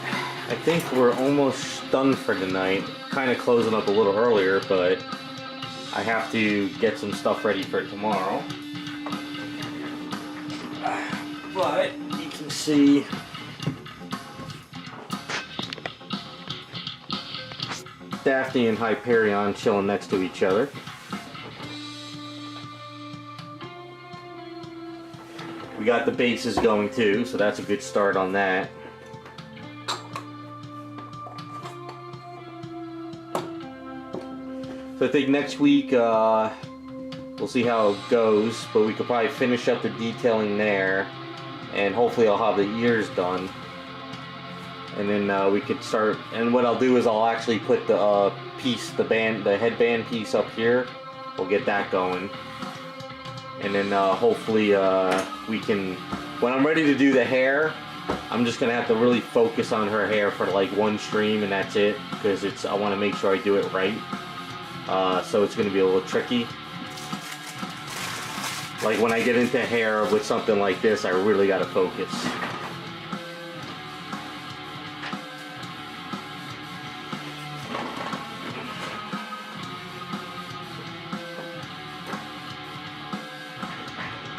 I think we're almost done for tonight. Kind of closing up a little earlier, but I have to get some stuff ready for tomorrow. But you can see Daphne and Hyperion chilling next to each other. We got the bases going too, so that's a good start on that. So I think next week we'll see how it goes, but we could probably finish up the detailing there, and hopefully I'll have the ears done, and then we could start. And what I'll do is I'll actually put the piece, the headband piece up here. We'll get that going. And then hopefully we can, when I'm ready to do the hair, I'm just gonna have to really focus on her hair for like one stream, and that's it, because I want to make sure I do it right. So it's gonna be a little tricky. Like when I get into hair with something like this, I really gotta focus.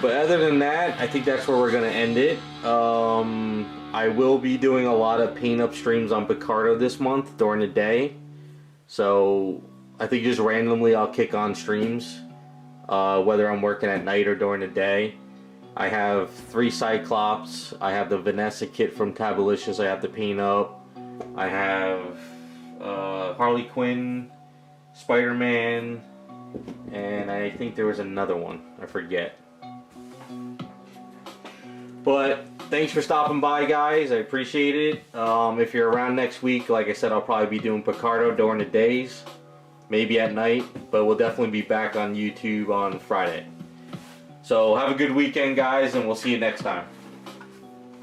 But other than that, I think that's where we're going to end it. I will be doing a lot of paint up streams on Picardo this month during the day. So I think just randomly I'll kick on streams, whether I'm working at night or during the day. I have 3 Cyclops. I have the Vanessa kit from Tabulicious I have to paint up. I have Harley Quinn, Spider-Man, and I think there was another one. I forget. But thanks for stopping by, guys. I appreciate it. If you're around next week, like I said, I'll probably be doing Picardo during the days, maybe at night, but we'll definitely be back on YouTube on Friday. So have a good weekend, guys, and we'll see you next time.